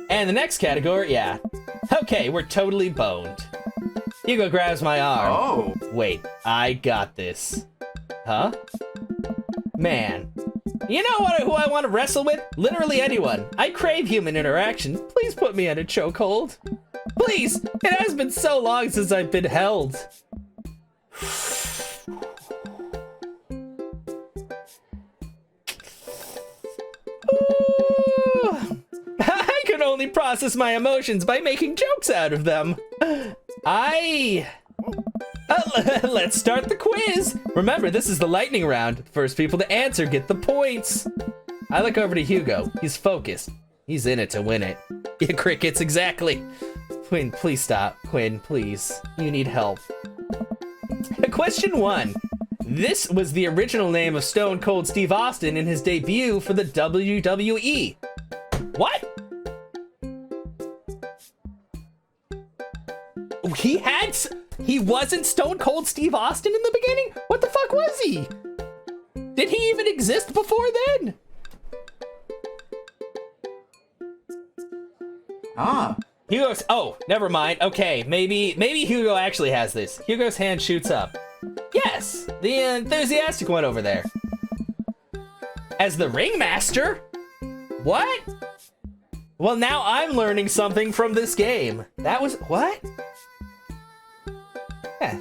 And the next category, yeah. Okay, we're totally boned. Hugo grabs my arm. Oh. Wait, I got this. Huh? Man. You know who I want to wrestle with? Literally anyone. I crave human interaction. Please put me in a chokehold. Please! It has been so long since I've been held. I can only process my emotions by making jokes out of them. Let's start the quiz. Remember, this is the lightning round. The first people to answer get the points. I look over to Hugo. He's focused. He's in it to win it. Yeah, crickets, exactly. Quinn, please stop. Quinn, please. You need help. Question 1. This was the original name of Stone Cold Steve Austin in his debut for the WWE. What? He wasn't Stone Cold Steve Austin in the beginning? What the fuck was he? Did he even exist before then? Ah. Hugo's, oh, never mind. Okay, maybe Hugo actually has this. Hugo's hand shoots up. Yes, the enthusiastic one over there. As the ringmaster? What? Well, now I'm learning something from this game. That was, what? Yeah.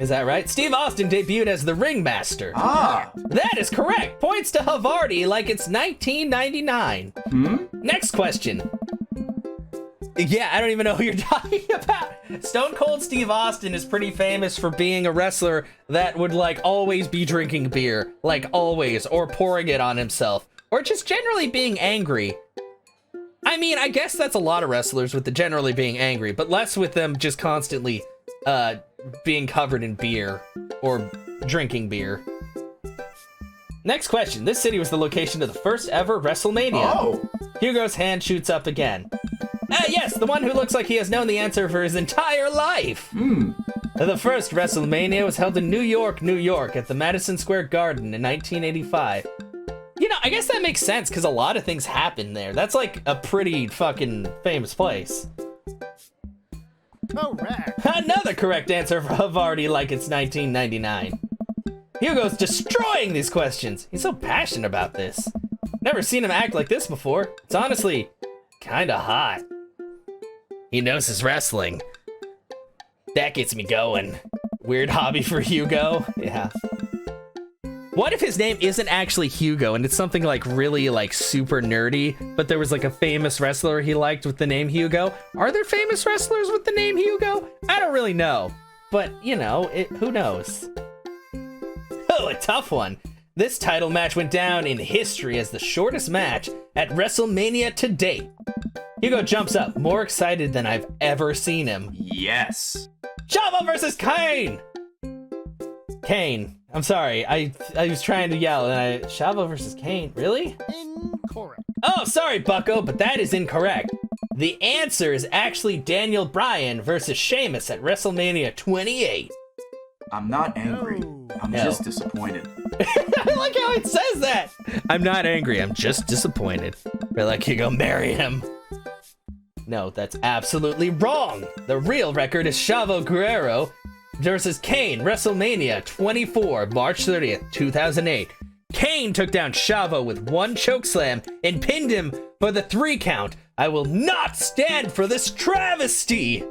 Is that right? Steve Austin debuted as the ringmaster. Ah. That is correct. Points to Havarti like it's 1999. Next question. Yeah, I don't even know who you're talking about. Stone Cold Steve Austin is pretty famous for being a wrestler that would like always be drinking beer, like always, or pouring it on himself, or just generally being angry. I mean, I guess that's a lot of wrestlers with the generally being angry, but less with them just constantly being covered in beer or drinking beer. Next question. This city was the location of the first ever WrestleMania. Oh. Hugo's hand shoots up again. Yes, the one who looks like he has known the answer for his entire life. The first WrestleMania was held in New York, New York, at the Madison Square Garden in 1985. You know, I guess that makes sense because a lot of things happen there. That's like a pretty fucking famous place. Correct. Another correct answer for Havarti like it's 1999. Hugo's destroying these questions. He's so passionate about this. Never seen him act like this before. It's honestly kinda hot. He knows his wrestling. That gets me going. Weird hobby for Hugo. Yeah. What if his name isn't actually Hugo and it's something like really like super nerdy, but there was like a famous wrestler he liked with the name Hugo? Are there famous wrestlers with the name Hugo? I don't really know, but you know, who knows? Oh, a tough one. This title match went down in history as the shortest match at WrestleMania to date. Hugo jumps up, more excited than I've ever seen him. Yes. Chavo versus Kane! Kane. I'm sorry, I was trying to yell and Chavo versus Kane, really? Incorrect. Oh, sorry, Bucko, but that is incorrect. The answer is actually Daniel Bryan versus Sheamus at WrestleMania 28. I'm not angry. I'm No. just disappointed. I like how it says that. I'm not angry, I'm just disappointed. We're like, you go marry him. No, that's absolutely wrong. The real record is Chavo Guerrero versus Kane, WrestleMania 24, March 30th, 2008. Kane took down Chavo with one chokeslam and pinned him for the 3 count. I will not stand for this travesty.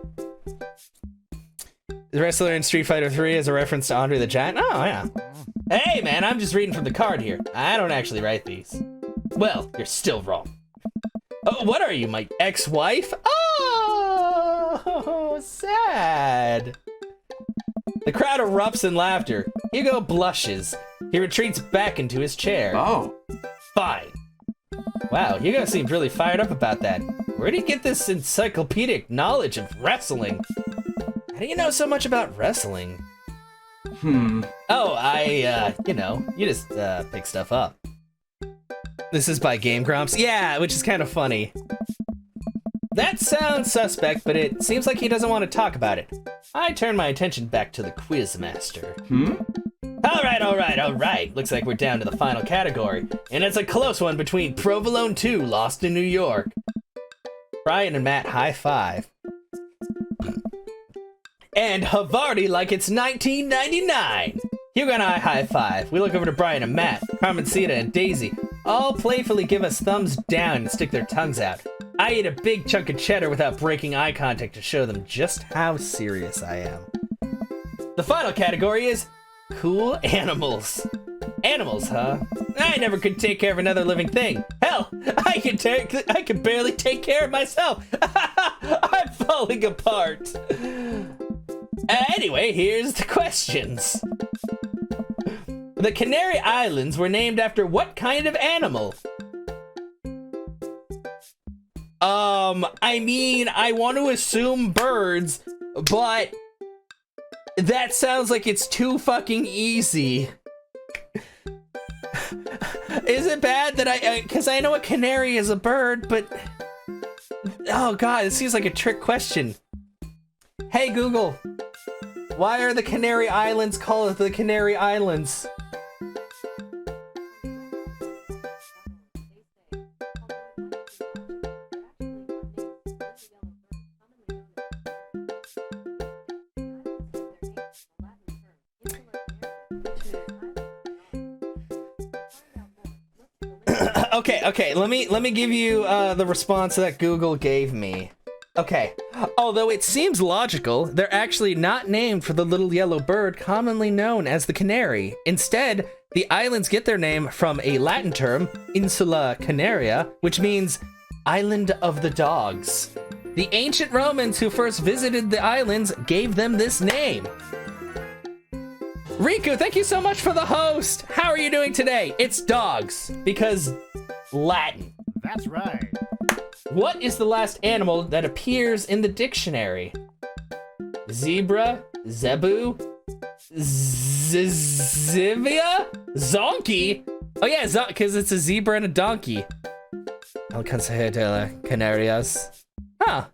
The wrestler in Street Fighter 3 is a reference to Andre the Giant. Oh, yeah. Hey, man, I'm just reading from the card here. I don't actually write these. Well, you're still wrong. Oh, what are you, my ex-wife? Oh, sad. The crowd erupts in laughter. Hugo blushes. He retreats back into his chair. Oh. Fine. Wow, Hugo seemed really fired up about that. Where did he get this encyclopedic knowledge of wrestling? How do you know so much about wrestling? Oh, you know, you just pick stuff up. This is by Game Grumps. Yeah, which is kind of funny. That sounds suspect, but it seems like he doesn't want to talk about it. I turn my attention back to the Quizmaster. All right. Looks like we're down to the final category, and it's a close one between Provolone 2, Lost in New York. Brian and Matt high five. And Havarti like it's 1999. Hugo and I high five. We look over to Brian and Matt, Carmencita and Daisy, all playfully give us thumbs down and stick their tongues out. I eat a big chunk of cheddar without breaking eye contact to show them just how serious I am. The final category is cool animals. Animals, huh? I never could take care of another living thing. Hell, I could barely take care of myself. I'm falling apart. Anyway, here's the questions. The Canary Islands were named after what kind of animal? I mean, I want to assume birds, but that sounds like it's too fucking easy. Is it bad that because I know a canary is a bird, but oh god, it seems like a trick question. Hey Google, why are the Canary Islands called the Canary Islands? Okay, let me give you the response that Google gave me. Okay, although it seems logical, they're actually not named for the little yellow bird commonly known as the canary. Instead, the islands get their name from a Latin term, insula canaria, which means island of the dogs. The ancient Romans who first visited the islands gave them this name. Riku, thank you so much for the host. How are you doing today? It's dogs, because Latin. That's right. What is the last animal that appears in the dictionary? Zebra, zebu, zivia, zonkey? Oh yeah, because it's a zebra and a donkey. El Consejo de las Canarias. Huh.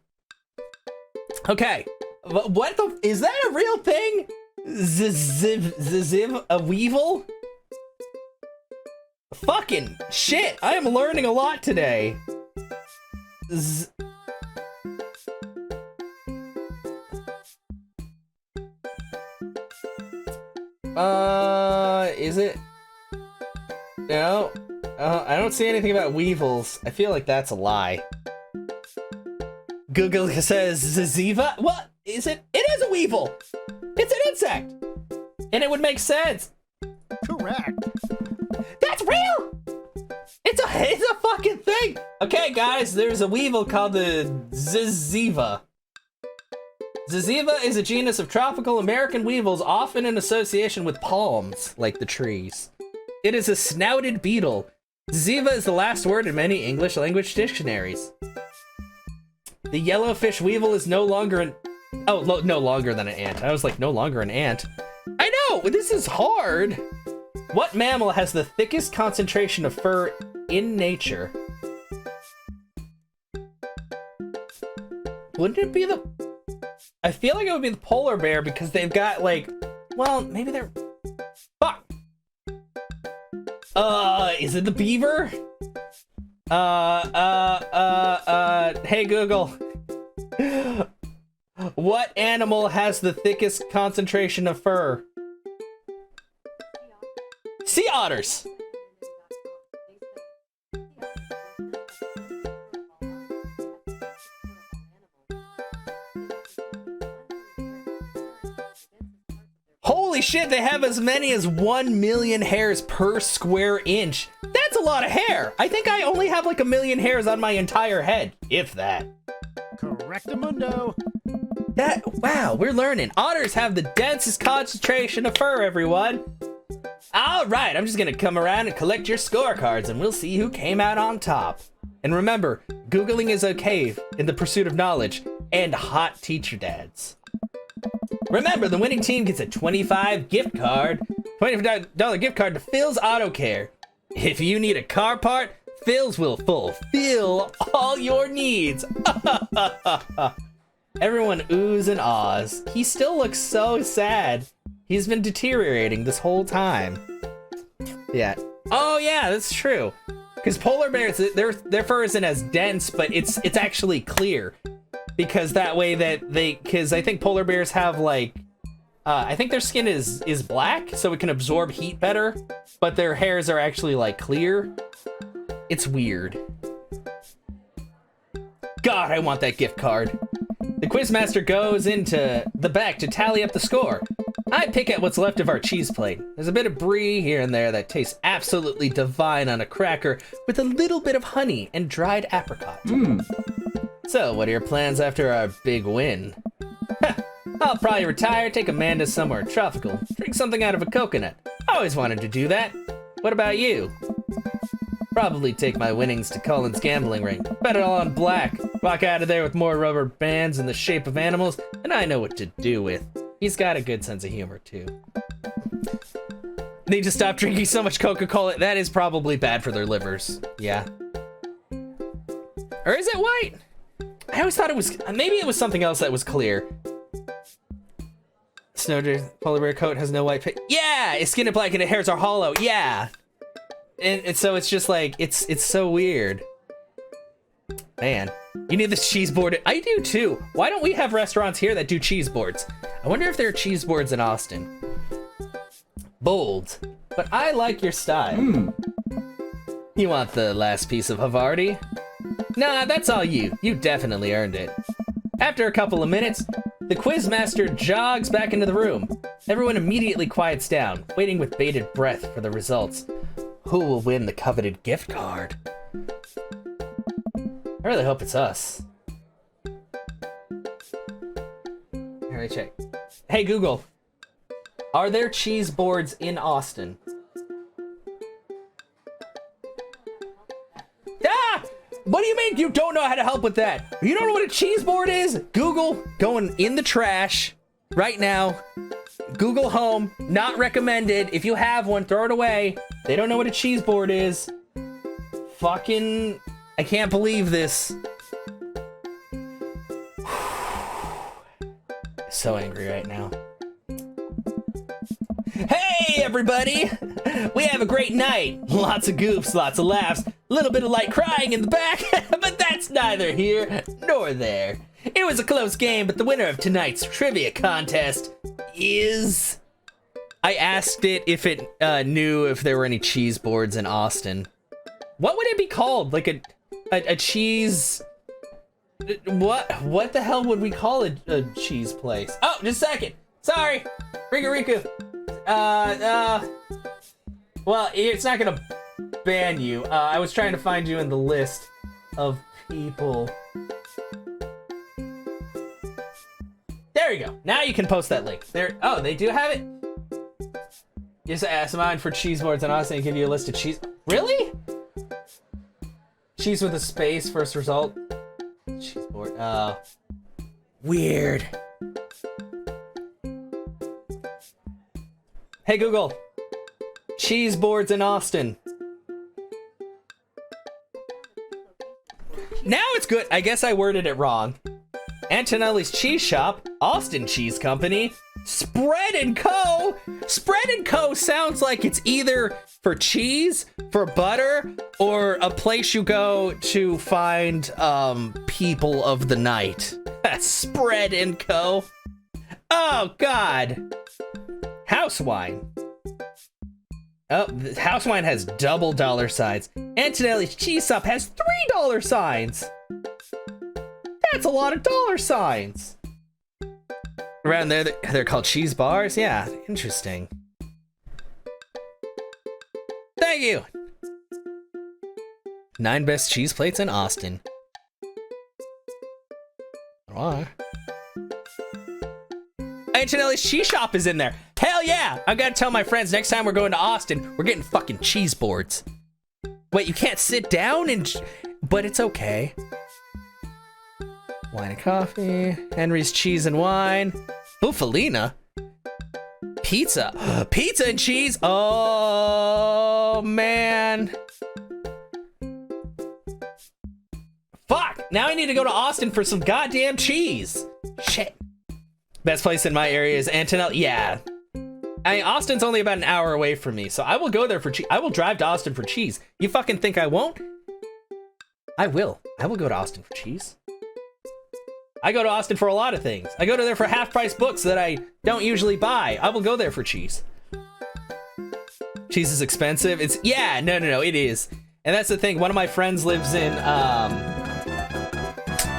Okay. What the? Is that a real thing? Ziv, a weevil? Fucking shit, I am learning a lot today. Is it? No. I don't see anything about weevils. I feel like that's a lie. Google says Ziziva? What? Is it? It is a weevil! It's an insect! And it would make sense. Correct. That's real! It's a fucking thing! Okay, guys, there's a weevil called the Ziziva. Ziziva is a genus of tropical American weevils, often in association with palms, like the trees. It is a snouted beetle. Ziziva is the last word in many English language dictionaries. The yellowfish weevil is no longer an... Oh, no longer than an ant. I was like, no longer an ant. I know! This is hard! What mammal has the thickest concentration of fur in nature? Wouldn't it be the... I feel like it would be the polar bear because they've got like... Well, maybe they're... Fuck! Is it the beaver? Hey Google. What animal has the thickest concentration of fur? Sea otters! Holy shit, they have as many as 1 million hairs per square inch. That's a lot of hair. I think I only have like 1 million hairs on my entire head, if that. Correctamundo. Wow, we're learning. Otters have the densest concentration of fur, everyone. All right, I'm just gonna come around and collect your scorecards and we'll see who came out on top. And remember, Googling is okay in the pursuit of knowledge and hot teacher dads. Remember, the winning team gets a $25 gift card gift card to Phil's Auto Care. If you need a car part, Phil's will fulfill all your needs. Everyone oohs and ahs. He still looks so sad. He's been deteriorating this whole time. Yeah. Oh yeah, that's true. Because polar bears, their fur isn't as dense, but it's actually clear. Because that way because I think polar bears have like, I think their skin is black, so it can absorb heat better, but their hairs are actually like clear. It's weird. God, I want that gift card. The quizmaster goes into the back to tally up the score. I pick at what's left of our cheese plate. There's a bit of brie here and there that tastes absolutely divine on a cracker with a little bit of honey and dried apricot. So, what are your plans after our big win? I'll probably retire, take Amanda somewhere tropical, drink something out of a coconut. I always wanted to do that. What about you? Probably take my winnings to Colin's gambling ring. Bet it all on black. Walk out of there with more rubber bands in the shape of animals, and I know what to do with. He's got a good sense of humor, too. Need to stop drinking so much Coca-Cola. That is probably bad for their livers. Yeah. Or is it white? I always thought it was, maybe it was something else that was clear. Snowdeer polar bear coat has no white pit. Yeah, its skin is black and its hairs are hollow. Yeah. And so it's just like, it's so weird. Man, you need this cheese board. I do too. Why don't we have restaurants here that do cheese boards? I wonder if there are cheese boards in Austin. Bold, but I like your style. You want the last piece of Havarti? Nah, that's all you. You definitely earned it. After a couple of minutes, the quizmaster jogs back into the room. Everyone immediately quiets down, waiting with bated breath for the results. Who will win the coveted gift card? I really hope it's us. Here, I check. Hey Google, are there cheese boards in Austin? Ah! What do you mean you don't know how to help with that? You don't know what a cheese board is? Google, going in the trash right now. Google Home, not recommended. If you have one, throw it away. They don't know what a cheese board is. Fucking, I can't believe this. So angry right now. Hey everybody! We have a great night. Lots of goofs, lots of laughs, a little bit of light crying in the back, but that's neither here nor there. It was a close game, but the winner of tonight's trivia contest is... I asked it if it knew if there were any cheese boards in Austin. What would it be called? Like a cheese... What the hell would we call a cheese place? Oh, just a second. Sorry. Riku. Well, it's not gonna ban you. I was trying to find you in the list of people. There you go. Now you can post that link. There. Oh, they do have it? Just ask mine for cheese boards and Austin and give you a list of cheese. Really? Cheese with a space, first result. Cheese board. Oh. Weird. Hey Google. Cheese boards in Austin. Now it's good. I guess I worded it wrong. Antonelli's Cheese Shop, Austin Cheese Company, Spread & Co. Spread & Co. sounds like it's either for cheese, for butter, or a place you go to find people of the night. Spread & Co. Oh, God. House wine. Oh, the house wine has double dollar signs. Antonelli's Cheese Shop has $3 signs. That's a lot of dollar signs. Around there, they're called cheese bars? Yeah, interesting. Thank you. 9 best cheese plates in Austin. Why? Antonelli's Cheese Shop is in there. Hell yeah! I gotta tell my friends next time we're going to Austin, we're getting fucking cheese boards. Wait, you can't sit down and... But it's okay. Wine and coffee. Henry's Cheese and Wine. Bufalina. Pizza. Pizza and cheese. Oh, man. Fuck. Now I need to go to Austin for some goddamn cheese. Shit. Best place in my area is Antonelli. Yeah. I mean, Austin's only about an hour away from me, so I will go there for cheese. I will drive to Austin for cheese. You fucking think I won't? I will. I will go to Austin for cheese. I go to Austin for a lot of things. I go to there for half-price books that I don't usually buy. I will go there for cheese. Cheese is expensive. It's, yeah, no, it is. And that's the thing. One of my friends lives in,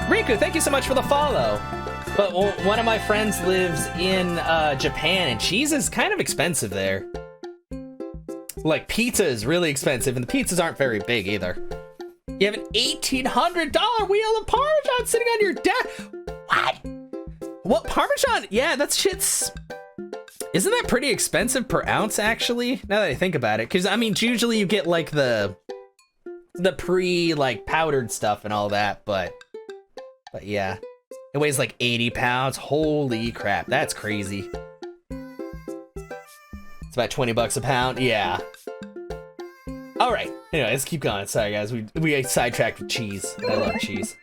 Riku, thank you so much for the follow. But one of my friends lives in Japan, and cheese is kind of expensive there. Like, pizza is really expensive, and the pizzas aren't very big either. You have an $1,800 wheel of Parmesan sitting on your desk. What? What, Parmesan? Yeah, that shit's... Isn't that pretty expensive per ounce, actually? Now that I think about it. Because, I mean, usually you get, like, the like, powdered stuff and all that, but yeah. It weighs, like, 80 pounds. Holy crap, that's crazy. It's about 20 bucks a pound. Yeah. All right. Anyway, let's keep going. Sorry, guys. We sidetracked with cheese. I love cheese.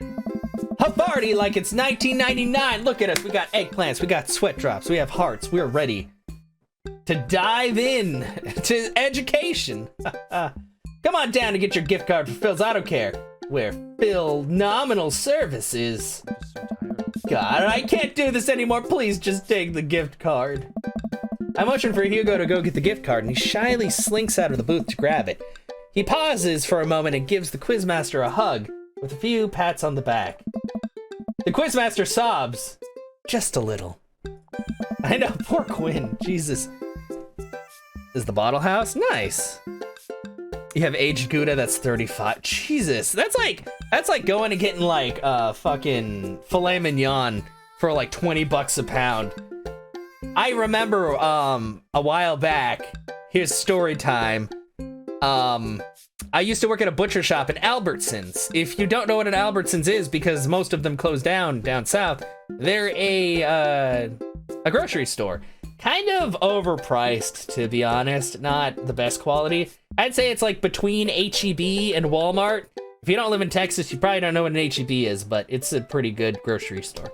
Havarti like it's 1999. Look at us. We got eggplants. We got sweat drops. We have hearts. We're ready to dive in to education. Come on down to get your gift card for Phil's Auto Care, where Phil nominal services. God, I can't do this anymore. Please just take the gift card. I motion for Hugo to go get the gift card, and he shyly slinks out of the booth to grab it. He pauses for a moment and gives the quizmaster a hug with a few pats on the back. The quizmaster sobs, just a little. I know, poor Quinn, Jesus. Is the bottle house? Nice. You have aged Gouda, that's 35. Jesus, that's like going and getting like fucking filet mignon for like 20 bucks a pound. I remember a while back, here's story time. I used to work at a butcher shop in Albertsons. If you don't know what an Albertsons is, because most of them closed down south, they're a grocery store. Kind of overpriced, to be honest. Not the best quality. I'd say it's like between H-E-B and Walmart. If you don't live in Texas, you probably don't know what an H-E-B is, but it's a pretty good grocery store.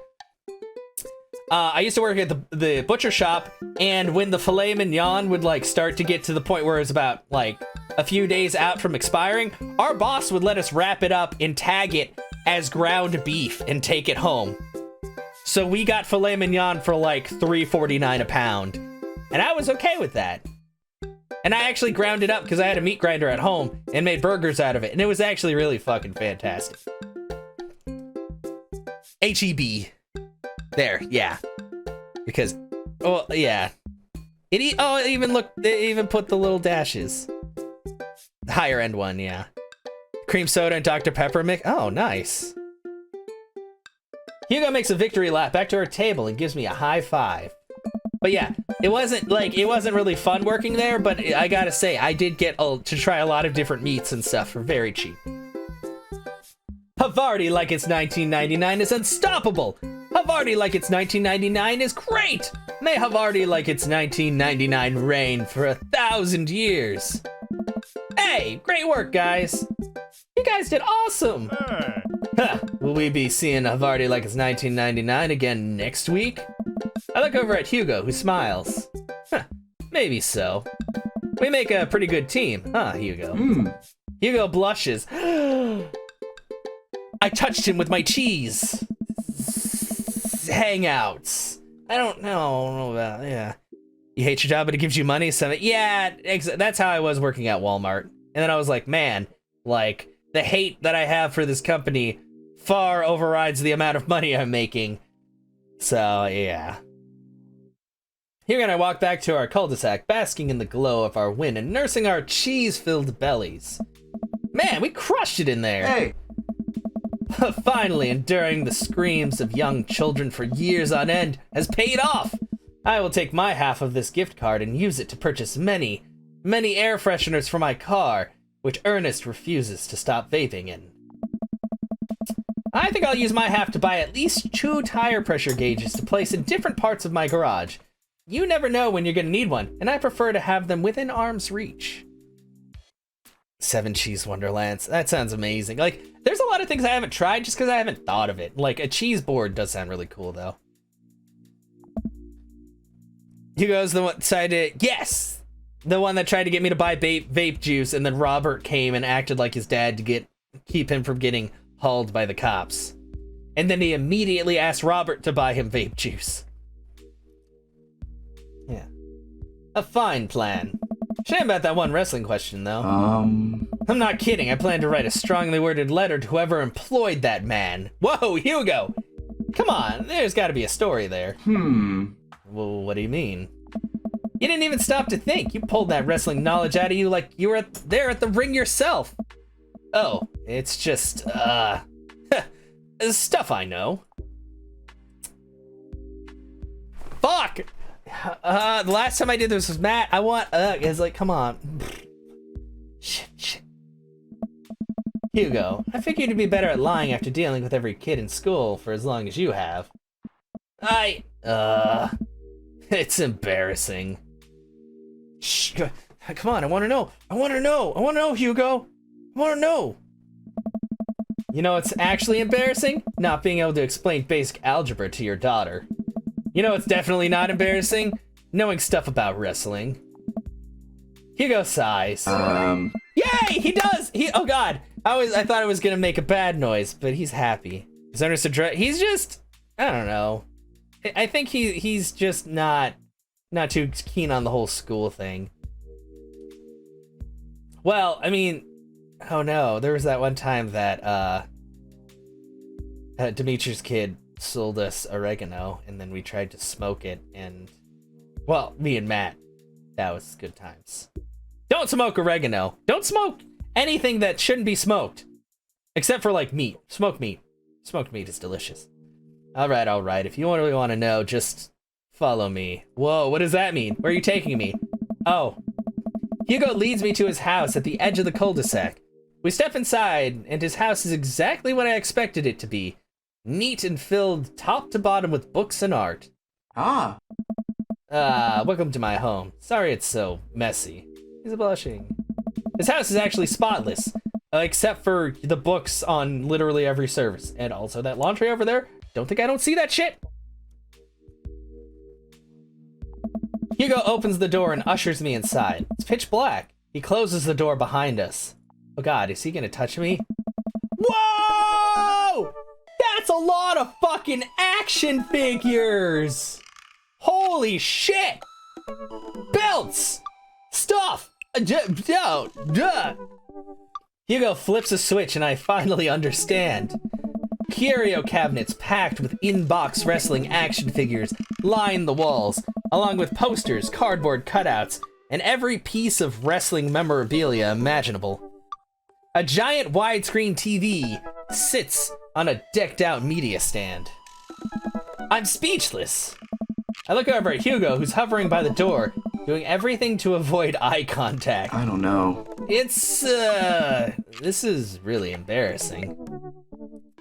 I used to work at the butcher shop, and when the filet mignon would like start to get to the point where it was about like a few days out from expiring, our boss would let us wrap it up and tag it as ground beef and take it home. So we got filet mignon for like $3.49 a pound, and I was okay with that. And I actually ground it up because I had a meat grinder at home and made burgers out of it, and it was actually really fucking fantastic. H-E-B. There, yeah. Because, well, yeah. It even put the little dashes. The higher end one, yeah. Cream soda and Dr. Pepper mix. Oh, nice. Hugo makes a victory lap back to our table and gives me a high five. But yeah, it wasn't really fun working there, but I gotta say, I did get to try a lot of different meats and stuff for very cheap. Havarti like it's 1999 is unstoppable. Havarti like it's 1999 is great. May Havarti like it's 1999 reign for 1,000 years. Hey, great work, guys. You guys did awesome. Hey. Huh, will we be seeing Havarti like it's 1999 again next week? I look over at Hugo, who smiles. Huh, maybe so. We make a pretty good team, huh, Hugo? Hugo blushes. I touched him with my cheese. Hangouts. I don't know about, yeah. You hate your job, but it gives you money? So, yeah, that's how I was working at Walmart. And then I was like, man, like, the hate that I have for this company far overrides the amount of money I'm making. So, yeah. Hugo and I walk back to our cul-de-sac, basking in the glow of our win and nursing our cheese-filled bellies. Man, we crushed it in there! Hey! Finally, enduring the screams of young children for years on end has paid off! I will take my half of this gift card and use it to purchase many, many air fresheners for my car, which Ernest refuses to stop vaping in. I think I'll use my half to buy at least 2 tire pressure gauges to place in different parts of my garage. You never know when you're gonna need one, and I prefer to have them within arm's reach. 7 cheese wonderlands. That sounds amazing. Like, there's a lot of things I haven't tried just because I haven't thought of it. Like, a cheese board does sound really cool, though. Hugo's the one decided, yes! The one that tried to get me to buy vape juice, and then Robert came and acted like his dad to keep him from getting hauled by the cops. And then he immediately asked Robert to buy him vape juice. Yeah. A fine plan. Shame about that one wrestling question, though. I'm not kidding. I plan to write a strongly worded letter to whoever employed that man. Whoa, Hugo! Come on, there's gotta be a story there. Well, what do you mean? You didn't even stop to think. You pulled that wrestling knowledge out of you like you were there at the ring yourself. Oh, it's just, stuff I know. Fuck! The last time I did this was Matt. I want, it's like, come on. Shit. Hugo, I figured you'd be better at lying after dealing with every kid in school for as long as you have. It's embarrassing. Shh, come on, I want to know, Hugo. I want to know. You know what's actually embarrassing? Not being able to explain basic algebra to your daughter. You know what's definitely not embarrassing? Knowing stuff about wrestling. Hugo sighs. Yay, he does! Oh god, I thought I was gonna make a bad noise, but he's happy. He's just, I don't know. I think he's just not too keen on the whole school thing. Well, I mean, oh no, there was that one time that Dimitri's kid sold us oregano, and then we tried to smoke it, and, well, me and Matt, that was good times. Don't smoke oregano. Don't smoke anything that shouldn't be smoked. Except for, like, meat. Smoked meat. Smoked meat is delicious. Alright. If you really want to know, just follow me. Whoa, what does that mean? Where are you taking me? Oh. Hugo leads me to his house at the edge of the cul-de-sac. We step inside, and his house is exactly what I expected it to be. Neat and filled top to bottom with books and art. Welcome to my home. Sorry it's so messy. He's blushing. His house is actually spotless, except for the books on literally every surface. And also that laundry over there. Don't think I don't see that shit. Hugo opens the door and ushers me inside. It's pitch black. He closes the door behind us. Oh god, is he gonna touch me? Whoa! That's a lot of fucking action figures! Holy shit! Belts! Stuff! Hugo flips a switch and I finally understand. Curio cabinets packed with in-box wrestling action figures line the walls, along with posters, cardboard cutouts, and every piece of wrestling memorabilia imaginable. A giant widescreen TV sits on a decked-out media stand. I'm speechless. I look over at Hugo, who's hovering by the door, doing everything to avoid eye contact. I don't know. This is really embarrassing.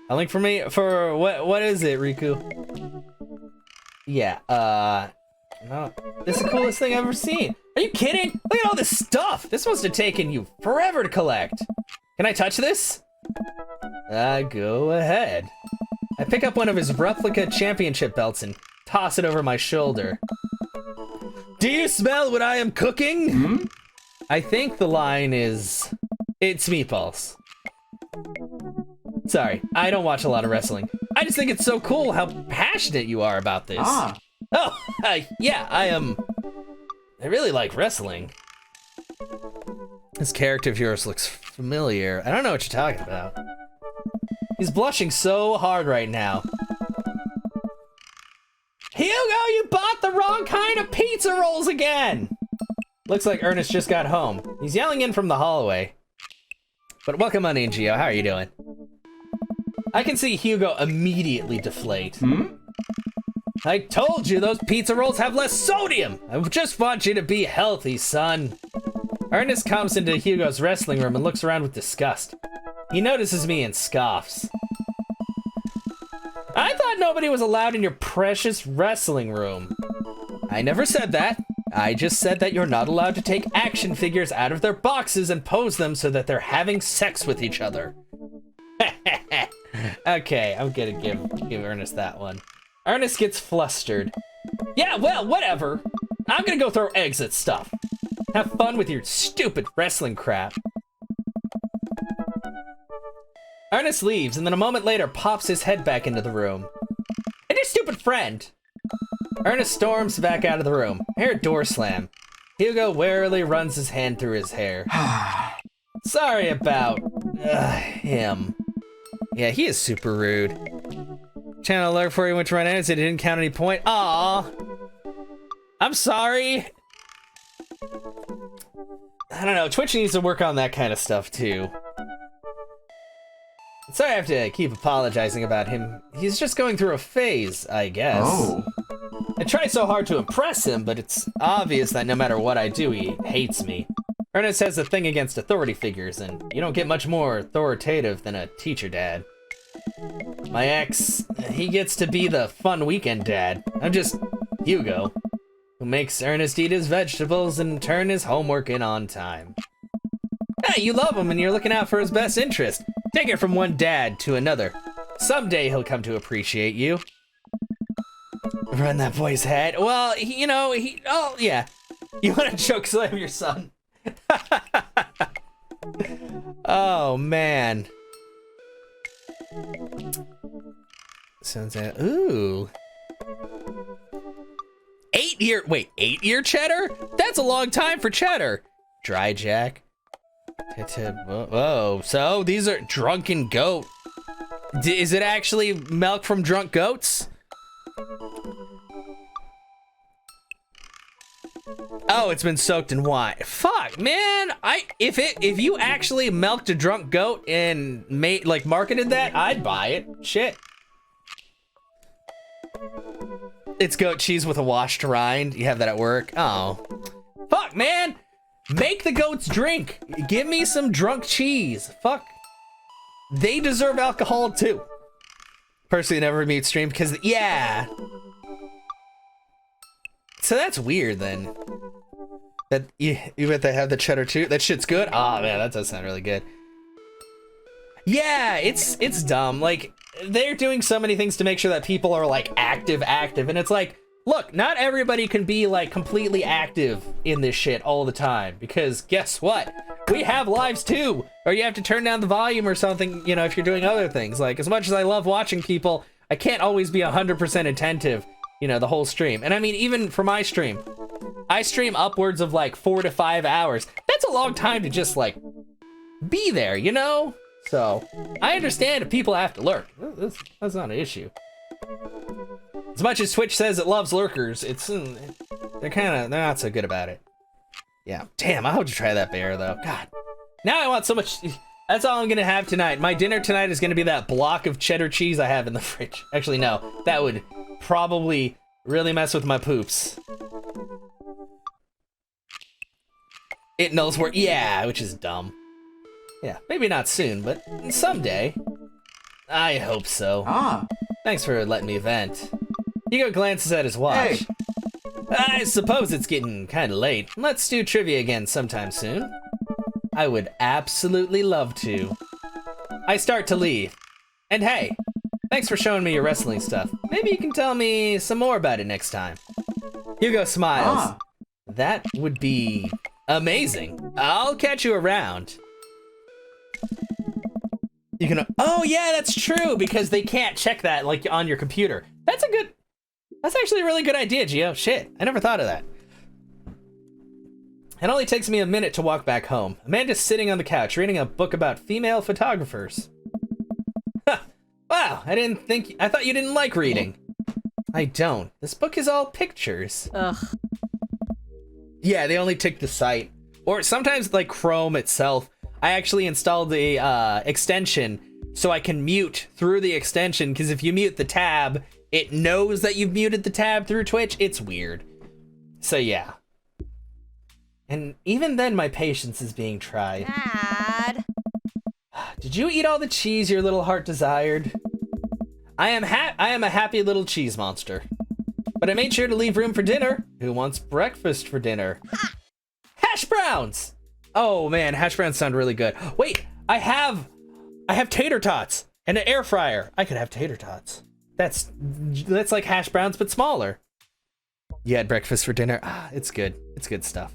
A link for me? For what is it, Riku? Yeah, no, this is the coolest thing I've ever seen. Are you kidding? Look at all this stuff. This must have taken you forever to collect. Can I touch this? Go ahead. I pick up one of his replica championship belts and toss it over my shoulder. Do you smell what I am cooking? Hmm? I think the line is, it's meatballs. Sorry, I don't watch a lot of wrestling. I just think it's so cool how passionate you are about this. Ah, Oh, yeah, I really like wrestling. This character of yours looks familiar. I don't know what you're talking about. He's blushing so hard right now. Hugo, you bought the wrong kind of pizza rolls again! Looks like Ernest just got home. He's yelling in from the hallway. But welcome on in, Gio. How are you doing? I can see Hugo immediately deflate. I told you those pizza rolls have less sodium! I just want you to be healthy, son. Ernest comes into Hugo's wrestling room and looks around with disgust. He notices me and scoffs. I thought nobody was allowed in your precious wrestling room. I never said that. I just said that you're not allowed to take action figures out of their boxes and pose them so that they're having sex with each other. Okay, I'm gonna give Ernest that one. Ernest gets flustered. Yeah, well, whatever. I'm gonna go throw eggs at stuff. Have fun with your stupid wrestling crap. Ernest leaves, and then a moment later pops his head back into the room. And your stupid friend! Ernest storms back out of the room. I hear a door slam. Hugo warily runs his hand through his hair. Sorry about him. Yeah, he is super rude. Channel alert for you went to run in and said he didn't count any point. Aw. I'm sorry. I don't know, Twitch needs to work on that kind of stuff too. Sorry I have to keep apologizing about him. He's just going through a phase, I guess. Oh. I try so hard to impress him, but it's obvious that no matter what I do, he hates me. Ernest has a thing against authority figures, and you don't get much more authoritative than a teacher dad. My ex, he gets to be the fun weekend dad. I'm just Hugo, who makes Ernest eat his vegetables and turn his homework in on time. Hey, you love him and you're looking out for his best interest. Take it from one dad to another. Someday he'll come to appreciate you. Run that boy's head. Well, oh, yeah. You want to choke slam your son? Oh, man. Sounds like, ooh. 8-year cheddar? That's a long time for cheddar. Dry jack. Whoa, so these are drunken goat. Is it actually milk from drunk goats? Oh, it's been soaked in wine. Fuck, man. If you actually milked a drunk goat and marketed that, I'd buy it. Shit. It's goat cheese with a washed rind. You have that at work. Oh. Fuck, man. Make the goats drink. Give me some drunk cheese. Fuck. They deserve alcohol too. Personally, never meet stream because, yeah. So that's weird then. That you bet they have the cheddar too. That shit's good. Oh man, that does sound really good. Yeah, it's dumb. Like they're doing so many things to make sure that people are like active, and it's like, look, not everybody can be like completely active in this shit all the time because guess what? We have lives too, or you have to turn down the volume or something, you know, if you're doing other things. Like as much as I love watching people, I can't always be 100% attentive, you know, the whole stream. And I mean, even for my stream, I stream upwards of like 4 to 5 hours. That's a long time to just like be there, you know? So I understand if people have to lurk. That's not an issue. As much as Twitch says it loves lurkers, it's they're not so good about it. Yeah, damn, I hope to try that bear though. God, now I want so much. That's all I'm gonna have tonight. My dinner tonight is gonna be that block of cheddar cheese I have in the fridge. Actually, no, that would probably really mess with my poops. It knows where, yeah, which is dumb. Yeah, maybe not soon, but someday. I hope so. Ah, Thanks for letting me vent. Hugo glances at his watch. hey, I suppose it's getting kind of late. Let's do trivia again sometime soon. I would absolutely love to. I start to leave. And hey, thanks for showing me your wrestling stuff. Maybe you can tell me some more about it next time. Hugo smiles. Ah. That would be amazing. I'll catch you around. You can, oh yeah, that's true, because they can't check that like on your computer. That's actually a really good idea, Gio. Shit, I never thought of that. It only takes me a minute to walk back home. Amanda's sitting on the couch reading a book about female photographers. Huh. Wow, I thought you didn't like reading. I don't. This book is all pictures. Ugh. Yeah, they only tick the site. Or sometimes like Chrome itself, I actually installed the extension so I can mute through the extension, because if you mute the tab, it knows that you've muted the tab through Twitch. It's weird. So yeah. And even then my patience is being tried. Dad. Did you eat all the cheese your little heart desired? I am a happy little cheese monster. But I made sure to leave room for dinner. Who wants breakfast for dinner? Hash browns! Oh man, hash browns sound really good. Wait, I have tater tots and an air fryer. I could have tater tots. That's like hash browns but smaller. You had breakfast for dinner. Ah, it's good. It's good stuff.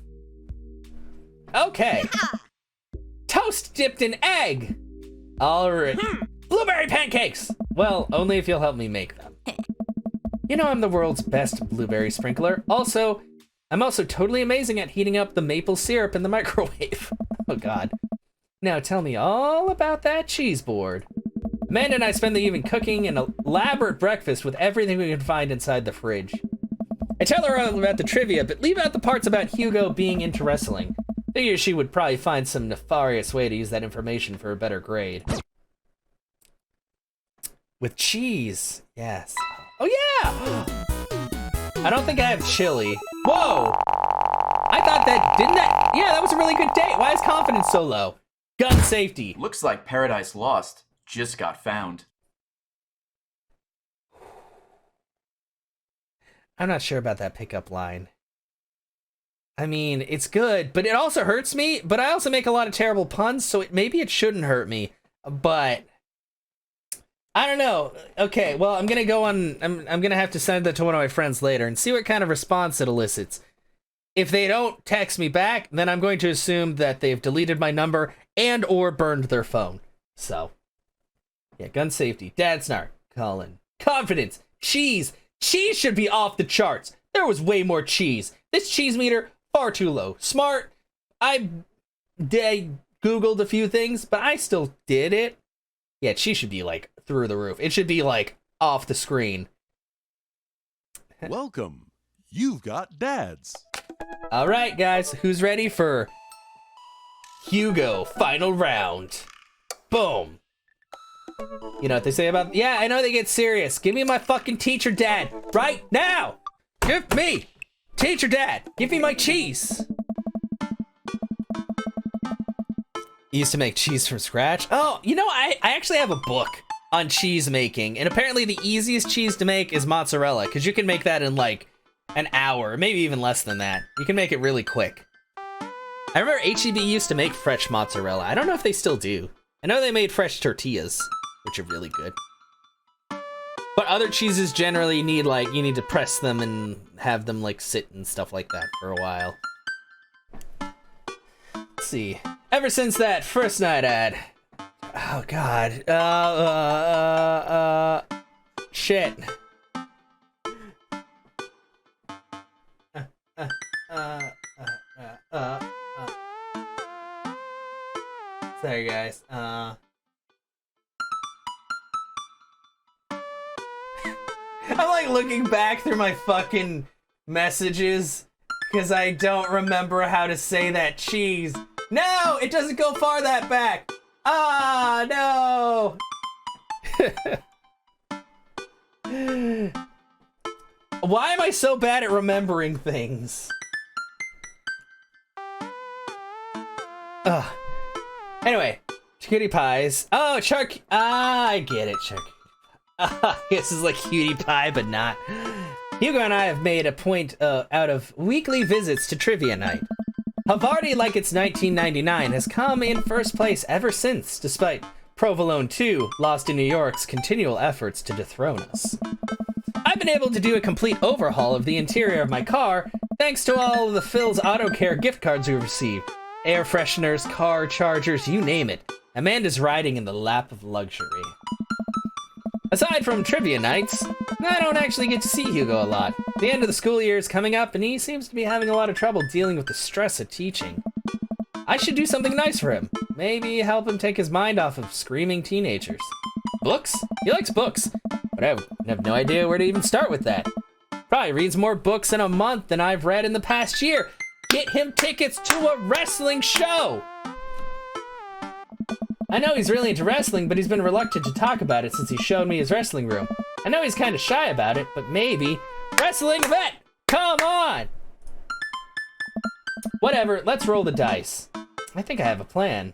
Okay. Toast dipped in egg. All right. Blueberry pancakes. Well, only if you'll help me make them. You know I'm the world's best blueberry sprinkler. Also, I'm also totally amazing at heating up the maple syrup in the microwave. Oh God. Now tell me all about that cheese board. Amanda and I spend the evening cooking an elaborate breakfast with everything we can find inside the fridge. I tell her all about the trivia, but leave out the parts about Hugo being into wrestling. Figure she would probably find some nefarious way to use that information for a better grade. With cheese, yes. Oh yeah! I don't think I have chili. Whoa! I thought that, yeah, that was a really good date. Why is confidence so low? Gun safety. looks like Paradise Lost just got found. I'm not sure about that pickup line. I mean, it's good, but it also hurts me, but I also make a lot of terrible puns, so maybe it shouldn't hurt me, but I don't know. Okay, well, I'm gonna go on, I'm gonna have to send that to one of my friends later and see what kind of response it elicits. If they don't text me back, then I'm going to assume that they've deleted my number and or burned their phone. So, yeah, gun safety, dad snark, Colin, confidence, cheese. Cheese should be off the charts. There was way more cheese. This cheese meter, far too low. Smart. I Googled a few things, but I still did it. Yeah, cheese should be like through the roof. It should be like off the screen. Welcome. You've got dads. All right, guys, who's ready for Hugo final round? Boom. You know what they say about, yeah, I know they get serious. Give me my fucking teacher dad right now. Give me teacher dad. Give me my cheese. You used to make cheese from scratch. Oh, you know, I actually have a book on cheese making, and apparently the easiest cheese to make is mozzarella, because you can make that in like an hour, maybe even less than that. You can make it really quick. I remember HEB used to make fresh mozzarella. I don't know if they still do. I know they made fresh tortillas, which are really good. But other cheeses generally need, like, you need to press them and have them like sit and stuff like that for a while. Let's see. Ever since that first night ad, oh God, shit. Sorry guys, I'm like looking back through my fucking messages because I don't remember how to say that cheese. No, it doesn't go far that back. Ah, no. Why am I so bad at remembering things? Ugh. Anyway, cutie pies. Oh, I get it, this is like cutie pie, but not. Hugo and I have made a point out of weekly visits to trivia night. Havarti, like it's 1999, has come in first place ever since, despite Provolone 2, Lost in New York's continual efforts to dethrone us. I've been able to do a complete overhaul of the interior of my car, thanks to all of the Phil's Auto Care gift cards we received. Air fresheners, car chargers, you name it. Amanda's riding in the lap of luxury. Aside from trivia nights, I don't actually get to see Hugo a lot. The end of the school year is coming up, and he seems to be having a lot of trouble dealing with the stress of teaching. I should do something nice for him. Maybe help him take his mind off of screaming teenagers. Books? He likes books, but I have no idea where to even start with that. Probably reads more books in a month than I've read in the past year. Get him tickets to a wrestling show! I know he's really into wrestling, but he's been reluctant to talk about it since he showed me his wrestling room. I know he's kind of shy about it, but maybe. Wrestling vet! Come on! Whatever, let's roll the dice. I think I have a plan.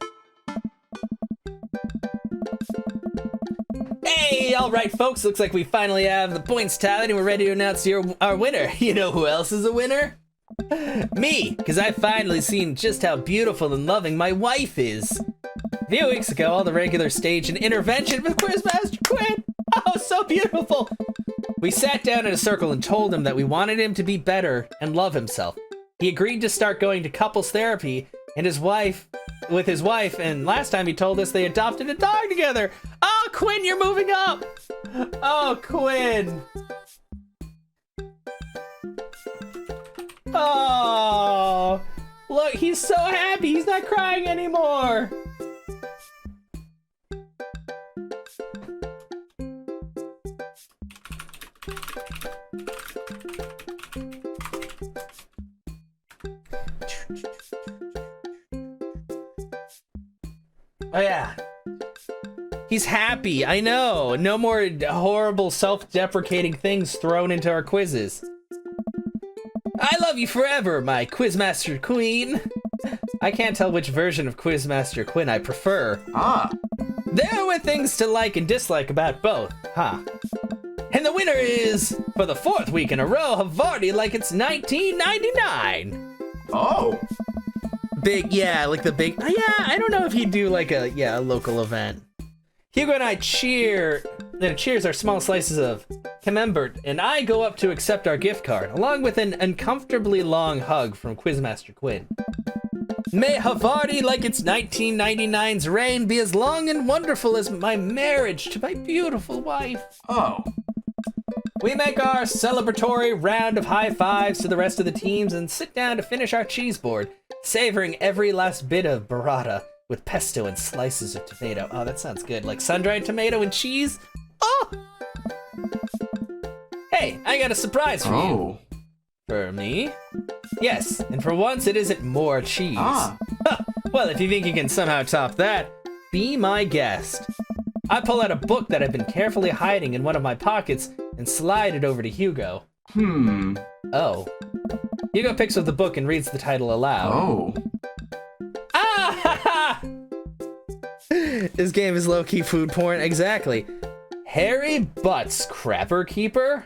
Hey, all right, folks. Looks like we finally have the points tallied and we're ready to announce our winner. You know who else is a winner? Me, because I've finally seen just how beautiful and loving my wife is. A few weeks ago, all the regulars staged an intervention with Quizmaster Quinn. Oh, so beautiful. We sat down in a circle and told him that we wanted him to be better and love himself. He agreed to start going to couples therapy with his wife, and last time he told us they adopted a dog together. Oh, Quinn, you're moving up. Oh, Quinn. Oh, look, he's so happy. He's not crying anymore. Oh yeah, he's happy. I know. No more horrible self-deprecating things thrown into our quizzes. I love you forever, my Quizmaster Queen. I can't tell which version of Quizmaster Quinn I prefer. Ah. There were things to like and dislike about both, huh? And the winner is, for the 4th week in a row, Havarti like it's 1999. Oh. Big, yeah, like the big, yeah, I don't know if he'd do like a local event. Hugo and I cheers our small slices of camembert, and I go up to accept our gift card, along with an uncomfortably long hug from Quizmaster Quinn. May Havarti like it's 1999's reign be as long and wonderful as my marriage to my beautiful wife. Oh. We make our celebratory round of high fives to the rest of the teams and sit down to finish our cheese board, savoring every last bit of burrata with pesto and slices of tomato. Oh, that sounds good. Like sun-dried tomato and cheese? Oh! Hey, I got a surprise for you. For me? Yes, and for once it isn't more cheese. Ah. Well, if you think you can somehow top that, be my guest. I pull out a book that I've been carefully hiding in one of my pockets and slide it over to Hugo. Oh. Hugo picks up the book and reads the title aloud. Oh. Ah! Ha, ha! This game is low-key food porn. Exactly. Harry Butts Crapper Keeper?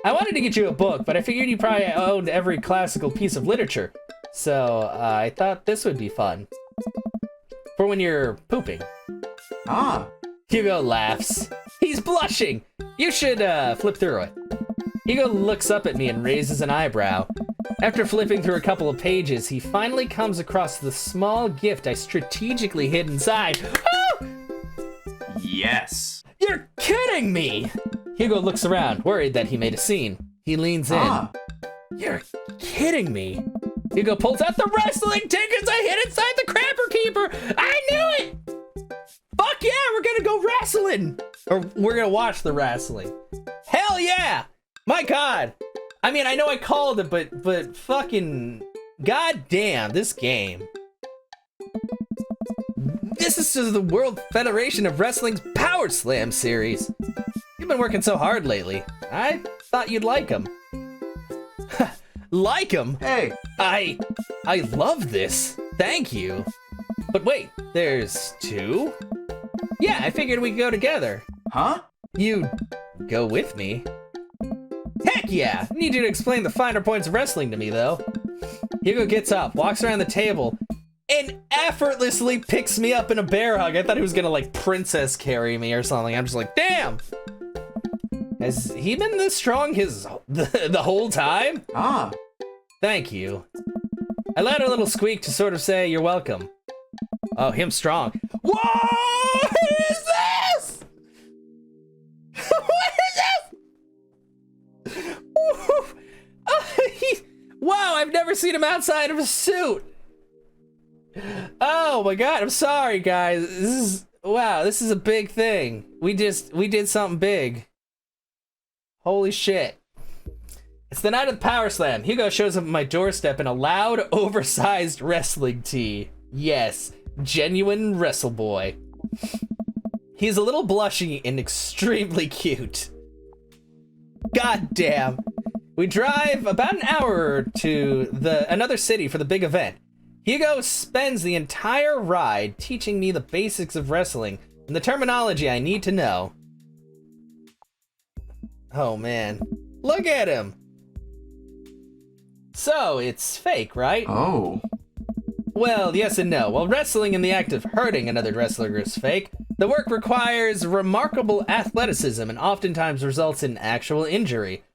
I wanted to get you a book, but I figured you probably owned every classical piece of literature. So I thought this would be fun. For when you're pooping. Ah. Hugo laughs. He's blushing. You should flip through it. Hugo looks up at me and raises an eyebrow. After flipping through a couple of pages, he finally comes across the small gift I strategically hid inside. Oh! Yes. You're kidding me! Hugo looks around, worried that he made a scene. He leans in. Ah. You're kidding me. Hugo pulls out the wrestling tickets I hid inside the Crapper Keeper! I knew it! Fuck yeah, we're gonna go wrestling! Or we're gonna watch the wrestling. Hell yeah! My God! I mean, I know I called it, but fucking goddamn, this game. This is the World Federation of Wrestling's Power Slam series. You've been working so hard lately. I thought you'd like them. Like them? Hey. I love this. Thank you. But wait, there's two? Yeah, I figured we could go together. Huh? You go with me? Heck yeah! I need you to explain the finer points of wrestling to me, though. Hugo gets up, walks around the table, and effortlessly picks me up in a bear hug. I thought he was gonna, like, princess carry me or something. I'm just like, damn! Has he been this strong the whole time? Ah. Thank you. I let a little squeak to sort of say you're welcome. Oh, him strong. Whoa! What is this? What is this? Wow, I've never seen him outside of a suit. Oh my god, I'm sorry guys. This is a big thing. We did something big. Holy shit. It's the night of the Power Slam. Hugo shows up at my doorstep in a loud, oversized wrestling tee. Yes, genuine wrestle boy. He's a little blushy and extremely cute. God damn. We drive about an hour to another city for the big event. Hugo spends the entire ride teaching me the basics of wrestling and the terminology I need to know. Oh man, look at him. So, it's fake, right? Oh. Well, yes and no. While wrestling in the act of hurting another wrestler is fake, the work requires remarkable athleticism and oftentimes results in actual injury.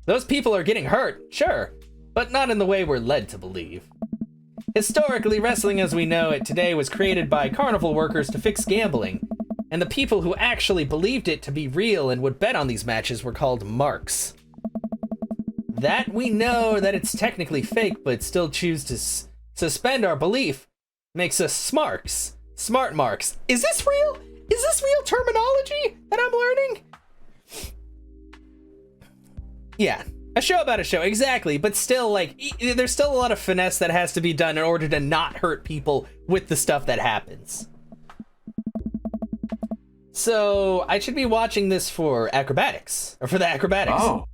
Those people are getting hurt, sure, but not in the way we're led to believe. Historically, wrestling as we know it today was created by carnival workers to fix gambling, and the people who actually believed it to be real and would bet on these matches were called marks. That we know that it's technically fake, but still choose to suspend our belief makes us smarks. Smart marks. Is this real? Is this real terminology that I'm learning? Yeah, a show about a show, exactly, but still, like, there's still a lot of finesse that has to be done in order to not hurt people with the stuff that happens. So, I should be watching this for acrobatics, or for the acrobatics. Oh.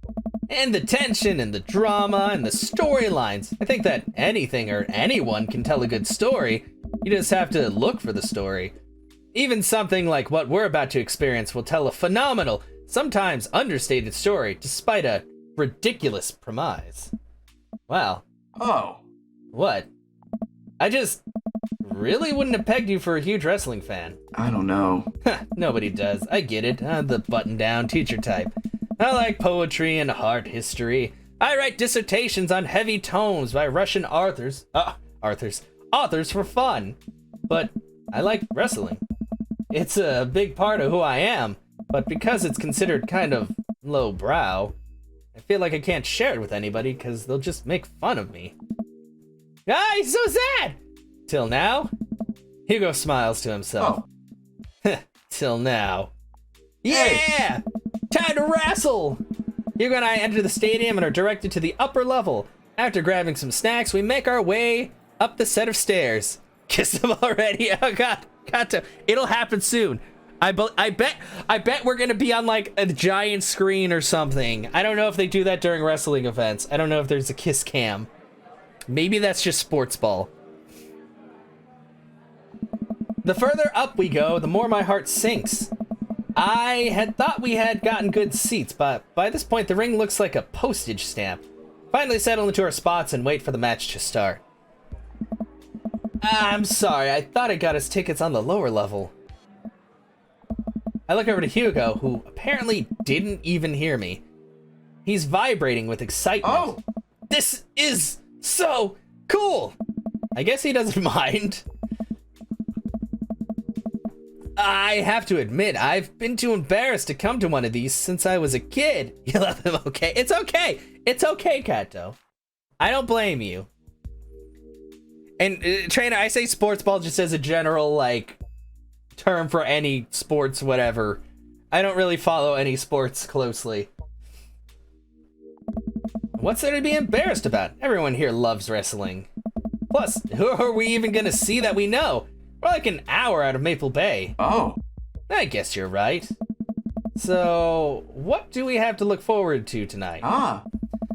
And the tension, and the drama, and the storylines. I think that anything or anyone can tell a good story. You just have to look for the story. Even something like what we're about to experience will tell a phenomenal, sometimes understated story, despite a ridiculous premise. Wow. Oh. What? I just really wouldn't have pegged you for a huge wrestling fan. I don't know. Nobody does. I get it. I'm the button-down teacher type. I like poetry and art history. I write dissertations on heavy tomes by Russian authors for fun. But I like wrestling. It's a big part of who I am, but because it's considered kind of lowbrow, I feel like I can't share it with anybody because they'll just make fun of me. Ah, he's so sad! Till now? Hugo smiles to himself. Oh. Till now. Yeah! Time to wrestle! Hugo and I enter the stadium and are directed to the upper level. After grabbing some snacks, we make our way up the set of stairs. Kiss them already? Oh god, got to. It'll happen soon. I bet we're gonna be on like a giant screen or something. I don't know if they do that during wrestling events. I don't know if there's a kiss cam. Maybe that's just sports ball. The further up we go, the more my heart sinks. I had thought we had gotten good seats, but by this point the ring looks like a postage stamp. Finally settle into our spots and wait for the match to start. I'm sorry, I thought I got us tickets on the lower level. I look over to Hugo, who apparently didn't even hear me. He's vibrating with excitement. Oh! This is so cool! I guess he doesn't mind. I have to admit, I've been too embarrassed to come to one of these since I was a kid. You love him, okay? It's okay. It's okay, Kato. I don't blame you. And trainer, I say sports ball just as a general, like, term for any sports, whatever. I don't really follow any sports closely. What's there to be embarrassed about? Everyone here loves wrestling. Plus, who are we even gonna see that we know? We're like an hour out of Maple Bay. Oh. I guess you're right. So, what do we have to look forward to tonight? Ah.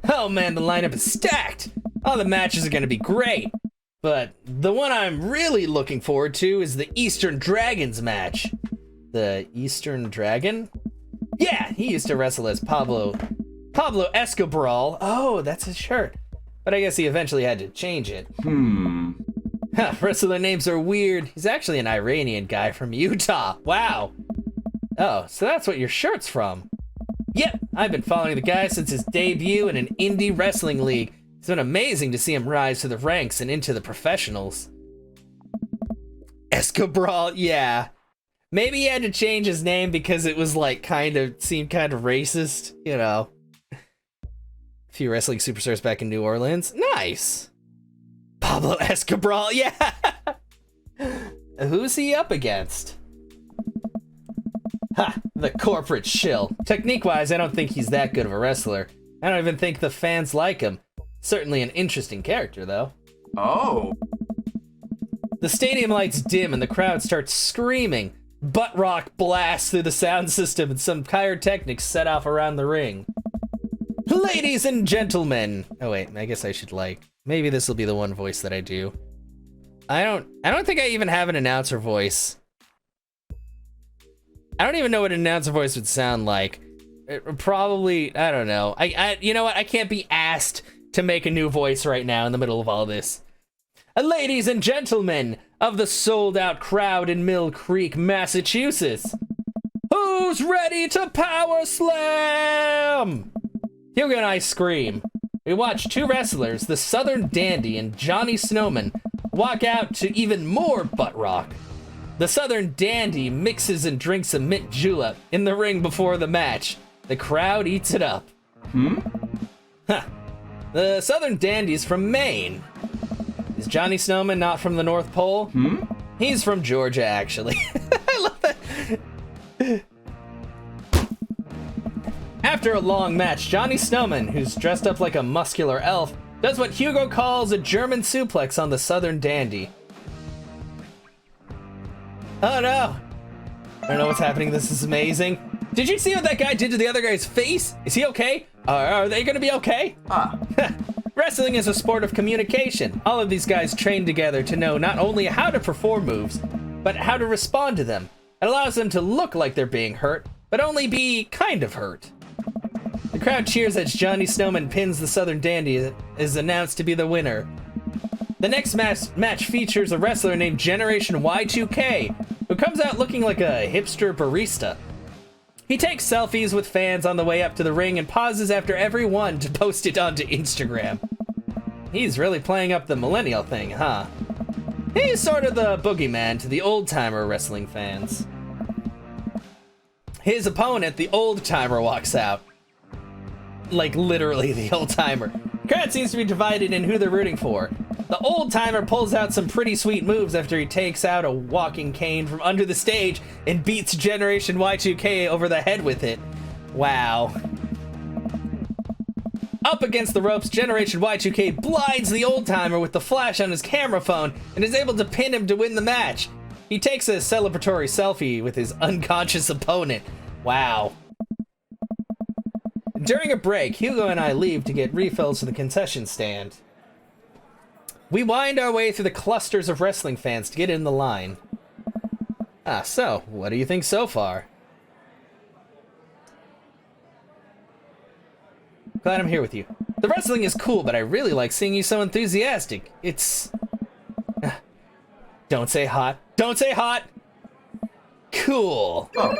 Oh man, the lineup is stacked! All the matches are gonna be great! But the one I'm really looking forward to is the Eastern Dragons match. The Eastern Dragon? Yeah, he used to wrestle as Pablo Escobar. Oh, that's his shirt. But I guess he eventually had to change it. Huh, wrestler names are weird. He's actually an Iranian guy from Utah. Wow. Oh, so that's what your shirt's from. Yep, I've been following the guy since his debut in an indie wrestling league. It's been amazing to see him rise to the ranks and into the professionals. Escobar, yeah. Maybe he had to change his name because it was like seemed kind of racist, you know. A few wrestling superstars back in New Orleans. Nice. Pablo Escobar, yeah. Who's he up against? Ha, the corporate shill. Technique-wise, I don't think he's that good of a wrestler. I don't even think the fans like him. Certainly an interesting character, though. Oh. The stadium lights dim and the crowd starts screaming. Butt rock blasts through the sound system and some pyrotechnics set off around the ring. Ladies and gentlemen. Oh wait, I guess I should maybe this will be the one voice that I do. I don't think I even have an announcer voice. I don't even know what an announcer voice would sound like. Probably, I don't know. You know what? I can't be asked to make a new voice right now in the middle of all this. Ladies and gentlemen of the sold-out crowd in Mill Creek, Massachusetts, who's ready to power slam? Hugo and I scream. We watch two wrestlers, the Southern Dandy and Johnny Snowman, walk out to even more butt rock. The Southern Dandy mixes and drinks a mint julep in the ring before the match. The crowd eats it up. Huh. The Southern Dandy's from Maine. Is Johnny Snowman not from the North Pole? He's from Georgia, actually. I love that. After a long match, Johnny Snowman, who's dressed up like a muscular elf, does what Hugo calls a German suplex on the Southern Dandy. Oh no! I don't know what's happening. This is amazing. Did you see what that guy did to the other guy's face? Is he okay? Are they gonna be okay? Wrestling is a sport of communication. All of these guys train together to know not only how to perform moves, but how to respond to them. It allows them to look like they're being hurt, but only be kind of hurt. The crowd cheers as Johnny Snowman pins the Southern Dandy and is announced to be the winner. The next match features a wrestler named Generation Y2K, who comes out looking like a hipster barista. He takes selfies with fans on the way up to the ring and pauses after every one to post it onto Instagram. He's really playing up the millennial thing, huh? He's sort of the boogeyman to the old-timer wrestling fans. His opponent, the old-timer, walks out. Like, literally the old-timer. Crowd seems to be divided in who they're rooting for. The old-timer pulls out some pretty sweet moves after he takes out a walking cane from under the stage and beats Generation Y2K over the head with it. Wow. Up against the ropes, Generation Y2K blinds the old-timer with the flash on his camera phone and is able to pin him to win the match. He takes a celebratory selfie with his unconscious opponent. Wow. During a break, Hugo and I leave to get refills to the concession stand. We wind our way through the clusters of wrestling fans to get in the line. So, what do you think so far? Glad I'm here with you. The wrestling is cool, but I really like seeing you so enthusiastic. It's... Don't say hot. Don't say hot! Cool. Oh.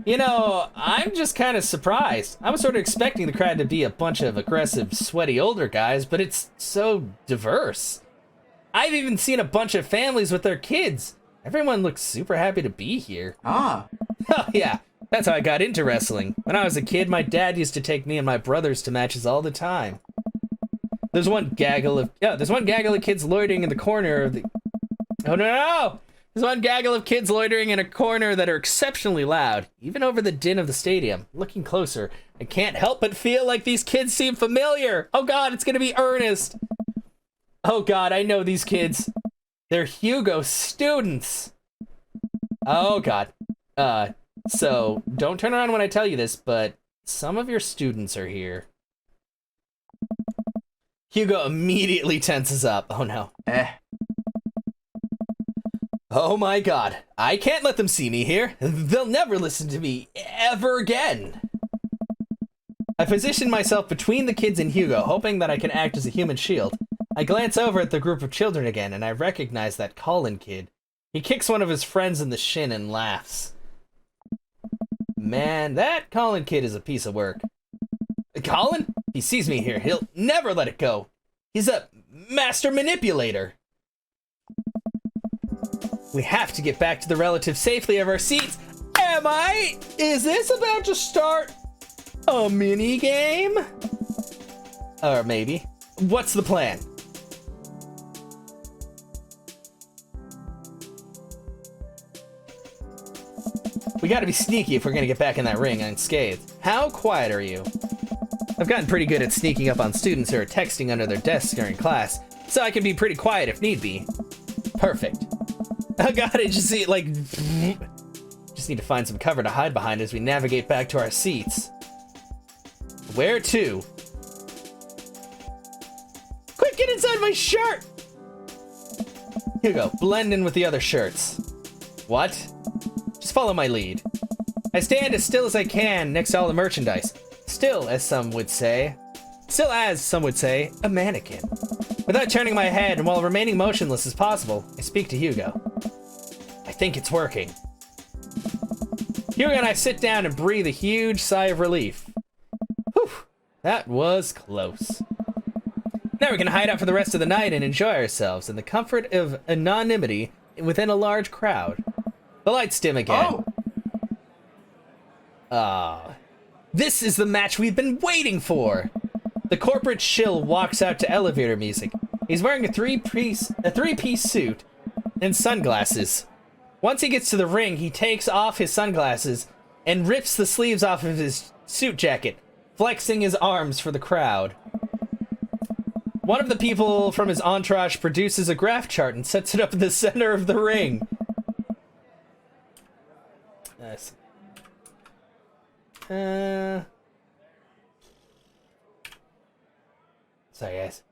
You know, I'm just kind of surprised. I was sort of expecting the crowd to be a bunch of aggressive, sweaty older guys, but it's so diverse. I've even seen a bunch of families with their kids. Everyone looks super happy to be here. Ah. Oh yeah, that's how I got into wrestling. When I was a kid, my dad used to take me and my brothers to matches all the time. There's one gaggle of kids loitering in the corner of the... Oh no! There's one gaggle of kids loitering in a corner that are exceptionally loud, even over the din of the stadium. Looking closer, I can't help but feel like these kids seem familiar. Oh god, it's gonna be Ernest. Oh god, I know these kids. They're Hugo students. Oh god. So don't turn around when I tell you this, but some of your students are here. Hugo immediately tenses up. Oh no. Oh my god. I can't let them see me here. They'll never listen to me ever again. I position myself between the kids and Hugo, hoping that I can act as a human shield. I glance over at the group of children again, and I recognize that Colin kid. He kicks one of his friends in the shin and laughs. Man, that Colin kid is a piece of work. Colin? He sees me here. He'll never let it go. He's a master manipulator. We have to get back to the relative safety of our seats. Am I? Is this about to start a mini game? Or maybe. What's the plan? We gotta be sneaky if we're gonna get back in that ring unscathed. How quiet are you? I've gotten pretty good at sneaking up on students who are texting under their desks during class, so I can be pretty quiet if need be. Perfect. Oh god, I just see it like... Just need to find some cover to hide behind as we navigate back to our seats. Where to? Quick, get inside my shirt! Hugo, blend in with the other shirts. What? Just follow my lead. I stand as still as I can next to all the merchandise. Still, as some would say, a mannequin. Without turning my head and while remaining motionless as possible, I speak to Hugo. I think it's working. Hugo and I sit down and breathe a huge sigh of relief. Whew, that was close. Now we can hide out for the rest of the night and enjoy ourselves in the comfort of anonymity within a large crowd. The lights dim again. This is the match we've been waiting for! The corporate shill walks out to elevator music. He's wearing a three-piece suit and sunglasses. Once he gets to the ring, he takes off his sunglasses and rips the sleeves off of his suit jacket, flexing his arms for the crowd. One of the people from his entourage produces a graph chart and sets it up in the center of the ring. Nice. Sorry, guys.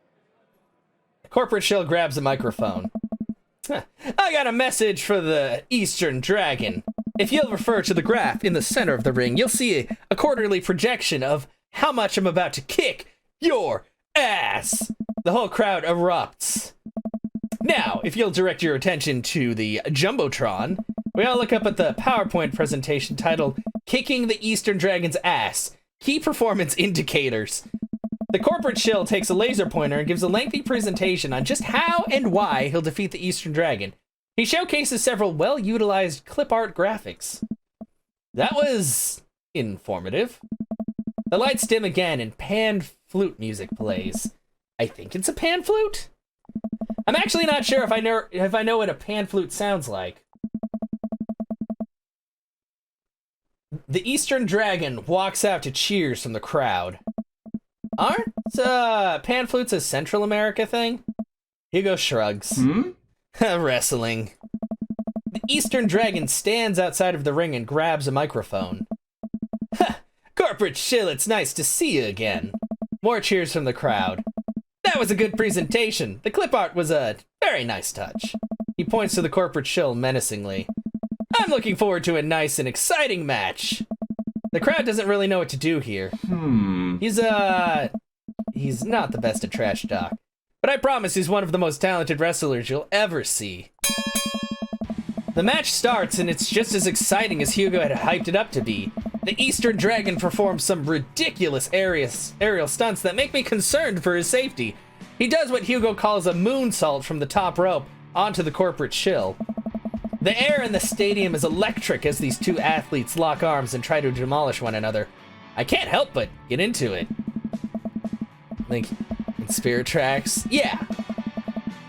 The corporate shill grabs a microphone. I got a message for the Eastern Dragon. If you'll refer to the graph in the center of the ring, you'll see a quarterly projection of how much I'm about to kick your ass. The whole crowd erupts. Now, if you'll direct your attention to the Jumbotron, we all look up at the PowerPoint presentation titled Kicking the Eastern Dragon's Ass, Key Performance Indicators. The corporate shill takes a laser pointer and gives a lengthy presentation on just how and why he'll defeat the Eastern Dragon. He showcases several well-utilized clip art graphics. That was informative. The lights dim again and pan flute music plays. I think it's a pan flute? I'm actually not sure if I know what a pan flute sounds like. The Eastern Dragon walks out to cheers from the crowd. Aren't pan flutes a Central America thing? Hugo shrugs. Wrestling. The Eastern Dragon stands outside of the ring and grabs a microphone. Ha! Corporate shill, it's nice to see you again. More cheers from the crowd. That was a good presentation. The clip art was a very nice touch. He points to the corporate shill menacingly. I'm looking forward to a nice and exciting match. The crowd doesn't really know what to do here. He's not the best at trash talk, but I promise he's one of the most talented wrestlers you'll ever see. The match starts and it's just as exciting as Hugo had hyped it up to be. The Eastern Dragon performs some ridiculous aerial stunts that make me concerned for his safety. He does what Hugo calls a moonsault from the top rope onto the corporate shill. The air in the stadium is electric as these two athletes lock arms and try to demolish one another. I can't help but get into it. Like, in Spirit Tracks? Yeah.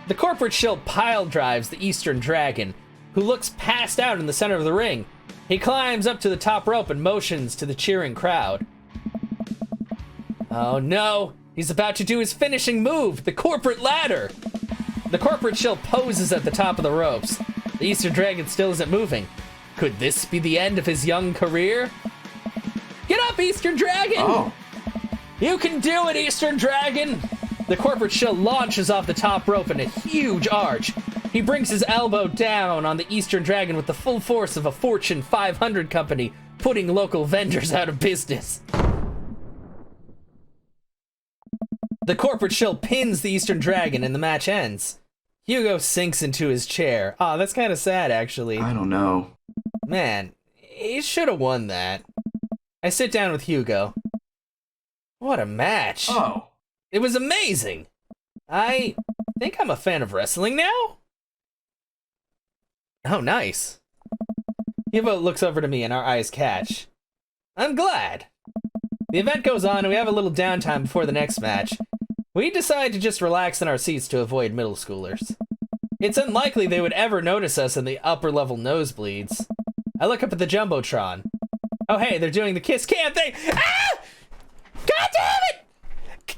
The corporate shill pile drives the Eastern Dragon, who looks passed out in the center of the ring. He climbs up to the top rope and motions to the cheering crowd. Oh no, he's about to do his finishing move, the corporate ladder. The corporate shill poses at the top of the ropes. The Eastern Dragon still isn't moving. Could this be the end of his young career? Get up, Eastern Dragon! Oh. You can do it, Eastern Dragon! The corporate shill launches off the top rope in a huge arch. He brings his elbow down on the Eastern Dragon with the full force of a Fortune 500 company, putting local vendors out of business. The corporate shill pins the Eastern Dragon and the match ends. Hugo sinks into his chair. Aw, that's kind of sad, actually. I don't know. Man, he should have won that. I sit down with Hugo. What a match. Oh. It was amazing. I think I'm a fan of wrestling now. Oh, nice. Hugo looks over to me and our eyes catch. I'm glad. The event goes on and we have a little downtime before the next match. We decide to just relax in our seats to avoid middle schoolers. It's unlikely they would ever notice us in the upper level nosebleeds. I look up at the Jumbotron. Oh hey, they're doing the kiss cam thing! Ah! God damn it!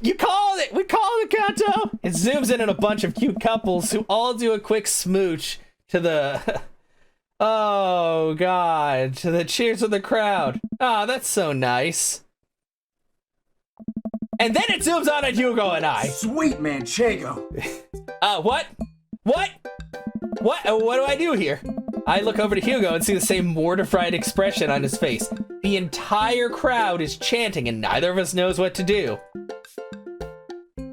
You called it! We called it, Kanto! It zooms in on a bunch of cute couples who all do a quick smooch to the... oh god, to the cheers of the crowd. Ah, that's so nice. And then it zooms on at Hugo and I. Sweet Manchego. What? What? What do I do here? I look over to Hugo and see the same mortified expression on his face. The entire crowd is chanting and neither of us knows what to do. Give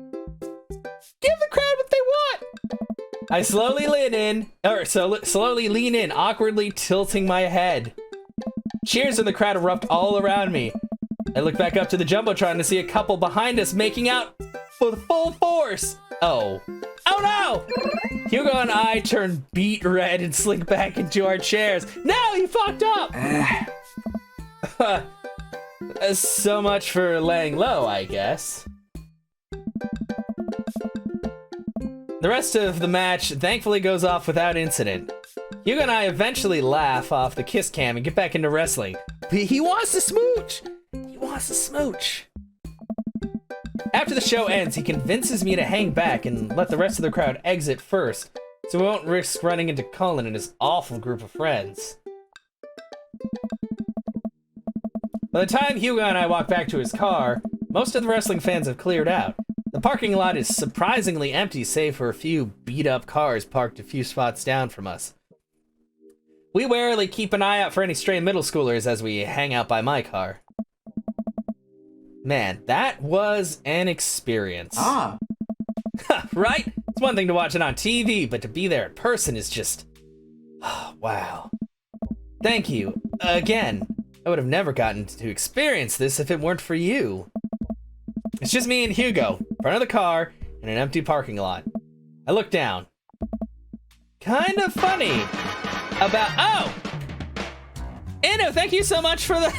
the crowd what they want. I slowly lean in, awkwardly tilting my head. Cheers in the crowd erupt all around me. I look back up to the Jumbotron to see a couple behind us making out with full force. Oh no! Hugo and I turn beet red and slink back into our chairs. No, you fucked up! So much for laying low, I guess. The rest of the match thankfully goes off without incident. Hugo and I eventually laugh off the kiss cam and get back into wrestling. He wants to smooch! He wants to smooch. After the show ends, he convinces me to hang back and let the rest of the crowd exit first, so we won't risk running into Cullen and his awful group of friends. By the time Hugo and I walk back to his car, most of the wrestling fans have cleared out. The parking lot is surprisingly empty save for a few beat-up cars parked a few spots down from us. We warily keep an eye out for any stray middle schoolers as we hang out by my car. Man, that was an experience. Ah. Right? It's one thing to watch it on TV, but to be there in person is just... wow. Thank you. Again. I would have never gotten to experience this if it weren't for you. It's just me and Hugo, in front of the car, in an empty parking lot. I look down. Kind of funny. Oh! Inu, thank you so much for the...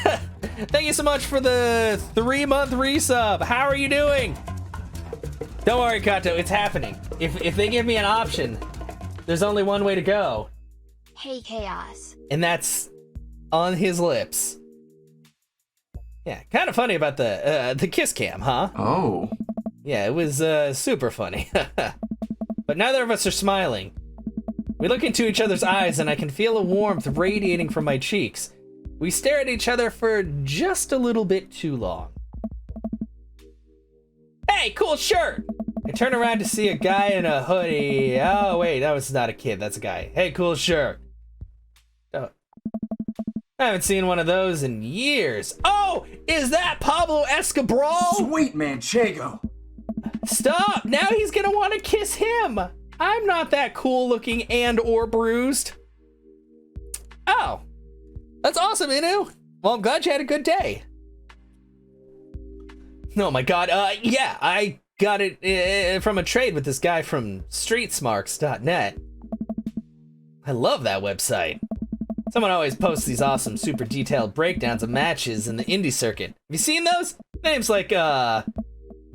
thank you so much for the 3-month resub. How are you doing? Don't worry, Kato, it's happening. If they give me an option, there's only one way to go. Hey, Chaos. And that's on his lips. Yeah, kind of funny about the kiss cam, huh? Oh. Yeah, it was super funny. But neither of us are smiling. We look into each other's eyes and I can feel a warmth radiating from my cheeks. We stare at each other for just a little bit too long. Hey, cool shirt! I turn around to see a guy in a hoodie. Oh, wait, that was not a kid, that's a guy. Hey, cool shirt. Oh. I haven't seen one of those in years. Oh, is that Pablo Escobar? Sweet Manchego. Stop! Now he's gonna want to kiss him! I'm not that cool looking and or bruised. Oh. That's awesome, Inu. Well, I'm glad you had a good day. Oh my god, yeah, I got it from a trade with this guy from streetsmarks.net. I love that website. Someone always posts these awesome, super detailed breakdowns of matches in the indie circuit. Have you seen those? Names like,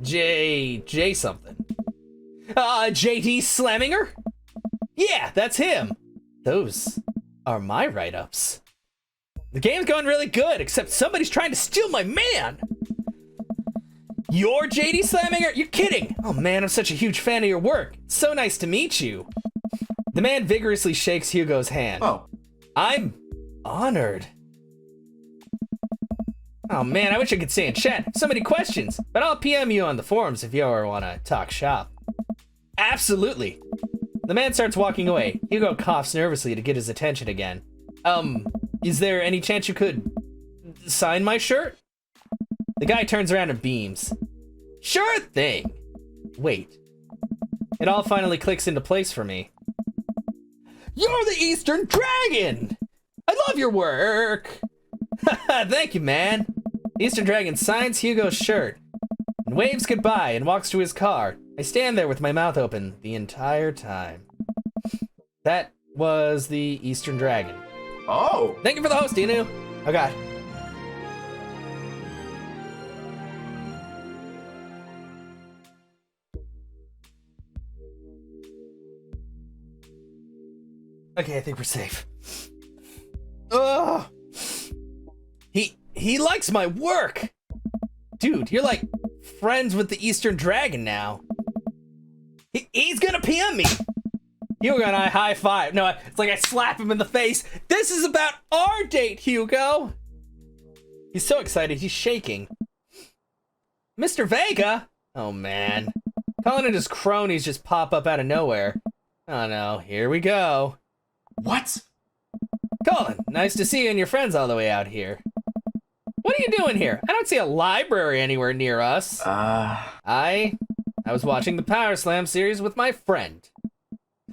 J something. JD Slaminger? Yeah, that's him. Those are my write-ups. The game's going really good, except somebody's trying to steal my man! You're JD Slaminger? You're kidding! Oh man, I'm such a huge fan of your work. It's so nice to meet you. The man vigorously shakes Hugo's hand. Oh. I'm honored. Oh man, I wish I could stay in chat. So many questions, but I'll PM you on the forums if you ever want to talk shop. Absolutely. The man starts walking away. Hugo coughs nervously to get his attention again. Is there any chance you could sign my shirt? The guy turns around and beams. Sure thing. Wait. It all finally clicks into place for me. You're the Eastern Dragon! I love your work! Thank you, man. Eastern Dragon signs Hugo's shirt and waves goodbye and walks to his car. I stand there with my mouth open the entire time. That was the Eastern Dragon. Oh. Thank you for the host, Inu. Oh god. Okay, I think we're safe. Ugh. He likes my work. Dude, you're like friends with the Eastern Dragon now. He's gonna PM me. Hugo and I high five. No, it's like I slap him in the face. This is about our date, Hugo. He's so excited, he's shaking. Mr. Vega? Oh man. Colin and his cronies just pop up out of nowhere. Oh no, here we go. What? Colin, nice to see you and your friends all the way out here. What are you doing here? I don't see a library anywhere near us. I was watching the Power Slam series with my friend.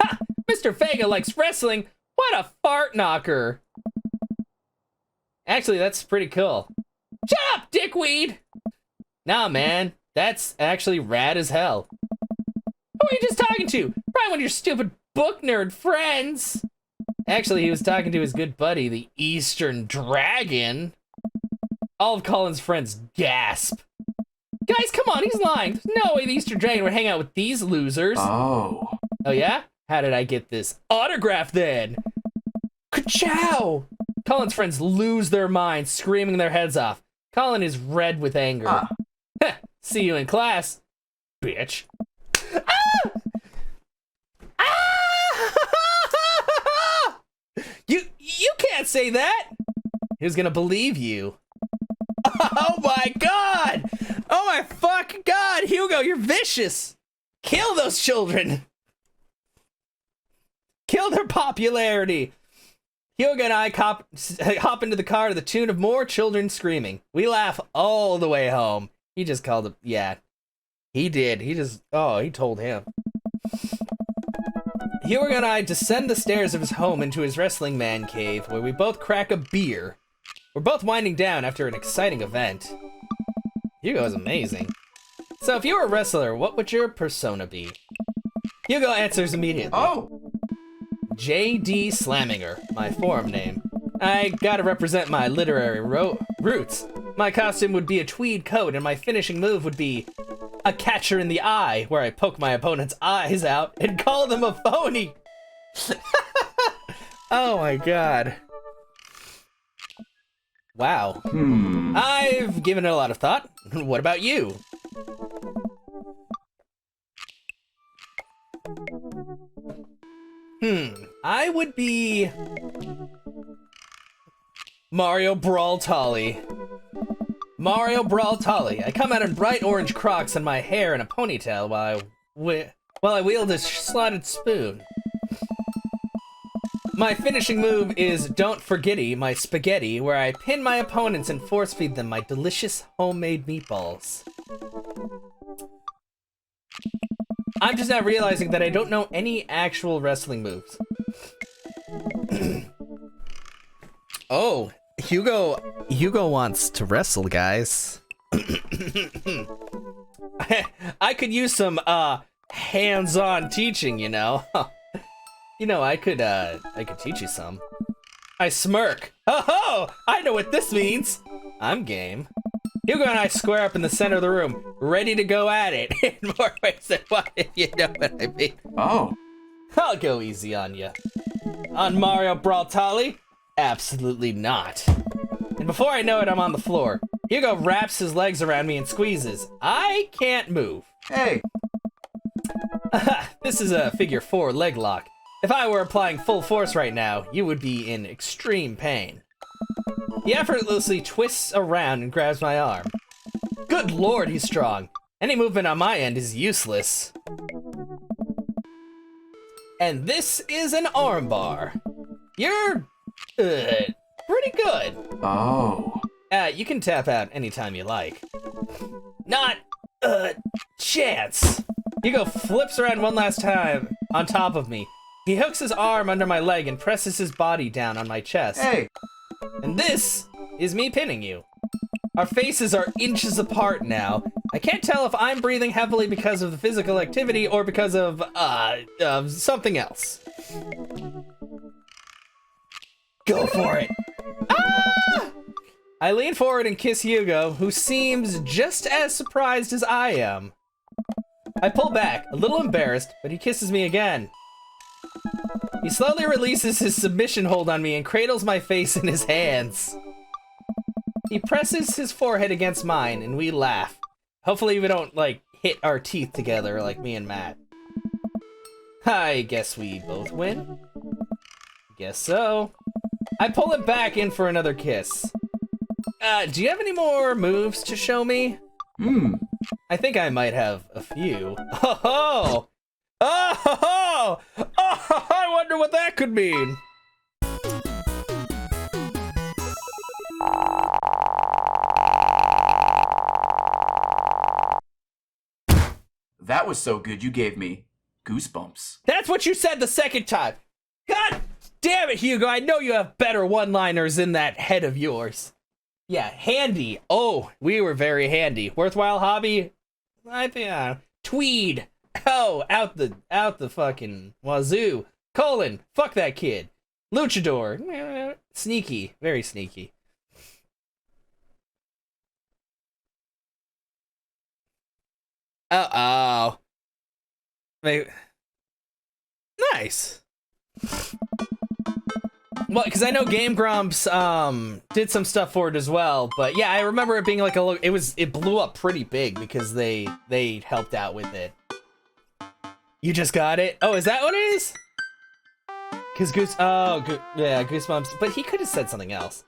Ha! Mr. Vega likes wrestling. What a fart knocker. Actually, that's pretty cool. Shut up, dickweed! Nah, man. That's actually rad as hell. Who are you just talking to? Probably one of your stupid book nerd friends. Actually, he was talking to his good buddy, the Eastern Dragon. All of Colin's friends gasp. Guys, come on, he's lying. There's no way the Eastern Dragon would hang out with these losers. Oh. Oh yeah? How did I get this autograph then? Ka-chow! Colin's friends lose their minds, screaming their heads off. Colin is red with anger. Heh, see you in class, bitch. Ah! Ah! You can't say that! Who's gonna believe you? Oh my god! Oh my fucking god! Hugo, you're vicious! Kill those children! Kill their popularity! Hugo and I hop into the car to the tune of more children screaming. We laugh all the way home. He just called him. Yeah, he did. He told him. Hugo and I descend the stairs of his home into his wrestling man cave, where we both crack a beer. We're both winding down after an exciting event. Hugo is amazing. So if you were a wrestler, what would your persona be? Hugo answers immediately. Oh. JD Slaminger, my forum name. I gotta represent my literary roots. My costume would be a tweed coat, and my finishing move would be a catcher in the eye, where I poke my opponent's eyes out and call them a phony. Oh my god. Wow. I've given it a lot of thought. What about you? I would be Mario Brawltolly. Mario Brawltolly. I come out in bright orange Crocs and my hair in a ponytail while I wield a slotted spoon. My finishing move is Don't Forgetty My Spaghetti, where I pin my opponents and force feed them my delicious homemade meatballs. I'm just now realizing that I don't know any actual wrestling moves. Oh, Hugo wants to wrestle, guys. I could use some hands-on teaching, you know. You know, I could teach you some. I smirk. Oh, I know what this means. I'm game. Hugo and I square up in the center of the room, ready to go at it in more ways than one, if you know what I mean. Oh. I'll go easy on you. On Mario Brawltali? Absolutely not. And before I know it, I'm on the floor. Hugo wraps his legs around me and squeezes. I can't move. Hey. This is a figure 4 leg lock. If I were applying full force right now, you would be in extreme pain. He effortlessly twists around and grabs my arm. Good lord, he's strong. Any movement on my end is useless. And this is an armbar. You're, pretty good. Oh. You can tap out anytime you like. Not a chance. Hugo flips around one last time on top of me. He hooks his arm under my leg and presses his body down on my chest. Hey. And this is me pinning you. Our faces are inches apart now. I can't tell if I'm breathing heavily because of the physical activity or because of something else. Go for it. Ah! I lean forward and kiss Hugo, who seems just as surprised as I am. I pull back, a little embarrassed, but he kisses me again. He slowly releases his submission hold on me and cradles my face in his hands. He presses his forehead against mine, and we laugh. Hopefully we don't, like, hit our teeth together like me and Matt. I guess we both win? Guess so. I pull him back in for another kiss. Do you have any more moves to show me? I think I might have a few. Oh! Oh! Oh! I wonder what that could mean. That was so good you gave me goosebumps. That's what you said the second time. God damn it, Hugo. I know you have better one-liners in that head of yours. Yeah, handy. Oh, we were very handy. Worthwhile hobby? I think, tweed. Oh, out the fucking wazoo. Colon, fuck that kid. Luchador. Sneaky, very sneaky. Uh-oh. Wait. Nice. Well, because I know Game Grumps did some stuff for it as well, but yeah, I remember it being like it blew up pretty big because they helped out with it. You just got it? Oh, is that what it is? Because Goosebumps, but he could have said something else.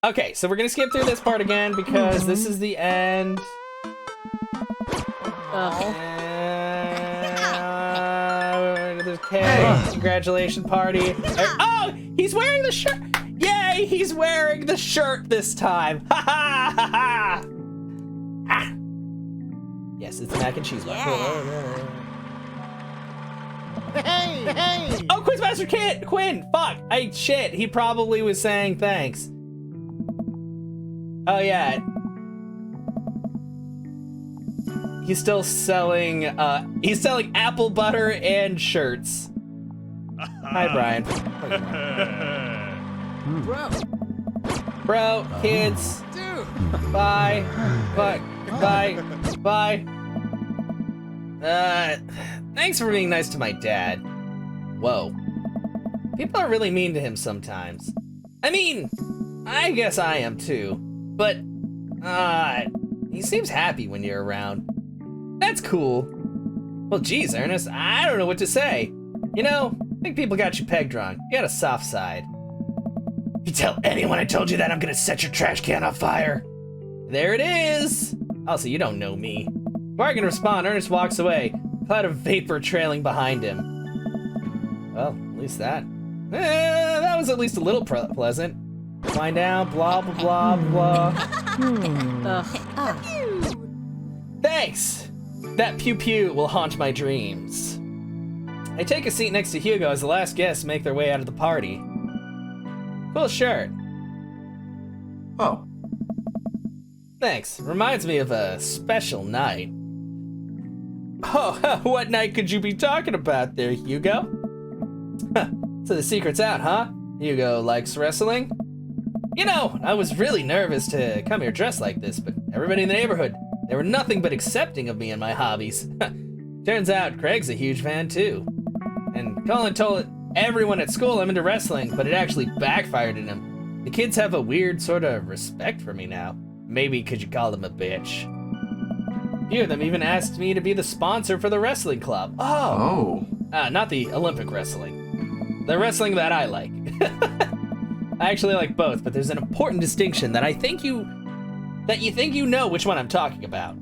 Okay, so we're gonna skip through this part again because this is the end. Okay, congratulations party. Oh, he's wearing the shirt. Yay, he's wearing the shirt this time. Ha ha ha ha. Ah. Yes, it's mac and cheese. Yeah. Hey! Oh, Quizmaster Quinn. Fuck. Shit. He probably was saying thanks. Oh yeah. He's still selling, he's selling apple butter and shirts. Hi, Brian. Bro, kids. Bye. Bye. Thanks for being nice to my dad. Whoa. People are really mean to him sometimes. I mean, I guess I am too. But, he seems happy when you're around. That's cool. Well, geez, Ernest, I don't know what to say. You know, I think people got you pegged wrong. You got a soft side. If you tell anyone I told you that, I'm gonna set your trash can on fire. There it is. Also, you don't know me. Before I can respond, Ernest walks away, a cloud of vapor trailing behind him. Well, at least that. That was at least a little pleasant. Wind down, blah, blah, blah, blah. Thanks! That pew-pew will haunt my dreams. I take a seat next to Hugo as the last guests make their way out of the party. Cool shirt. Oh. Thanks. Reminds me of a special night. Oh, what night could you be talking about there, Hugo? So the secret's out, huh? Hugo likes wrestling? You know, I was really nervous to come here dressed like this, but everybody in the neighborhood, they were nothing but accepting of me and my hobbies. Turns out Craig's a huge fan too. And Colin everyone at school I'm into wrestling, but it actually backfired in him. The kids have a weird sort of respect for me now. Maybe because you call them a bitch. A few of them even asked me to be the sponsor for the wrestling club. Oh. Not the Olympic wrestling. The wrestling that I like. I actually like both, but there's an important distinction that you think you know which one I'm talking about.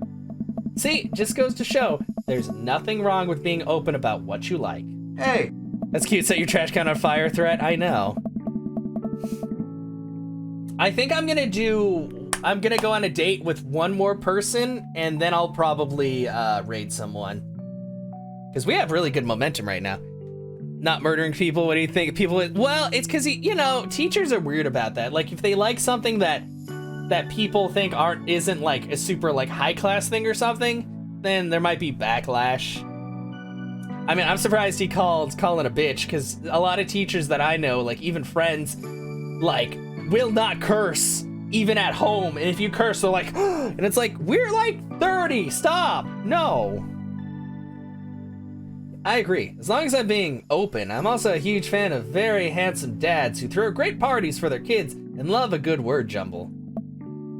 See, just goes to show there's nothing wrong with being open about what you like. Hey. That's cute. Set your trash can on fire threat. I know. I think I'm gonna go on a date with one more person, and then I'll probably raid someone. Because we have really good momentum right now. Not murdering people. What do you think? Well, it's because teachers are weird about that. Like if they like something that people think isn't like a super like high class thing or something, then there might be backlash. I mean, I'm surprised he calling a bitch, because a lot of teachers that I know, like even friends, like will not curse even at home, and if you curse, they're like, and it's like, we're like 30. Stop. No. I agree. As long as I'm being open. I'm also a huge fan of very handsome dads who throw great parties for their kids and love a good word jumble.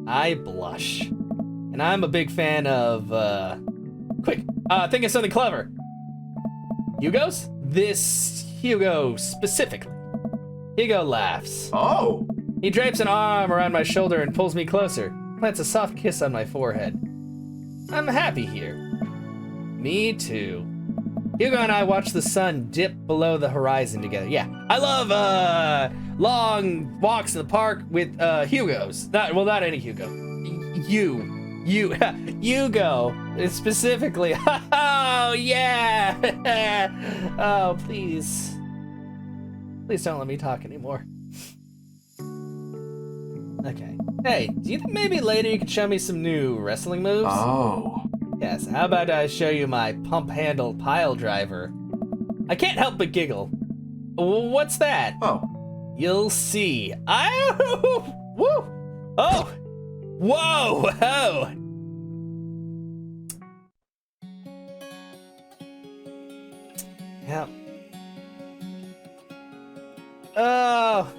I blush. And I'm a big fan of, quick, think of something clever. Hugo's? This Hugo specifically. Hugo laughs. Oh. He drapes an arm around my shoulder and pulls me closer. Plants a soft kiss on my forehead. I'm happy here. Me too. Hugo and I watch the sun dip below the horizon together. Yeah, I love long walks in the park with Hugos. Not any Hugo. Hugo specifically. Oh yeah. Oh please don't let me talk anymore. Okay. Hey, do you think maybe later you could show me some new wrestling moves? Oh. Yes, how about I show you my pump handle pile driver? I can't help but giggle. What's that? Oh. You'll see. Woo! Oh! Whoa! Oh! Yep. Oh!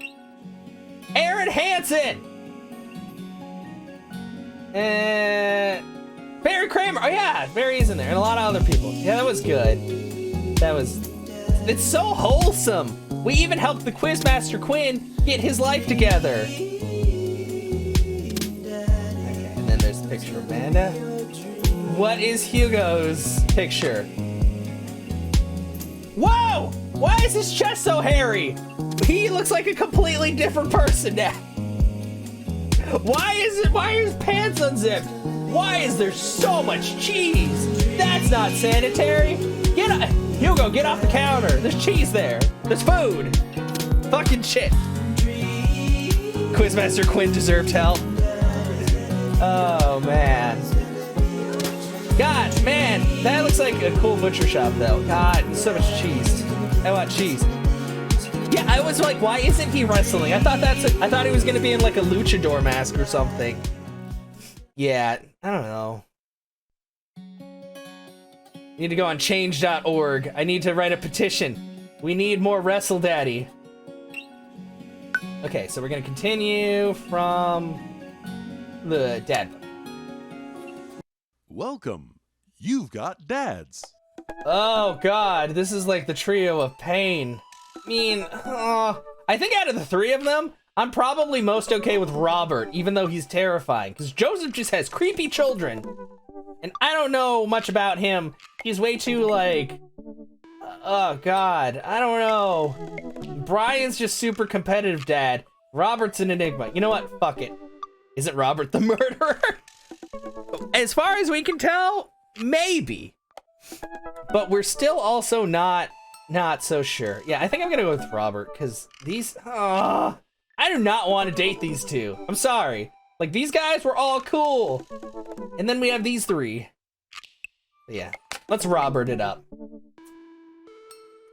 Aaron Hansen! Barry Kramer. Oh yeah, Barry's in there, and a lot of other people. Yeah, that was good. It's so wholesome. We even helped the Quizmaster Quinn get his life together. Okay, and then there's the picture of Amanda. What is Hugo's picture? Whoa! Why is his chest so hairy? He looks like a completely different person now. Why are his pants unzipped? Why is there so much cheese? That's not sanitary. Hugo, get off the counter. There's cheese there. There's food. Fucking shit. Quizmaster Quinn deserved help. Oh, man. God, man. That looks like a cool butcher shop, though. God, so much cheese. I want cheese. Yeah, I was like, why isn't he wrestling? I thought he was gonna be in like a luchador mask or something. Yeah, I don't know. Need to go on change.org. I need to write a petition. We need more Wrestle Daddy. Okay, so we're gonna continue from the dad book. Welcome. You've got dads. Oh god, this is like the trio of pain. I mean, I think out of the three of them, I'm probably most okay with Robert, even though he's terrifying, because Joseph just has creepy children, and I don't know much about him. He's way too, like, oh god, I don't know. Brian's just super competitive dad. Robert's an enigma. You know what? Fuck it. Isn't Robert the murderer? As far as we can tell, maybe. But we're still also not so sure. Yeah, I think I'm gonna go with Robert, because these, I do not want to date these two. I'm sorry. Like, these guys were all cool. And then we have these three. But yeah, let's Robert it up.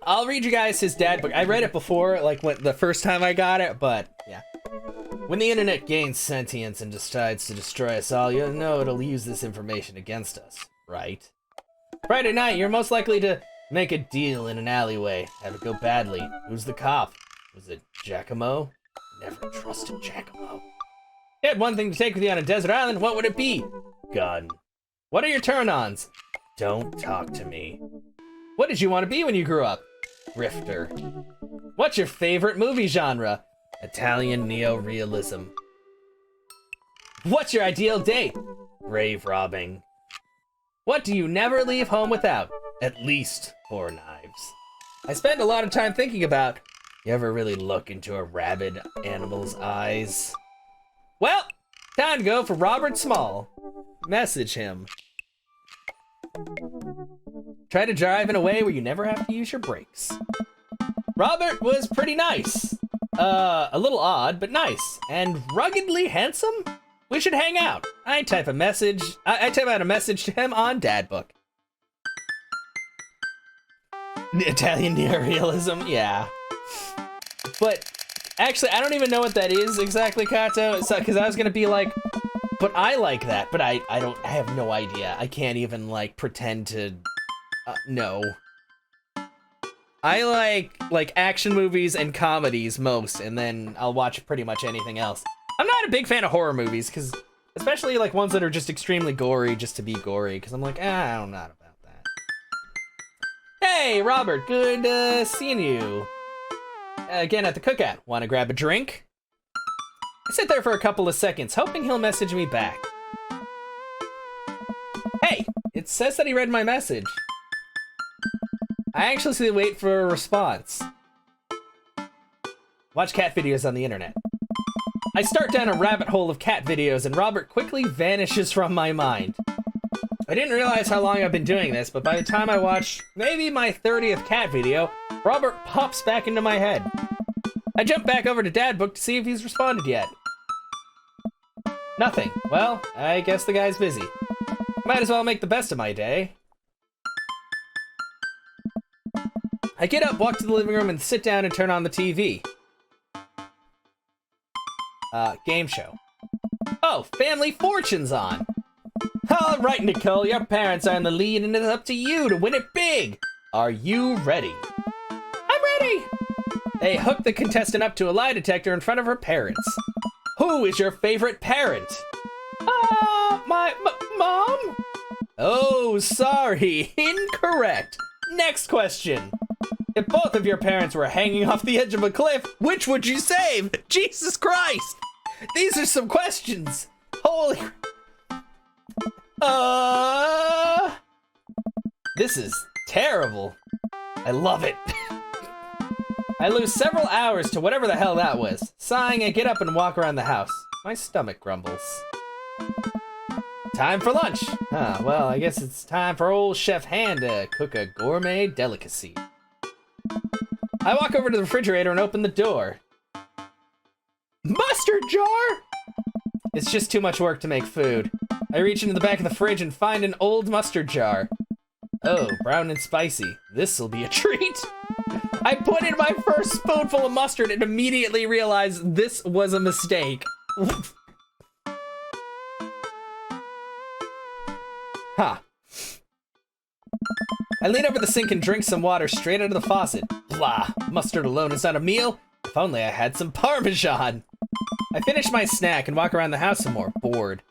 I'll read you guys his dad book. I read it before, like when the first time I got it, but yeah. When the internet gains sentience and decides to destroy us all, you'll know it'll use this information against us, right? Friday night, you're most likely to Make a deal in an alleyway. Have it go badly. Who's the cop? Was it Giacomo? Never trusted Giacomo. You had one thing to take with you on a desert island. What would it be? Gun. What are your turn-ons? Don't talk to me. What did you want to be when you grew up? Grifter. What's your favorite movie genre? Italian neo-realism. What's your ideal date? Grave robbing. What do you never leave home without? At least 4 knives. I spend a lot of time thinking about, you ever really look into a rabid animal's eyes? Well, time to go for Robert Small. Message him. Try to drive in a way where you never have to use your brakes. Robert was pretty nice. A little odd, but nice. And ruggedly handsome? We should hang out. I type out a message to him on Dadbook. Italian neorealism, yeah. But actually, I don't even know what that is exactly, Kato. Because I was gonna be like, but I like that. But I have no idea. I can't even like pretend to know. I like action movies and comedies most, and then I'll watch pretty much anything else. I'm not a big fan of horror movies, because especially like ones that are just extremely gory just to be gory, because I'm like, I'm not about that. Hey, Robert, good seeing you. Again at the cookout. Want to grab a drink? I sit there for a couple of seconds, hoping he'll message me back. Hey, it says that he read my message. I actually wait for a response. Watch cat videos on the internet. I start down a rabbit hole of cat videos, and Robert quickly vanishes from my mind. I didn't realize how long I've been doing this, but by the time I watch maybe my 30th cat video, Robert pops back into my head. I jump back over to Dadbook to see if he's responded yet. Nothing. Well, I guess the guy's busy. Might as well make the best of my day. I get up, walk to the living room, and sit down and turn on the TV. Game show. Oh, Family Fortune's on. All right, Nicole, your parents are in the lead, and it's up to you to win it big. Are you ready? I'm ready. They hook the contestant up to a lie detector in front of her parents. Who is your favorite parent? My mom? Oh, sorry, incorrect. Next question. If both of your parents were hanging off the edge of a cliff, which would you save? Jesus Christ! These are some questions. Holy... This is terrible. I love it. I lose several hours to whatever the hell that was. Sighing, I get up and walk around the house. My stomach grumbles. Time for lunch. Well, I guess it's time for old Chef Han to cook a gourmet delicacy. I walk over to the refrigerator and open the door. Mustard jar? It's just too much work to make food. I reach into the back of the fridge and find an old mustard jar. Oh, brown and spicy. This'll be a treat. I put in my first spoonful of mustard and immediately realized this was a mistake. Huh. I lean over the sink and drink some water straight out of the faucet. Blah, mustard alone is not a meal. If only I had some Parmesan. I finish my snack and walk around the house some more, bored.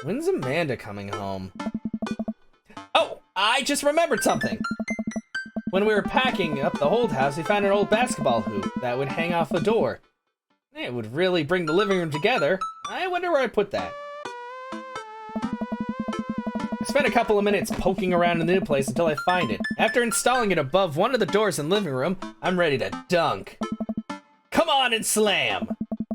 When's Amanda coming home? Oh, I just remembered something. When we were packing up the old house, we found an old basketball hoop that would hang off the door. It would really bring the living room together. I wonder where I put that. I spent a couple of minutes poking around in the new place until I find it. After installing it above one of the doors in the living room, I'm ready to dunk. Come on and slam!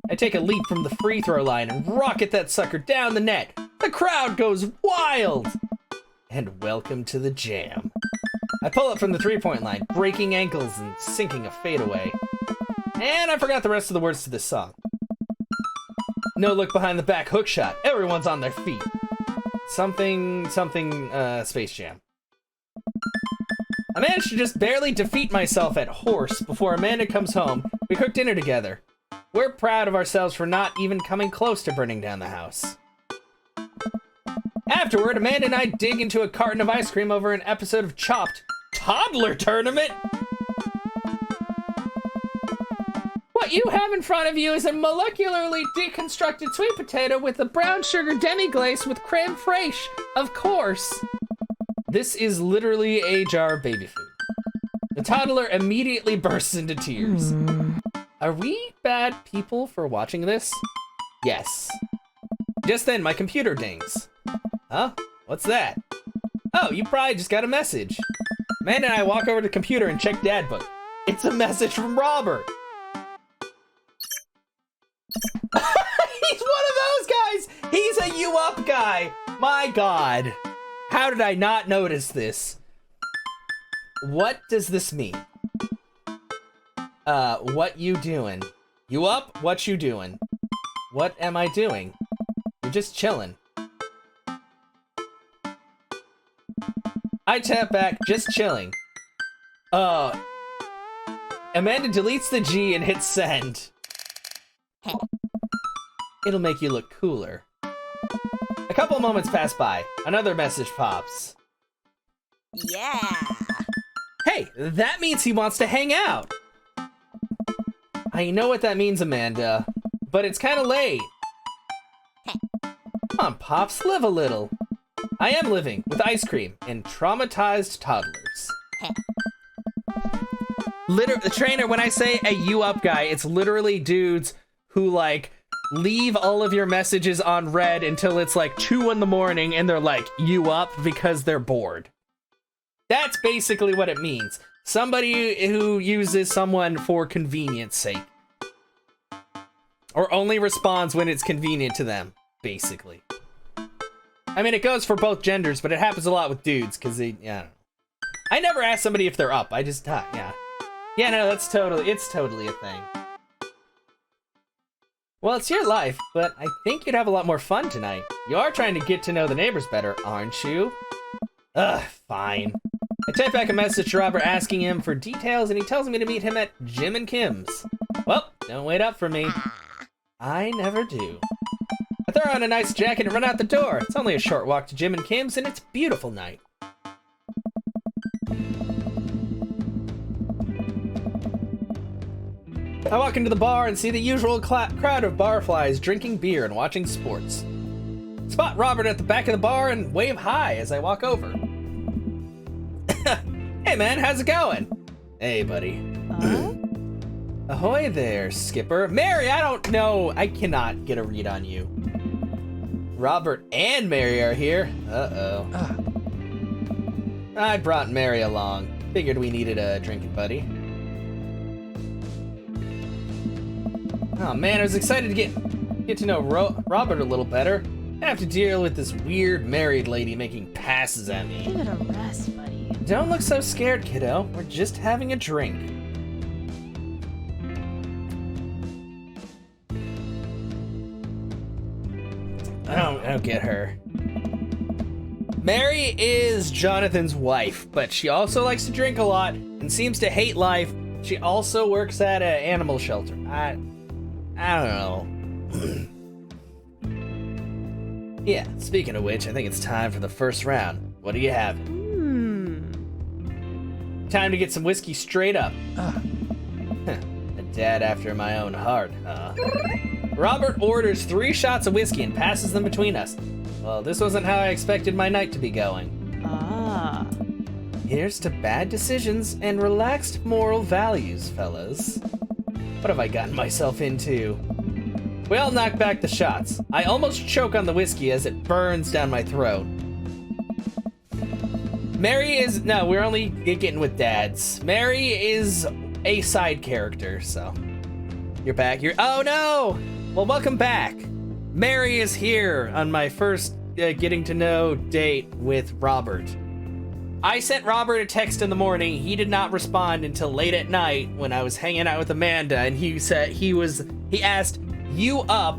I take a leap from the free throw line and rocket that sucker down the net. The crowd goes wild! And welcome to the jam. I pull up from the three-point line, breaking ankles and sinking a fadeaway. And I forgot the rest of the words to this song. No look behind the back hook shot. Everyone's on their feet. Something, Space Jam. I managed to just barely defeat myself at horse before Amanda comes home. We cook dinner together. We're proud of ourselves for not even coming close to burning down the house. Afterward, Amanda and I dig into a carton of ice cream over an episode of Chopped Toddler tournament? What you have in front of you is a molecularly deconstructed sweet potato with a brown sugar demi-glace with creme fraiche, of course. This is literally a jar of baby food. The toddler immediately bursts into tears. Are we bad people for watching this? Yes. Just then, my computer dings. Huh? What's that? Oh, you probably just got a message. Amanda and I walk over to the computer and check Dad book. It's a message from Robert. He's one of those guys! He's a you up guy! My God. How did I not notice this? What does this mean? What you doing? You up? What you doing? What am I doing? You're just chilling. I tap back, just chilling. Amanda deletes the G and hits send. It'll make you look cooler. A couple moments pass by. Another message pops. Yeah. Hey, that means he wants to hang out. I know what that means, Amanda, but it's kind of late. Come on, Pops, live a little. I am living with ice cream and traumatized toddlers. The trainer, when I say a you up guy, it's literally dudes who like leave all of your messages on red until it's like 2 in the morning and they're like you up because they're bored. That's basically what it means. Somebody who uses someone for convenience sake. Or only responds when it's convenient to them, basically. I mean, it goes for both genders, but it happens a lot with dudes, because they, yeah, I don't know. I never ask somebody if they're up, I just, yeah. Yeah, no, it's totally a thing. Well, it's your life, but I think you'd have a lot more fun tonight. You are trying to get to know the neighbors better, aren't you? Ugh, fine. I type back a message to Robert asking him for details, and he tells me to meet him at Jim and Kim's. Well, don't wait up for me. I never do. I throw on a nice jacket and run out the door. It's only a short walk to Jim and Kim's, and it's a beautiful night. I walk into the bar and see the usual crowd of barflies drinking beer and watching sports. Spot Robert at the back of the bar and wave hi as I walk over. Hey man, how's it going? Hey buddy. Ahoy there, Skipper. Mary, I don't know. I cannot get a read on you. Robert and Mary are here. Uh-oh. I brought Mary along. Figured we needed a drinking buddy. Oh man, I was excited to get to know Robert a little better. I have to deal with this weird married lady making passes at me. Give it a rest, buddy. Don't look so scared, kiddo. We're just having a drink. I don't get her. Mary is Jonathan's wife, but she also likes to drink a lot and seems to hate life. She also works at an animal shelter. I don't know. Yeah, speaking of which, I think it's time for the first round. What do you have? Time to get some whiskey straight up. A dad after my own heart, huh? Robert orders 3 shots of whiskey and passes them between us. Well, this wasn't how I expected my night to be going. Here's to bad decisions and relaxed moral values, fellas. What have I gotten myself into? We all knock back the shots. I almost choke on the whiskey as it burns down my throat. Mary is... No, we're only getting with dads. Mary is a side character, so... You're back. Oh, no! Well, welcome back. Mary is here on my first getting to know date with Robert. I sent Robert a text in the morning. He did not respond until late at night when I was hanging out with Amanda, and he said he asked, "You up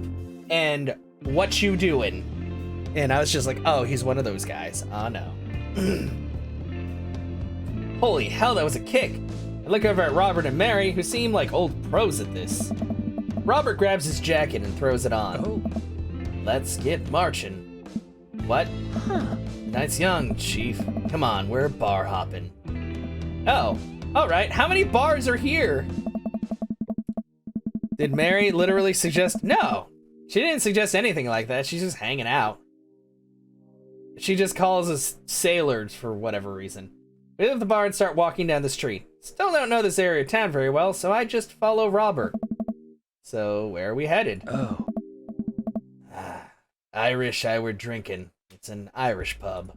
and what you doing?" And I was just like, oh, he's one of those guys. Oh no. Holy hell, that was a kick. I look over at Robert and Mary, who seem like old pros at this. Robert grabs his jacket and throws it on. Let's get marching. What? Night's young, Chief. Come on, we're bar hopping. Oh, all right. How many bars are here? Did Mary literally suggest? No, she didn't suggest anything like that. She's just hanging out. She just calls us sailors for whatever reason. We leave the bar and start walking down the street. Still don't know this area of town very well, so I just follow Robert. So where are we headed? Oh. Irish I were drinking. It's an Irish pub.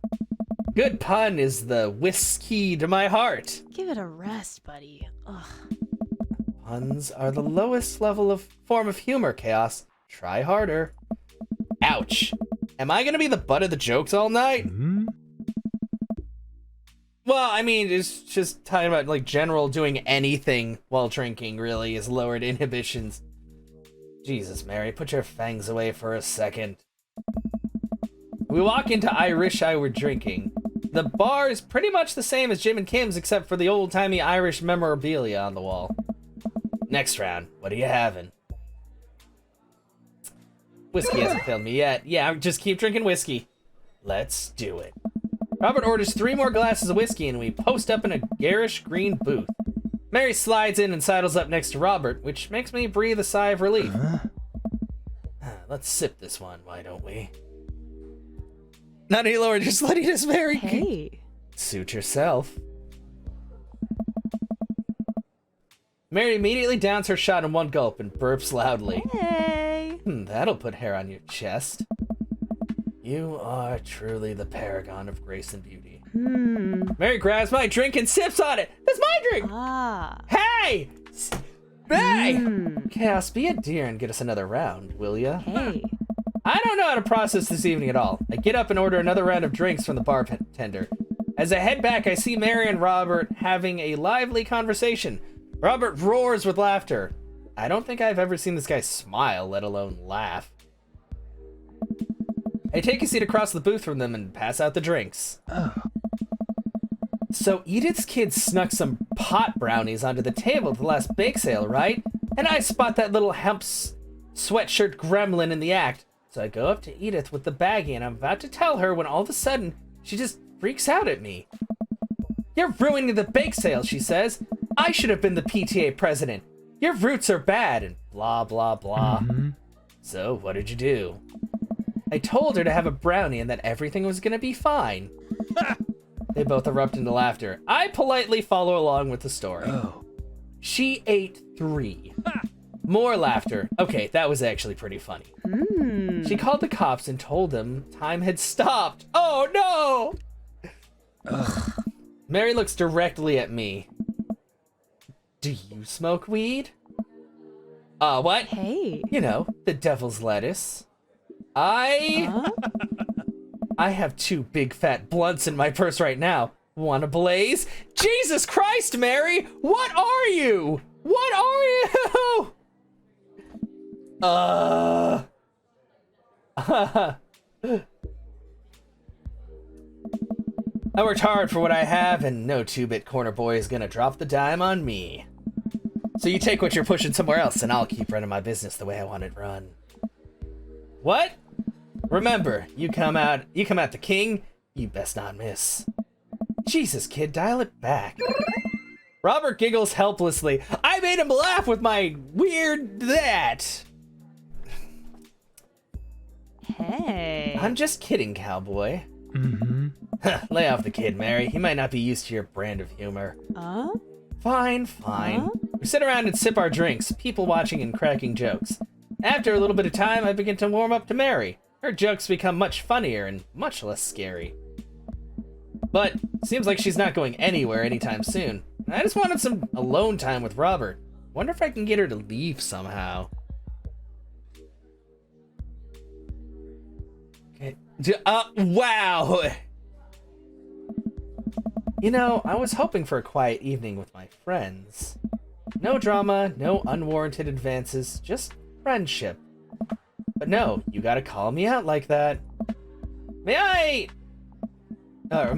Good pun is the whiskey to my heart. Give it a rest, buddy. Ugh. Puns are the lowest level of form of humor, Chaos. Try harder. Ouch. Am I gonna be the butt of the jokes all night? Hmm? Well, I mean, it's just talking about, like, general doing anything while drinking really is lowered inhibitions. Jesus, Mary, put your fangs away for a second. We walk into Irish I were drinking. The bar is pretty much the same as Jim and Kim's except for the old-timey Irish memorabilia on the wall. Next round, what are you having? Whiskey hasn't failed me yet. Yeah, just keep drinking whiskey. Let's do it. Robert orders 3 more glasses of whiskey and we post up in a garish green booth. Mary slides in and sidles up next to Robert, which makes me breathe a sigh of relief. Let's sip this one, why don't we? Not any lower, just letting us, Mary. Hey. Suit yourself. Mary immediately downs her shot in one gulp and burps loudly. Hey. That'll put hair on your chest. You are truly the paragon of grace and beauty. Mary grabs my drink and sips on it. That's my drink! Ah. Hey! Hey! Chaos, be a dear and get us another round, will ya? Hey. I don't know how to process this evening at all. I get up and order another round of drinks from the bartender. As I head back, I see Mary and Robert having a lively conversation. Robert roars with laughter. I don't think I've ever seen this guy smile, let alone laugh. I take a seat across the booth from them and pass out the drinks. So Edith's kids snuck some pot brownies onto the table at the last bake sale, right? And I spot that little hemp sweatshirt gremlin in the act. So I go up to Edith with the baggie and I'm about to tell her when all of a sudden she just freaks out at me. You're ruining the bake sale, she says. I should have been the PTA president. Your roots are bad and blah, blah, blah. So what did you do? I told her to have a brownie and that everything was gonna be fine. They both erupt into laughter. I politely follow along with the story. She ate 3. More laughter. Okay, that was actually pretty funny. She called the cops and told them time had stopped. Oh no! Mary looks directly at me. Do you smoke weed? What? Hey. You know, the devil's lettuce. I have 2 big fat blunts in my purse right now. Wanna blaze? Jesus Christ, Mary! What are you? What are you? I worked hard for what I have, and no 2-bit corner boy is gonna drop the dime on me. So you take what you're pushing somewhere else, and I'll keep running my business the way I want it run. What? Remember, you come out the king, you best not miss. Jesus, kid, dial it back. Robert giggles helplessly. I made him laugh with my weird that. Hey. I'm just kidding, cowboy. Lay off the kid, Mary. He might not be used to your brand of humor. Fine. We sit around and sip our drinks, people watching and cracking jokes. After a little bit of time, I begin to warm up to Mary. Her jokes become much funnier and much less scary. But seems like she's not going anywhere anytime soon. I just wanted some alone time with Robert. Wonder if I can get her to leave somehow. Okay. Wow! You know, I was hoping for a quiet evening with my friends. No drama, no unwarranted advances, just friendship. But no, you gotta call me out like that. Mary, No,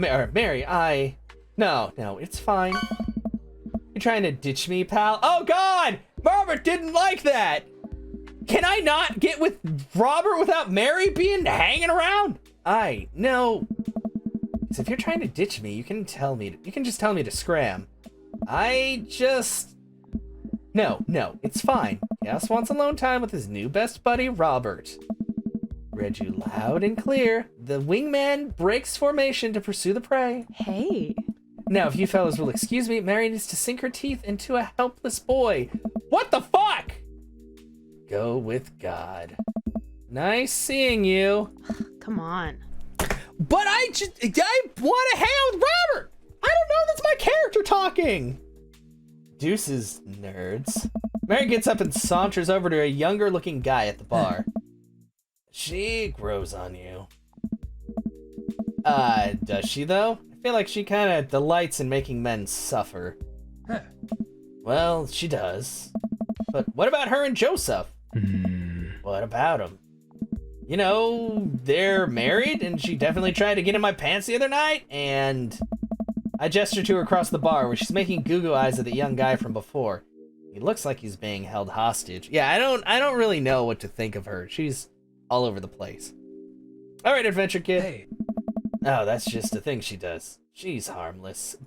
it's fine. You're trying to ditch me, pal? Oh God! Robert didn't like that! Can I not get with Robert without Mary being hanging around? No. So if you're trying to ditch me, you can just tell me to scram. No, it's fine. Chaos wants alone time with his new best buddy, Robert. Read you loud and clear. The wingman breaks formation to pursue the prey. Hey. Now, if you fellas will excuse me, Mary needs to sink her teeth into a helpless boy. What the fuck? Go with God. Nice seeing you. Come on. But I want to hang out with Robert. I don't know, that's my character talking. Deuces, nerds. Mary gets up and saunters over to a younger looking guy at the bar. She grows on you. Does she though? I feel like she kind of delights in making men suffer. Well, she does. But what about her and Joseph? What about him? You know, they're married, and she definitely tried to get in my pants the other night, and I gesture to her across the bar where she's making goo-goo eyes at the young guy from before. He looks like he's being held hostage. Yeah, I don't really know what to think of her. She's all over the place. All right, adventure kid. Hey. Oh, that's just a thing she does. She's harmless.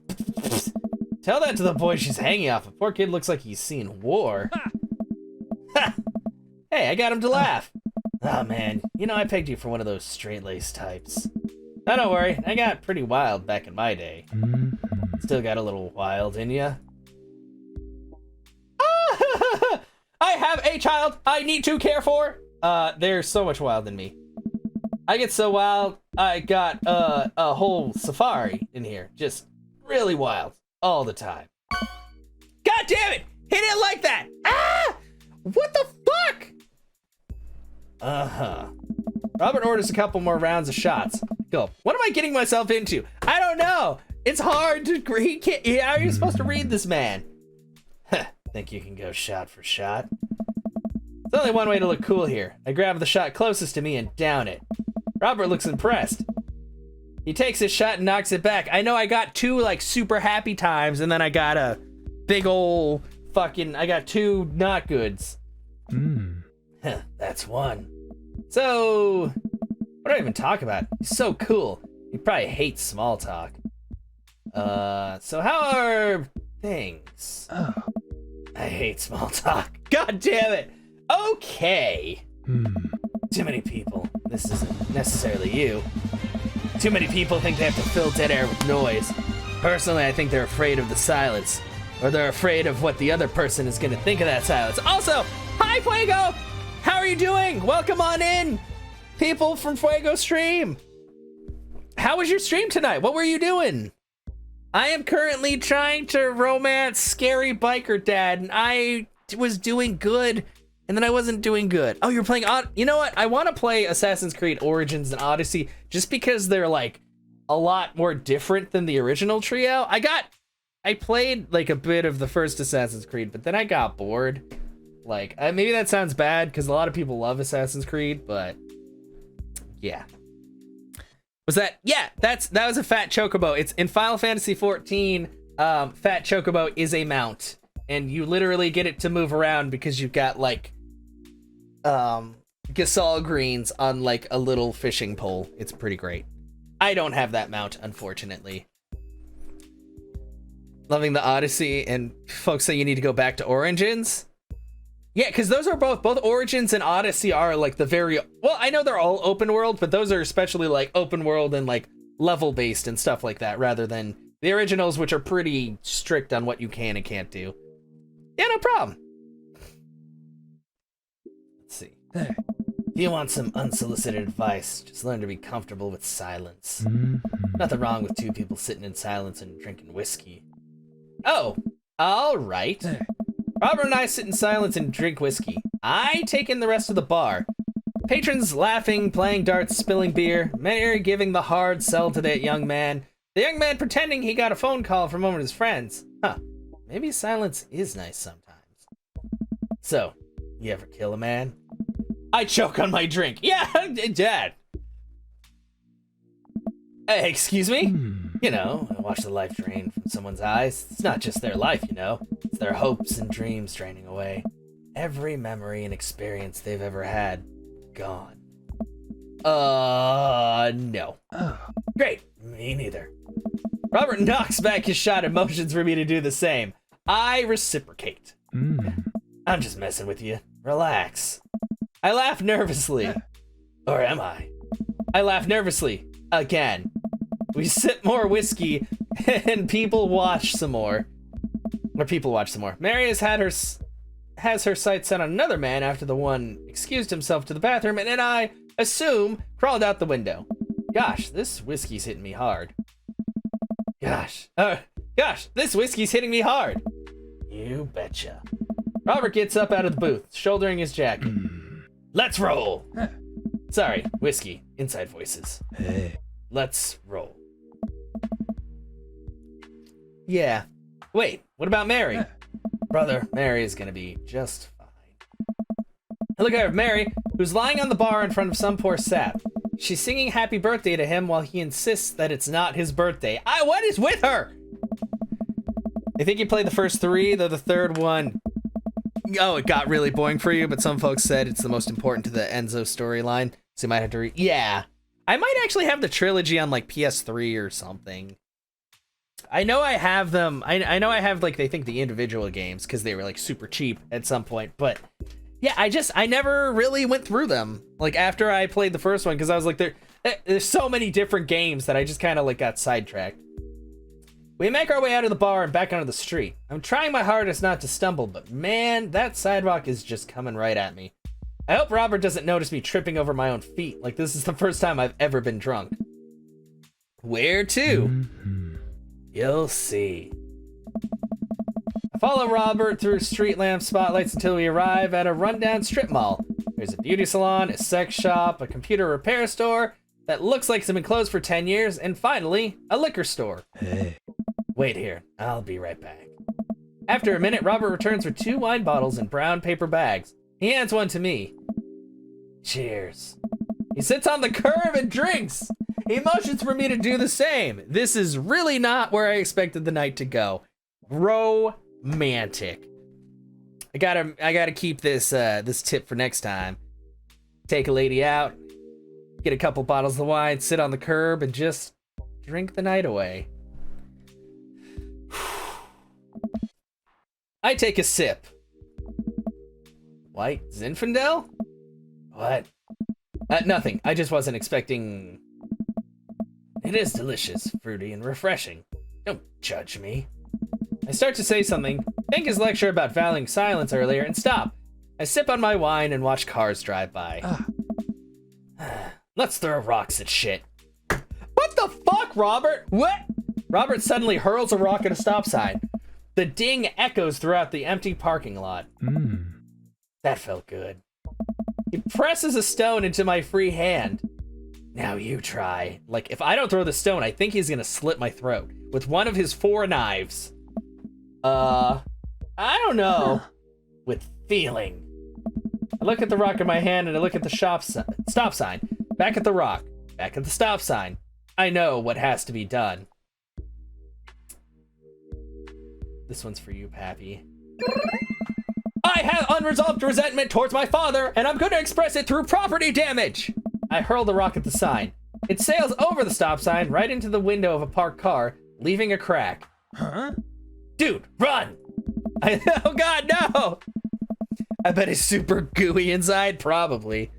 Tell that to the boy she's hanging off. The poor kid looks like he's seen war. Ha! Hey, I got him to laugh. Oh man, you know I pegged you for one of those straight-laced types. Oh, don't worry, I got pretty wild back in my day. Still got a little wild in ya. I have a child I need to care for. They're so much wild in me. I get so wild, I got a whole safari in here. Just really wild all the time. God damn it! Hit it like that! Ah! What the fuck? Uh-huh. Robert orders a couple more rounds of shots. Go. What am I getting myself into? I don't know. It's hard to read. How are you supposed to read this man? Think you can go shot for shot? There's only one way to look cool here. I grab the shot closest to me and down it. Robert looks impressed. He takes his shot and knocks it back. I know I got two like super happy times, and then I got a big ol' fucking, I got two not goods. That's one. So, what do I even talk about? He's so cool. He probably hates small talk. So how are things? Oh. I hate small talk. God damn it. Okay. Too many people. This isn't necessarily you. Too many people think they have to fill dead air with noise. Personally, I think they're afraid of the silence. Or they're afraid of what the other person is gonna think of that silence. Also, hi Fuego! How are you doing? Welcome on in, people from Fuego stream. How was your stream tonight? What were you doing? I am currently trying to romance Scary Biker Dad, and I was doing good, and then I wasn't doing good. Oh, you're playing you know what? I want to play Assassin's Creed Origins and Odyssey just because they're like a lot more different than the original trio. I played like a bit of the first Assassin's Creed, but then I got bored. Like, maybe that sounds bad because a lot of people love Assassin's Creed, but yeah. Was that? Yeah, that was a fat chocobo. It's in Final Fantasy 14. Fat chocobo is a mount, and you literally get it to move around because you've got like Gasol greens on like a little fishing pole. It's pretty great. I don't have that mount, unfortunately. Loving the Odyssey, and folks say you need to go back to Origins. Yeah, because those are both Origins and Odyssey are like the very, well, I know they're all open world, but those are especially like open world and like level based and stuff like that, rather than the originals, which are pretty strict on what you can and can't do. Yeah, no problem. Let's see. If you want some unsolicited advice, just learn to be comfortable with silence. Nothing wrong with two people sitting in silence and drinking whiskey. Oh, all right. Robert and I sit in silence and drink whiskey. I take in the rest of the bar. Patrons laughing, playing darts, spilling beer. Mary giving the hard sell to that young man. The young man pretending he got a phone call from one of his friends. Huh. Maybe silence is nice sometimes. So, you ever kill a man? I choke on my drink. Yeah, Dad. Hey, excuse me? You know, I watch the life drain from someone's eyes. It's not just their life, you know. It's their hopes and dreams draining away. Every memory and experience they've ever had, gone. No. Great. Me neither. Robert knocks back his shot and motions for me to do the same. I reciprocate. I'm just messing with you. Relax. I laugh nervously. Or am I? I laugh nervously. Again. We sip more whiskey and people watch some more. Mary has her sights set on another man after the one excused himself to the bathroom and then I assume crawled out the window. Gosh, this whiskey's hitting me hard. Gosh, this whiskey's hitting me hard. You betcha. Robert gets up out of the booth, shouldering his jacket. Let's roll. Sorry, whiskey. Inside voices. Hey. Let's roll. Yeah. Wait, what about Mary? Brother, Mary is gonna be just fine. I look at Mary, who's lying on the bar in front of some poor sap. She's singing happy birthday to him while he insists that it's not his birthday. What is with her? I think you played the first three, though the third one, it got really boring for you, but some folks said it's the most important to the Enzo storyline, so you might have to read. Yeah. I might actually have the trilogy on, like, PS3 or something. I know I have them. I know I have, like, they think the individual games, because they were, like, super cheap at some point, but yeah, I never really went through them, like, after I played the first one, because I was like, there's so many different games that I just kind of, like, got sidetracked. We make our way out of the bar and back onto the street. I'm trying my hardest not to stumble, but man, that sidewalk is just coming right at me. I hope Robert doesn't notice me tripping over my own feet, like this is the first time I've ever been drunk. Where to? You'll see. I follow Robert through street lamp spotlights until we arrive at a rundown strip mall. There's a beauty salon, a sex shop, a computer repair store that looks like it's been closed for 10 years, and finally, a liquor store. Hey. Wait here, I'll be right back. After a minute, Robert returns with 2 wine bottles in brown paper bags. He hands one to me. Cheers. He sits on the curb and drinks. He motions for me to do the same. This is really not where I expected the night to go. Romantic. I gotta keep this this tip for next time. Take a lady out, get a couple bottles of wine, sit on the curb, and just drink the night away. I take a sip. White Zinfandel? What? Nothing. I just wasn't expecting... It is delicious, fruity, and refreshing. Don't judge me. I start to say something, think his lecture about valuing silence earlier, and stop. I sip on my wine and watch cars drive by. Let's throw rocks at shit. What the fuck, Robert? What? Robert suddenly hurls a rock at a stop sign. The ding echoes throughout the empty parking lot. That felt good. He presses a stone into my free hand. Now you try. Like, if I don't throw the stone, I think he's gonna slit my throat with one of his 4 knives. I don't know. With feeling. I look at the rock in my hand and I look at the stop sign. Back at the rock. Back at the stop sign. I know what has to be done. This one's for you, Pappy. I have unresolved resentment towards my father, and I'm going to express it through property damage. I hurl the rock at the sign. It sails over the stop sign right into the window of a parked car, leaving a crack. Huh? Dude, run! Oh god, no! I bet it's super gooey inside, probably.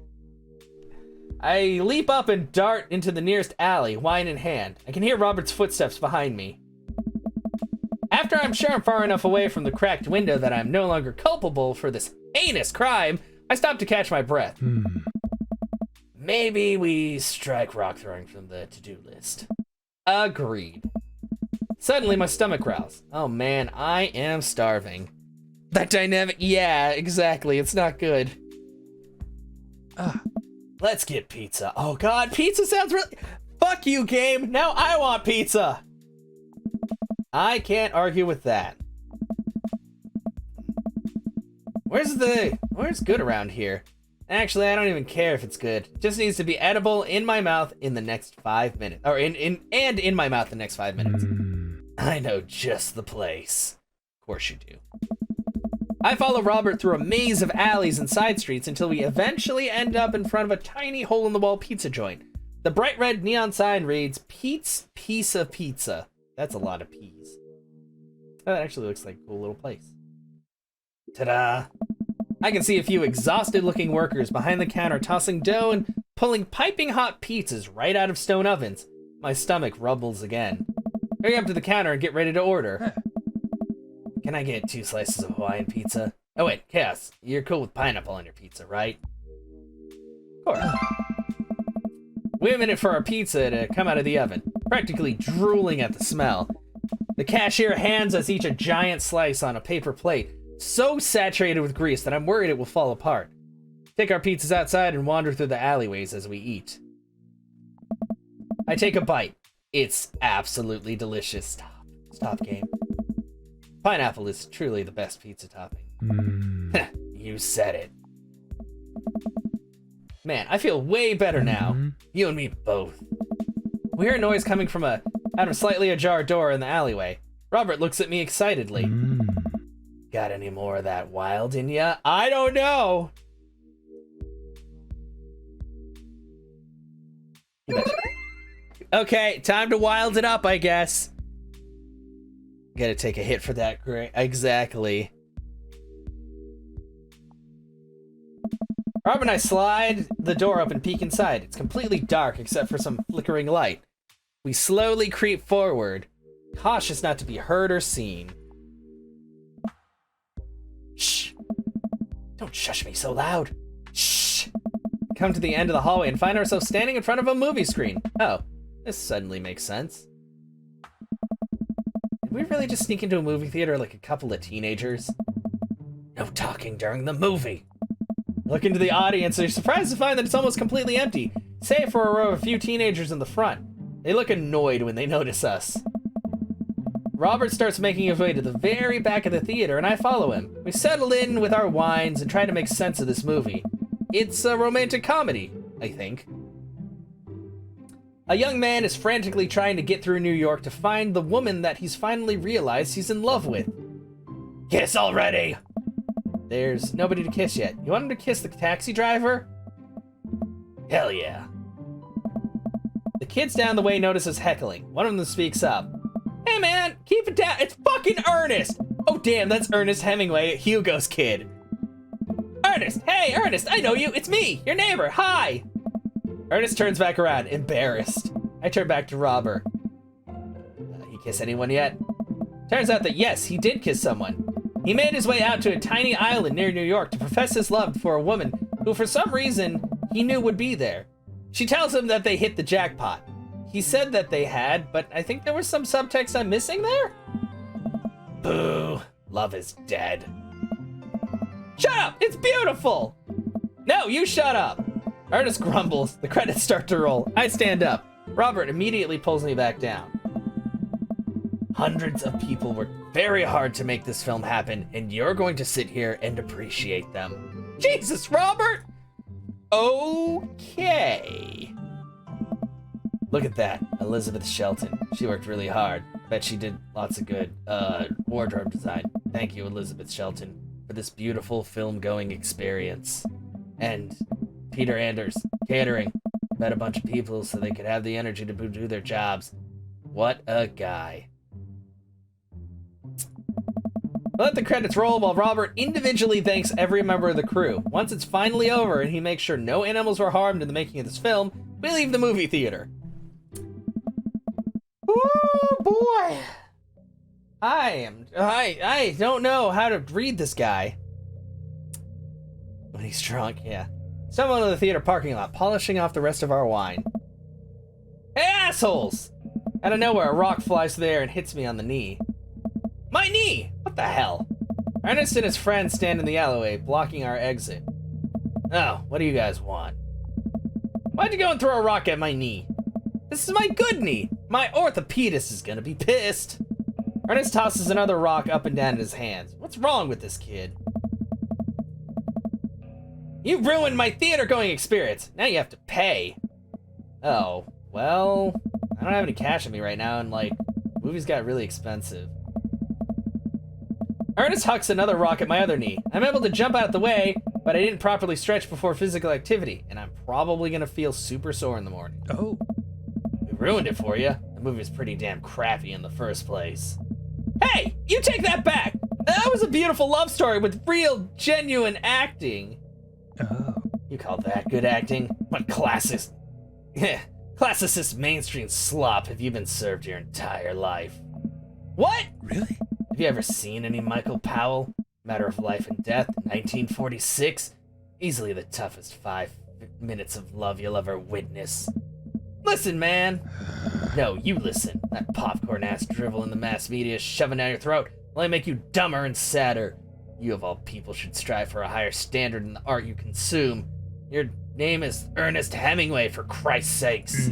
I leap up and dart into the nearest alley, wine in hand. I can hear Robert's footsteps behind me. After I'm sure I'm far enough away from the cracked window that I'm no longer culpable for this heinous crime, I stop to catch my breath. Maybe we strike rock throwing from the to-do list. Agreed. Suddenly my stomach growls. Oh man, I am starving. That dynamic, yeah, exactly, it's not good. Let's get pizza. Oh god, pizza sounds really... Fuck you, game, now I want pizza! I can't argue with that. Where's good around here? Actually, I don't even care if it's good. It just needs to be edible in my mouth in the next 5 minutes. Or in my mouth the next 5 minutes. I know just the place. Of course you do. I follow Robert through a maze of alleys and side streets until we eventually end up in front of a tiny hole-in-the-wall pizza joint. The bright red neon sign reads, Pete's Piece of Pizza. That's a lot of peas. Oh, that actually looks like a cool little place. Ta-da! I can see a few exhausted-looking workers behind the counter tossing dough and pulling piping hot pizzas right out of stone ovens. My stomach rumbles again. Hurry up to the counter and get ready to order. Can I get 2 slices of Hawaiian pizza? Oh wait, Chaos, you're cool with pineapple on your pizza, right? Of course. Wait a minute for our pizza to come out of the oven, practically drooling at the smell. The cashier hands us each a giant slice on a paper plate, so saturated with grease that I'm worried it will fall apart. Take our pizzas outside and wander through the alleyways as we eat. I take a bite. It's absolutely delicious. Stop game. Pineapple is truly the best pizza topping. You said it. Man, I feel way better now. You and me both. We hear a noise coming from out of a slightly ajar door in the alleyway. Robert looks at me excitedly. Got any more of that wild in ya? I don't know. Okay, time to wild it up, I guess. Gotta take a hit for that, great. Exactly. Rob and I slide the door up and peek inside. It's completely dark except for some flickering light. We slowly creep forward, cautious not to be heard or seen. Shh. Don't shush me so loud. Shh. Come to the end of the hallway and find ourselves standing in front of a movie screen. Oh, this suddenly makes sense. Did we really just sneak into a movie theater like a couple of teenagers? No talking during the movie. Look into the audience and you're surprised to find that it's almost completely empty, save for a row of a few teenagers in the front. They look annoyed when they notice us. Robert starts making his way to the very back of the theater and I follow him. We settle in with our wines and try to make sense of this movie. It's a romantic comedy, I think. A young man is frantically trying to get through New York to find the woman that he's finally realized he's in love with. Kiss already! There's nobody to kiss yet. You want him to kiss the taxi driver? Hell yeah. The kids down the way notice us heckling. One of them speaks up. Hey man, keep it down. It's fucking Ernest! Oh damn, that's Ernest Hemingway, Hugo's kid. Ernest! Hey, Ernest, I know you. It's me, your neighbor. Hi! Ernest turns back around, embarrassed. I turn back to Robert. He kiss anyone yet? Turns out that yes, he did kiss someone. He made his way out to a tiny island near New York to profess his love for a woman who for some reason he knew would be there. She tells him that they hit the jackpot. He said that they had, but I think there was some subtext I'm missing there? Boo, love is dead. Shut up, it's beautiful! No, you shut up! Ernest grumbles, the credits start to roll. I stand up. Robert immediately pulls me back down. Hundreds of people worked very hard to make this film happen, and you're going to sit here and appreciate them. Jesus, Robert! Okay. Look at that, Elizabeth Shelton. She worked really hard. Bet she did lots of good wardrobe design. Thank you, Elizabeth Shelton, for this beautiful film-going experience. And Peter Anders, catering. Fed a bunch of people so they could have the energy to do their jobs. What a guy. Let the credits roll while Robert individually thanks every member of the crew. Once it's finally over and he makes sure no animals were harmed in the making of this film, we leave the movie theater. Oh boy. I don't know how to read this guy. When he's drunk, yeah. Someone in the theater parking lot, polishing off the rest of our wine. Hey, assholes! Out of nowhere, a rock flies through the air and hits me on the knee. My knee! What the hell? Ernest and his friends stand in the alleyway, blocking our exit. Oh, what do you guys want? Why'd you go and throw a rock at my knee? This is my good knee! My orthopedist is gonna be pissed! Ernest tosses another rock up and down in his hands. What's wrong with this kid? You ruined my theater-going experience! Now you have to pay! Oh, well... I don't have any cash on me right now, and, like, movies got really expensive. Ernest hucks another rock at my other knee. I'm able to jump out of the way, but I didn't properly stretch before physical activity, and I'm probably gonna feel super sore in the morning. Oh. We ruined it for you. The movie was pretty damn crappy in the first place. Hey, you take that back! That was a beautiful love story with real, genuine acting. Oh. You call that good acting? What classicist mainstream slop have you been served your entire life? What? Really? Have you ever seen any Michael Powell? Matter of Life and Death, 1946? Easily the toughest 5 minutes of love you'll ever witness. Listen, man. No, you listen. That popcorn-ass drivel in the mass media shoving down your throat will only make you dumber and sadder. You of all people should strive for a higher standard in the art you consume. Your name is Ernest Hemingway, for Christ's sakes.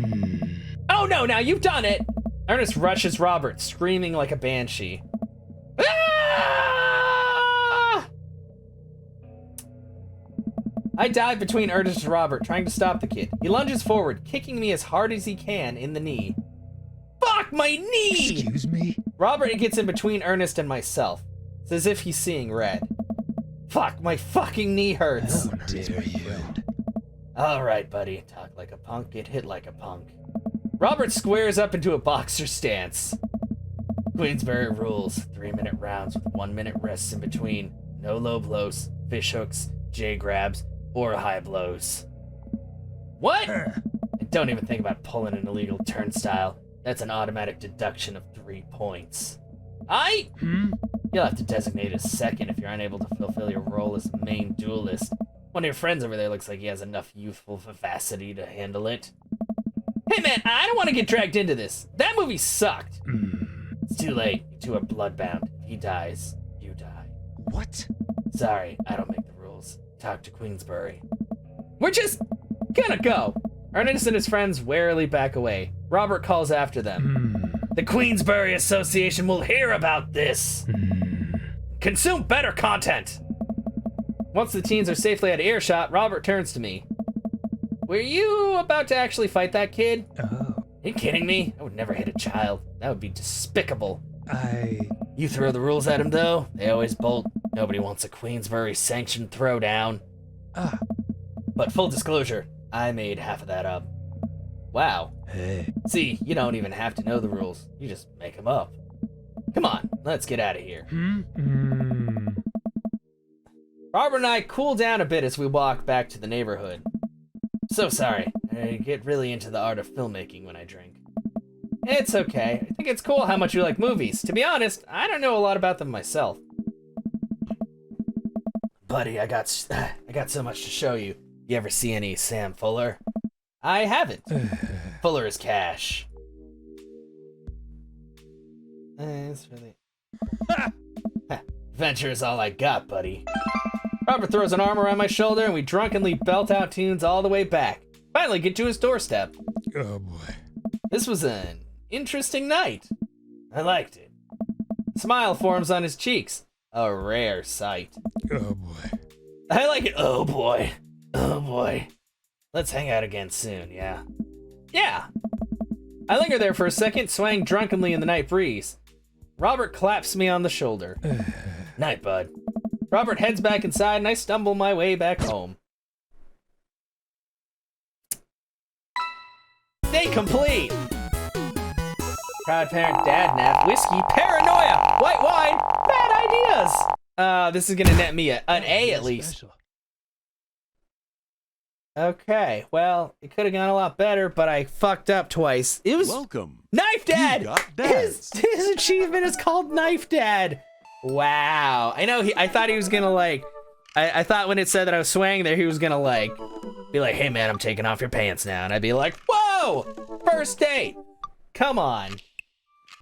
Oh no, now you've done it! Ernest rushes Robert, screaming like a banshee. Ah! I dive between Ernest and Robert, trying to stop the kid. He lunges forward, kicking me as hard as he can in the knee. Fuck, my knee! Excuse me? Robert gets in between Ernest and myself. It's as if he's seeing red. Fuck, my fucking knee hurts. How dare you? All right, buddy. Talk like a punk, get hit like a punk. Robert squares up into a boxer stance. Queensberry rules. 3-minute rounds with 1-minute rests in between. No low blows, fish hooks, J grabs, or high blows. What? And don't even think about pulling an illegal turnstile. That's an automatic deduction of 3 points. You'll have to designate a second if you're unable to fulfill your role as the main duelist. One of your friends over there looks like he has enough youthful vivacity to handle it. Hey man, I don't want to get dragged into this. That movie sucked. It's too late. You two are bloodbound. If he dies, you die. What? Sorry, I don't make the rules. Talk to Queensberry. We're just gonna go. Ernest and his friends warily back away. Robert calls after them. The Queensberry Association will hear about this. Consume better content. Once the teens are safely out of earshot, Robert turns to me. Were you about to actually fight that kid? Oh. Are you kidding me? I would never hit a child. That would be despicable. You throw the rules at him, though. They always bolt. Nobody wants a Queensberry-sanctioned throwdown. But full disclosure, I made half of that up. Wow. Hey. See, you don't even have to know the rules. You just make them up. Come on, let's get out of here. Robert and I cool down a bit as we walk back to the neighborhood. So sorry. I get really into the art of filmmaking when I drink. It's okay. I think it's cool how much you like movies. To be honest, I don't know a lot about them myself. Buddy, I got so much to show you. You ever see any Sam Fuller? I haven't. Fuller is cash. It's really... Adventure is all I got, buddy. Robert throws an arm around my shoulder and we drunkenly belt out tunes all the way back. Finally get to his doorstep. Oh boy. This was an interesting night. I liked it. Smile forms on his cheeks. A rare sight. Oh boy. I like it. Oh boy. Oh boy. Let's hang out again soon, yeah? Yeah. I linger there for a second, swaying drunkenly in the night breeze. Robert claps me on the shoulder. Night, bud. Robert heads back inside and I stumble my way back home. Day complete! Proud parent, dad nap, whiskey, paranoia, white wine, bad ideas! This is gonna net me an A at least. Special. Okay, well, it could have gone a lot better, but I fucked up twice. It was Welcome. Knife Dad! You got dads. His achievement is called Knife Dad. Wow. I know I thought he was gonna like, I thought when it said that I was swaying there, he was gonna like, be like, hey man, I'm taking off your pants now. And I'd be like, whoa, first date. Come on.